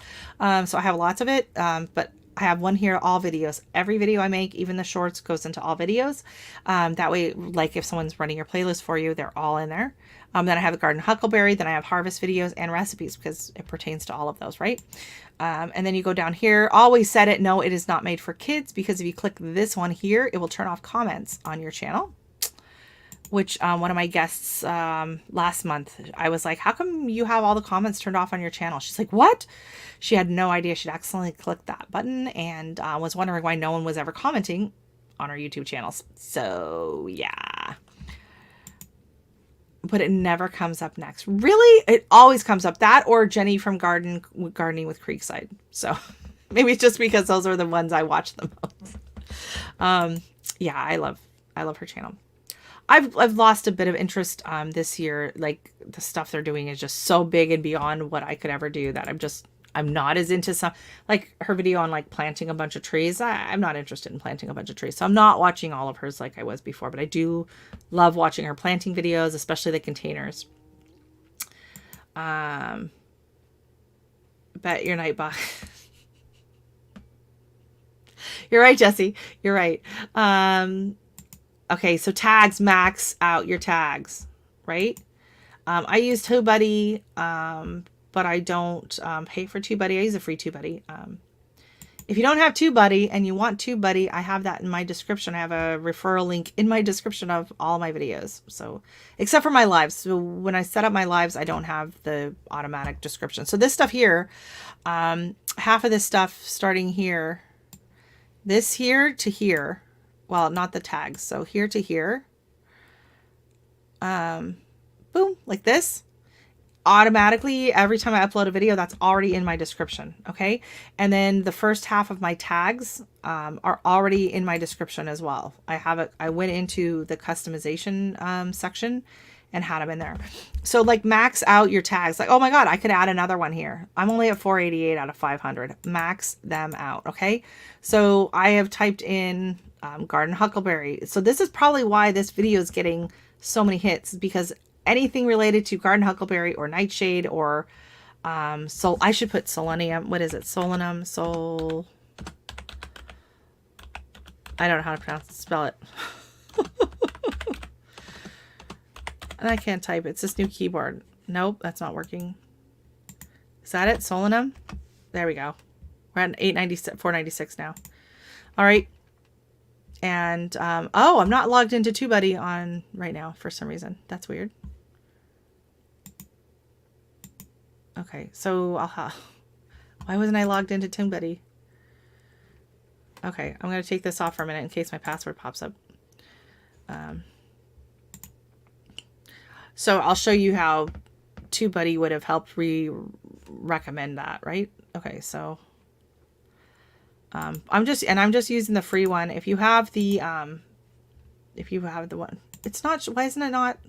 So I have lots of it. But I have one here, all videos. Every video I make, even the shorts, goes into all videos. That way, like if someone's running your playlist for you, they're all in there. Then I have a garden huckleberry. Then I have harvest videos and recipes because it pertains to all of those, right? And then you go down here. Always said it. No, it is not made for kids because if you click this one here, it will turn off comments on your channel. Which one of my guests last month, I was like, how come you have all the comments turned off on your channel? She's like, what? She had no idea she'd accidentally clicked that button and was wondering why no one was ever commenting on our YouTube channels. So yeah. But it never comes up next. Really? It always comes up. That or Jenny from Gardening with Creekside. So maybe it's just because those are the ones I watch the most. Yeah, I love her channel. I've lost a bit of interest this year. Like the stuff they're doing is just so big and beyond what I could ever do that I'm not as into some, like her video on like planting a bunch of trees. I'm not interested in planting a bunch of trees. So I'm not watching all of hers like I was before, but I do love watching her planting videos, especially the containers. Bet your Nightbot. You're right, Jesse. You're right. Okay, so tags, max out your tags, right? I use TubeBuddy, but I don't pay for TubeBuddy. I use a free TubeBuddy. If you don't have TubeBuddy and you want TubeBuddy, I have that in my description. I have a referral link in my description of all my videos. So, except for my lives. So when I set up my lives, I don't have the automatic description. So this stuff here, half of this stuff starting here, this here to here. Well, not the tags. So here to here. Boom, like this. Automatically, every time I upload a video, that's already in my description. Okay. And then the first half of my tags are already in my description as well. I went into the customization section and had them in there. So like max out your tags. Like, oh my God, I could add another one here. I'm only at 488 out of 500. Max them out. Okay. So I have typed in garden huckleberry. So this is probably why this video is getting so many hits, because anything related to garden huckleberry or nightshade or so I should put selenium. What is it? Solanum. I don't know how to spell it. And I can't type. It's this new keyboard. Nope, that's not working. Is that it? Solanum? There we go. We're at 496 now. All right. And, oh, I'm not logged into TubeBuddy on right now for some reason. That's weird. Okay, so why wasn't I logged into TubeBuddy? Okay, I'm going to take this off for a minute in case my password pops up. So I'll show you how TubeBuddy would have helped recommend that, right? Okay, so I'm just using the free one. If you have the one, it's not, why isn't it not,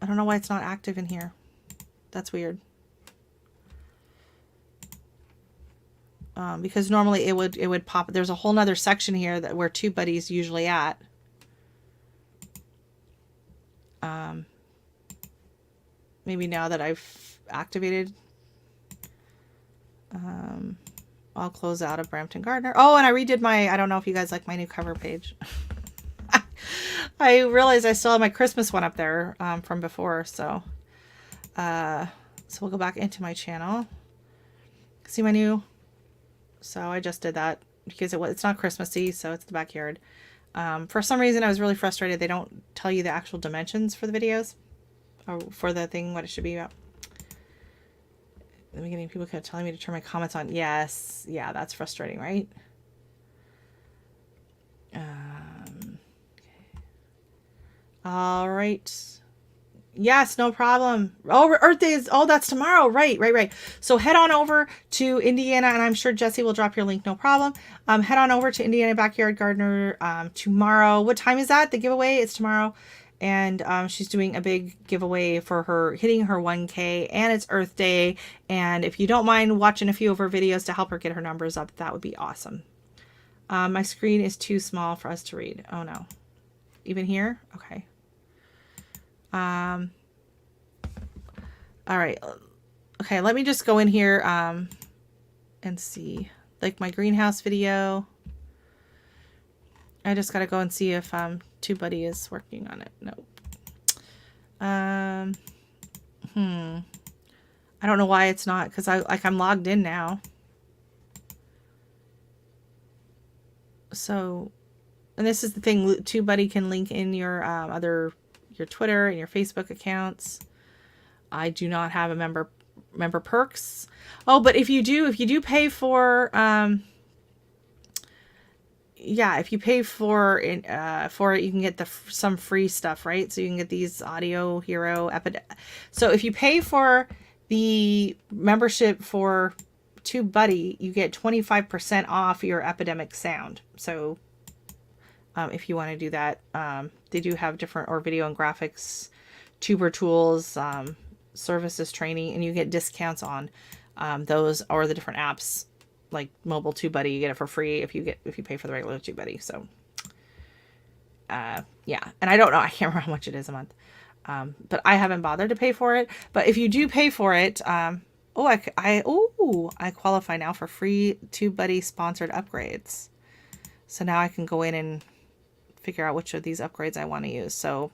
I don't know why it's not active in here. That's weird. Because normally it would pop. There's a whole nother section here where TubeBuddy's usually at. Maybe now that I've activated, I'll close out of Brampton Gardener. Oh, and I redid I don't know if you guys like my new cover page. I realized I still have my Christmas one up there from before. So we'll go back into my channel. See my new. So I just did that because it's not Christmassy, so it's the backyard. For some reason, I was really frustrated. They don't tell you the actual dimensions for the videos or for the thing, what it should be about. In the beginning, people kept telling me to turn my comments on. Yes. Yeah, that's frustrating, right? Okay. All right. Yes, no problem. Oh, Earth Day is, oh, that's tomorrow. Right. So head on over to Indiana, and I'm sure Jesse will drop your link, no problem. Head on over to Indiana Backyard Gardener tomorrow. What time is that? The giveaway is tomorrow. And she's doing a big giveaway for her hitting her 1K, and it's Earth Day. And if you don't mind watching a few of her videos to help her get her numbers up, that would be awesome. My screen is too small for us to read. Oh no. Even here? Okay. All right. Okay, let me just go in here and see. like my greenhouse video. I just got to go and see if TubeBuddy is working on it. Nope. I don't know why it's not, because I'm logged in now. So, and this is the thing, TubeBuddy can link in your your Twitter and your Facebook accounts. I do not have a member perks. Oh, but if you do pay for yeah, if you pay for it, you can get some free stuff, right? So you can get these Audio Hero So if you pay for the membership for TubeBuddy, you get 25% off your Epidemic sound. So if you want to do that, they do have different video and graphics, tuber tools, services, training, and you get discounts on those or the different apps. Like mobile TubeBuddy, you get it for free if you pay for the regular TubeBuddy. So, yeah, and I don't know, I can't remember how much it is a month, but I haven't bothered to pay for it. But if you do pay for it, I qualify now for free TubeBuddy sponsored upgrades. So now I can go in and figure out which of these upgrades I want to use. So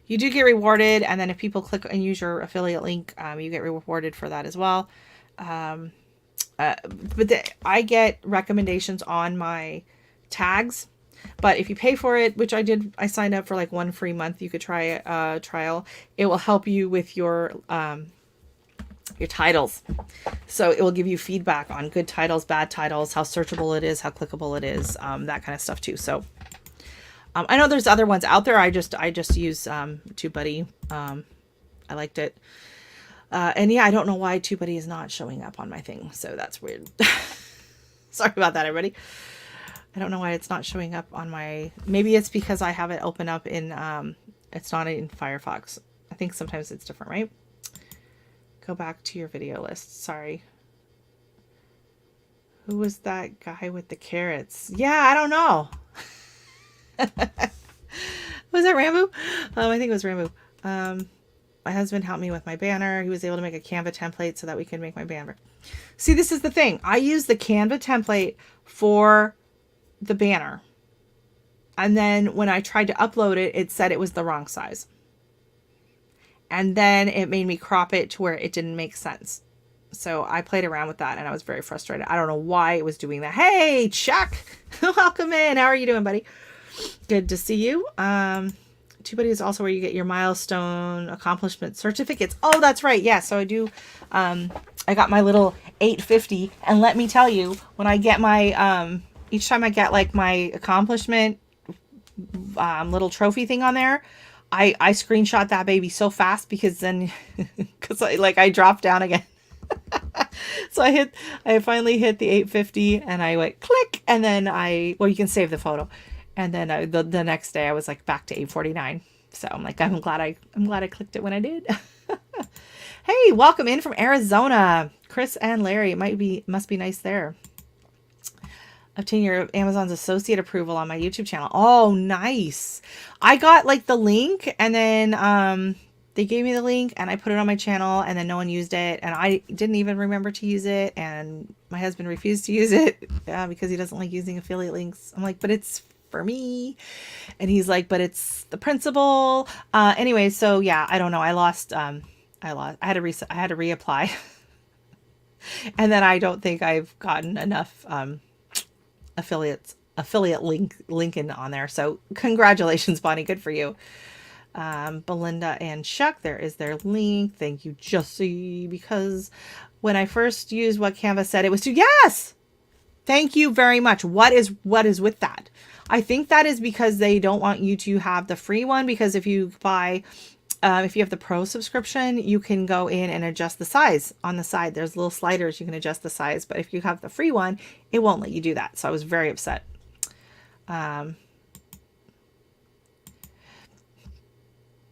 you do get rewarded, and then if people click and use your affiliate link, you get rewarded for that as well. I get recommendations on my tags, but if you pay for it, which I did, I signed up for like 1 free month. You could try a trial. It will help you with your titles. So it will give you feedback on good titles, bad titles, how searchable it is, how clickable it is, that kind of stuff too. So I know there's other ones out there. I just use TubeBuddy. I liked it. And yeah, I don't know why TubeBuddy is not showing up on my thing. So that's weird. Sorry about that, everybody. I don't know why it's not showing up on my, maybe it's because I have it open up in, it's not in Firefox. I think sometimes it's different, right? Go back to your video list. Sorry. Who was that guy with the carrots? Yeah, I don't know. Was that Rambo? I think it was Rambo. My husband helped me with my banner. He was able to make a Canva template so that we could make my banner. See, this is the thing. I use the Canva template for the banner. And then when I tried to upload it, it said it was the wrong size. And then it made me crop it to where it didn't make sense. So I played around with that and I was very frustrated. I don't know why it was doing that. Hey, Chuck, welcome in. How are you doing, buddy? Good to see you. TubeBuddy is also where you get your milestone accomplishment certificates. Oh, that's right. Yeah. So I do. I got my little 850, and let me tell you, when I get my, each time I get like my accomplishment, little trophy thing on there, I screenshot that baby so fast because then, I dropped down again. So I finally hit the 850 and I went click, and then you can save the photo. And then the next day I was like back to 849. So I'm like, I'm glad I clicked it when I did. Hey, welcome in from Arizona, Chris and Larry. It must be nice there. Obtain your Amazon's associate approval on my YouTube channel. Oh, nice. I got like the link, and then they gave me the link and I put it on my channel, and then no one used it, and I didn't even remember to use it, and my husband refused to use it because he doesn't like using affiliate links. I'm like, but it's for me. And he's like, but it's the principle. Anyway, so yeah, I don't know. I had to reapply. And then I don't think I've gotten enough affiliate Lincoln on there. So congratulations, Bonnie. Good for you. Belinda and Chuck, there is their link. Thank you, Jussie, because when I first used what Canva said, it was yes. Thank you very much. What is with that? I think that is because they don't want you to have the free one, because if you buy, if you have the pro subscription, you can go in and adjust the size on the side. There's little sliders. You can adjust the size, but if you have the free one, it won't let you do that. So I was very upset.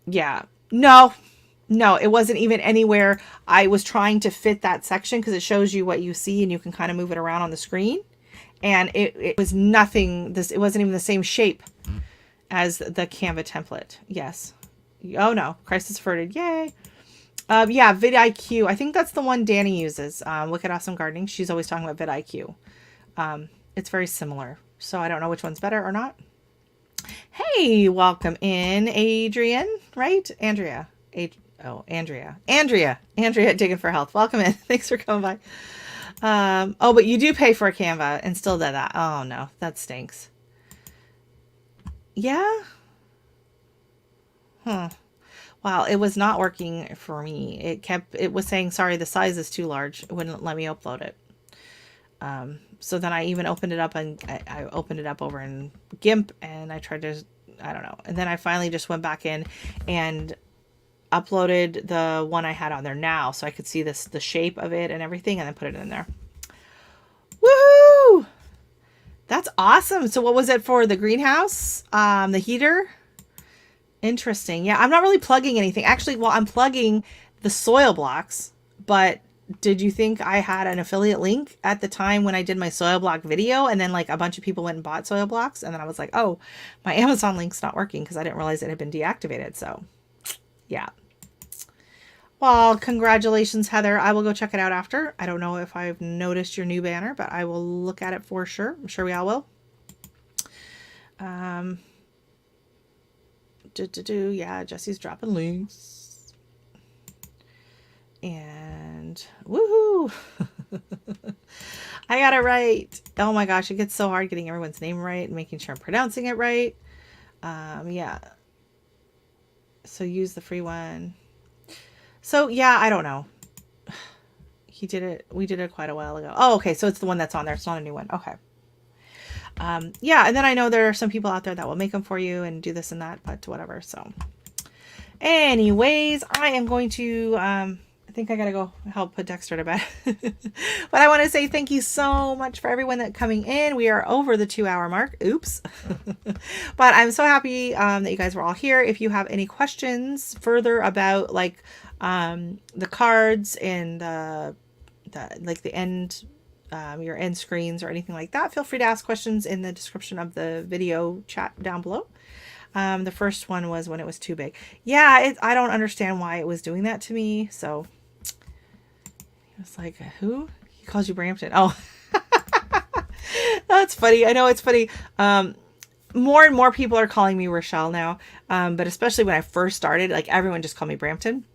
Yeah, no, it wasn't even anywhere. I was trying to fit that section because it shows you what you see and you can kind of move it around on the screen. And it was nothing. It wasn't even the same shape as the Canva template. Yes. Oh no, crisis averted. Yay. Yeah, vidIQ. I think that's the one Danny uses. Look at Awesome Gardening. She's always talking about vidIQ. It's very similar. So I don't know which one's better or not. Hey, welcome in, Adrian, right? Andrea. Andrea. Andrea Digging for Health. Welcome in. Thanks for coming by. Oh, but you do pay for a Canva and still did that. Oh no, that stinks. Yeah. Huh. Wow, it was not working for me. It was saying, sorry, the size is too large. It wouldn't let me upload it. So then I even opened it up and I opened it up over in GIMP and I tried to, I don't know. And then I finally just went back in and uploaded the one I had on there now so I could see the shape of it and everything and then put it in there. Woohoo! That's awesome. So what was it for? The greenhouse? The heater? Interesting. Yeah, I'm not really plugging anything. Actually, well, I'm plugging the soil blocks, but did you think I had an affiliate link at the time when I did my soil block video? And then like a bunch of people went and bought soil blocks. And then I was like, oh, my Amazon link's not working because I didn't realize it had been deactivated. So yeah. Well, congratulations, Heather. I will go check it out after. I don't know if I've noticed your new banner, but I will look at it for sure. I'm sure we all will. Yeah, Jesse's dropping links. And woohoo! I got it right. Oh my gosh, it gets so hard getting everyone's name right and making sure I'm pronouncing it right. Yeah. So use the free one. So yeah, I don't know. He did it. We did it quite a while ago. Oh, okay. So it's the one that's on there. It's not a new one. Okay. Yeah. And then I know there are some people out there that will make them for you and do this and that, but whatever. So anyways, I am going to, I think I got to go help put Dexter to bed, but I want to say thank you so much for everyone that coming in. We are over the 2-hour mark. Oops. But I'm so happy, that you guys were all here. If you have any questions further about like, the cards and like the end, your end screens or anything like that, feel free to ask questions in the description of the video chat down below. The first one was when it was too big. Yeah, I don't understand why it was doing that to me. So it's like, who? He calls you Brampton. Oh, that's funny. I know it's funny. More and more people are calling me Rochelle now. But especially when I first started, like everyone just called me Brampton.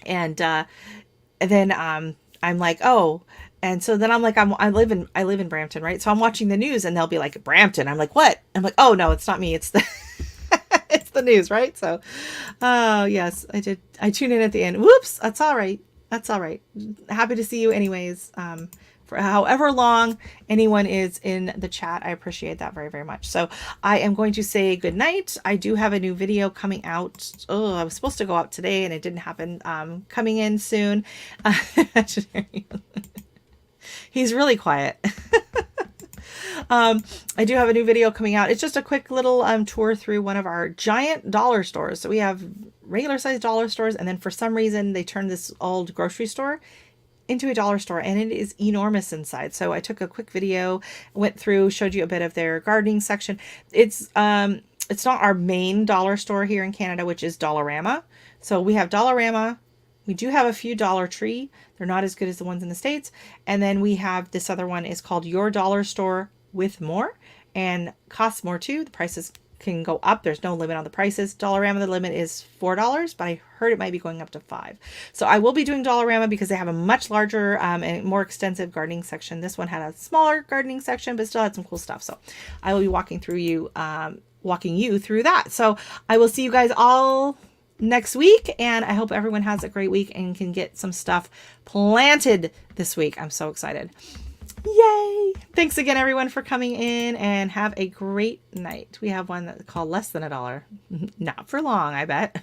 And then I'm like, oh, and so then I'm like, I live in Brampton, right? So I'm watching the news and they'll be like, Brampton. I'm like, what? I'm like, oh no, it's not me. It's the it's the news, right? So, oh yes, I tune in at the end. Whoops, that's all right. That's all right. Happy to see you anyways. For however long anyone is in the chat, I appreciate that very, very much. So I am going to say good night. I do have a new video coming out. Oh, I was supposed to go out today and it didn't happen. Coming in soon. He's really quiet. I do have a new video coming out. It's just a quick little tour through one of our giant dollar stores. So we have regular sized dollar stores, and then for some reason they turned this old grocery store into a dollar store, and it is enormous inside. So I took a quick video, went through, showed you a bit of their gardening section. It's not our main dollar store here in Canada, which is Dollarama. So we have Dollarama. We do have a few Dollar Tree. They're not as good as the ones in the States. And then we have this other one is called Your Dollar Store with more, and costs more too. The prices can go up. There's no limit on the prices. Dollarama, the limit is $4, but I heard it might be going up to $5. So I will be doing Dollarama because they have a much larger and more extensive gardening section. This one had a smaller gardening section, but still had some cool stuff. So I will be walking you through that. So I will see you guys all next week, and I hope everyone has a great week and can get some stuff planted this week. I'm so excited. Yay! Thanks again, everyone, for coming in, and have a great night. We have one that's called Less Than $1. Not for long, I bet.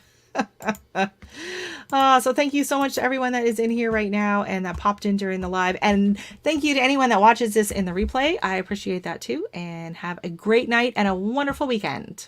So thank you so much to everyone that is in here right now and that popped in during the live. And thank you to anyone that watches this in the replay. I appreciate that too. And have a great night and a wonderful weekend.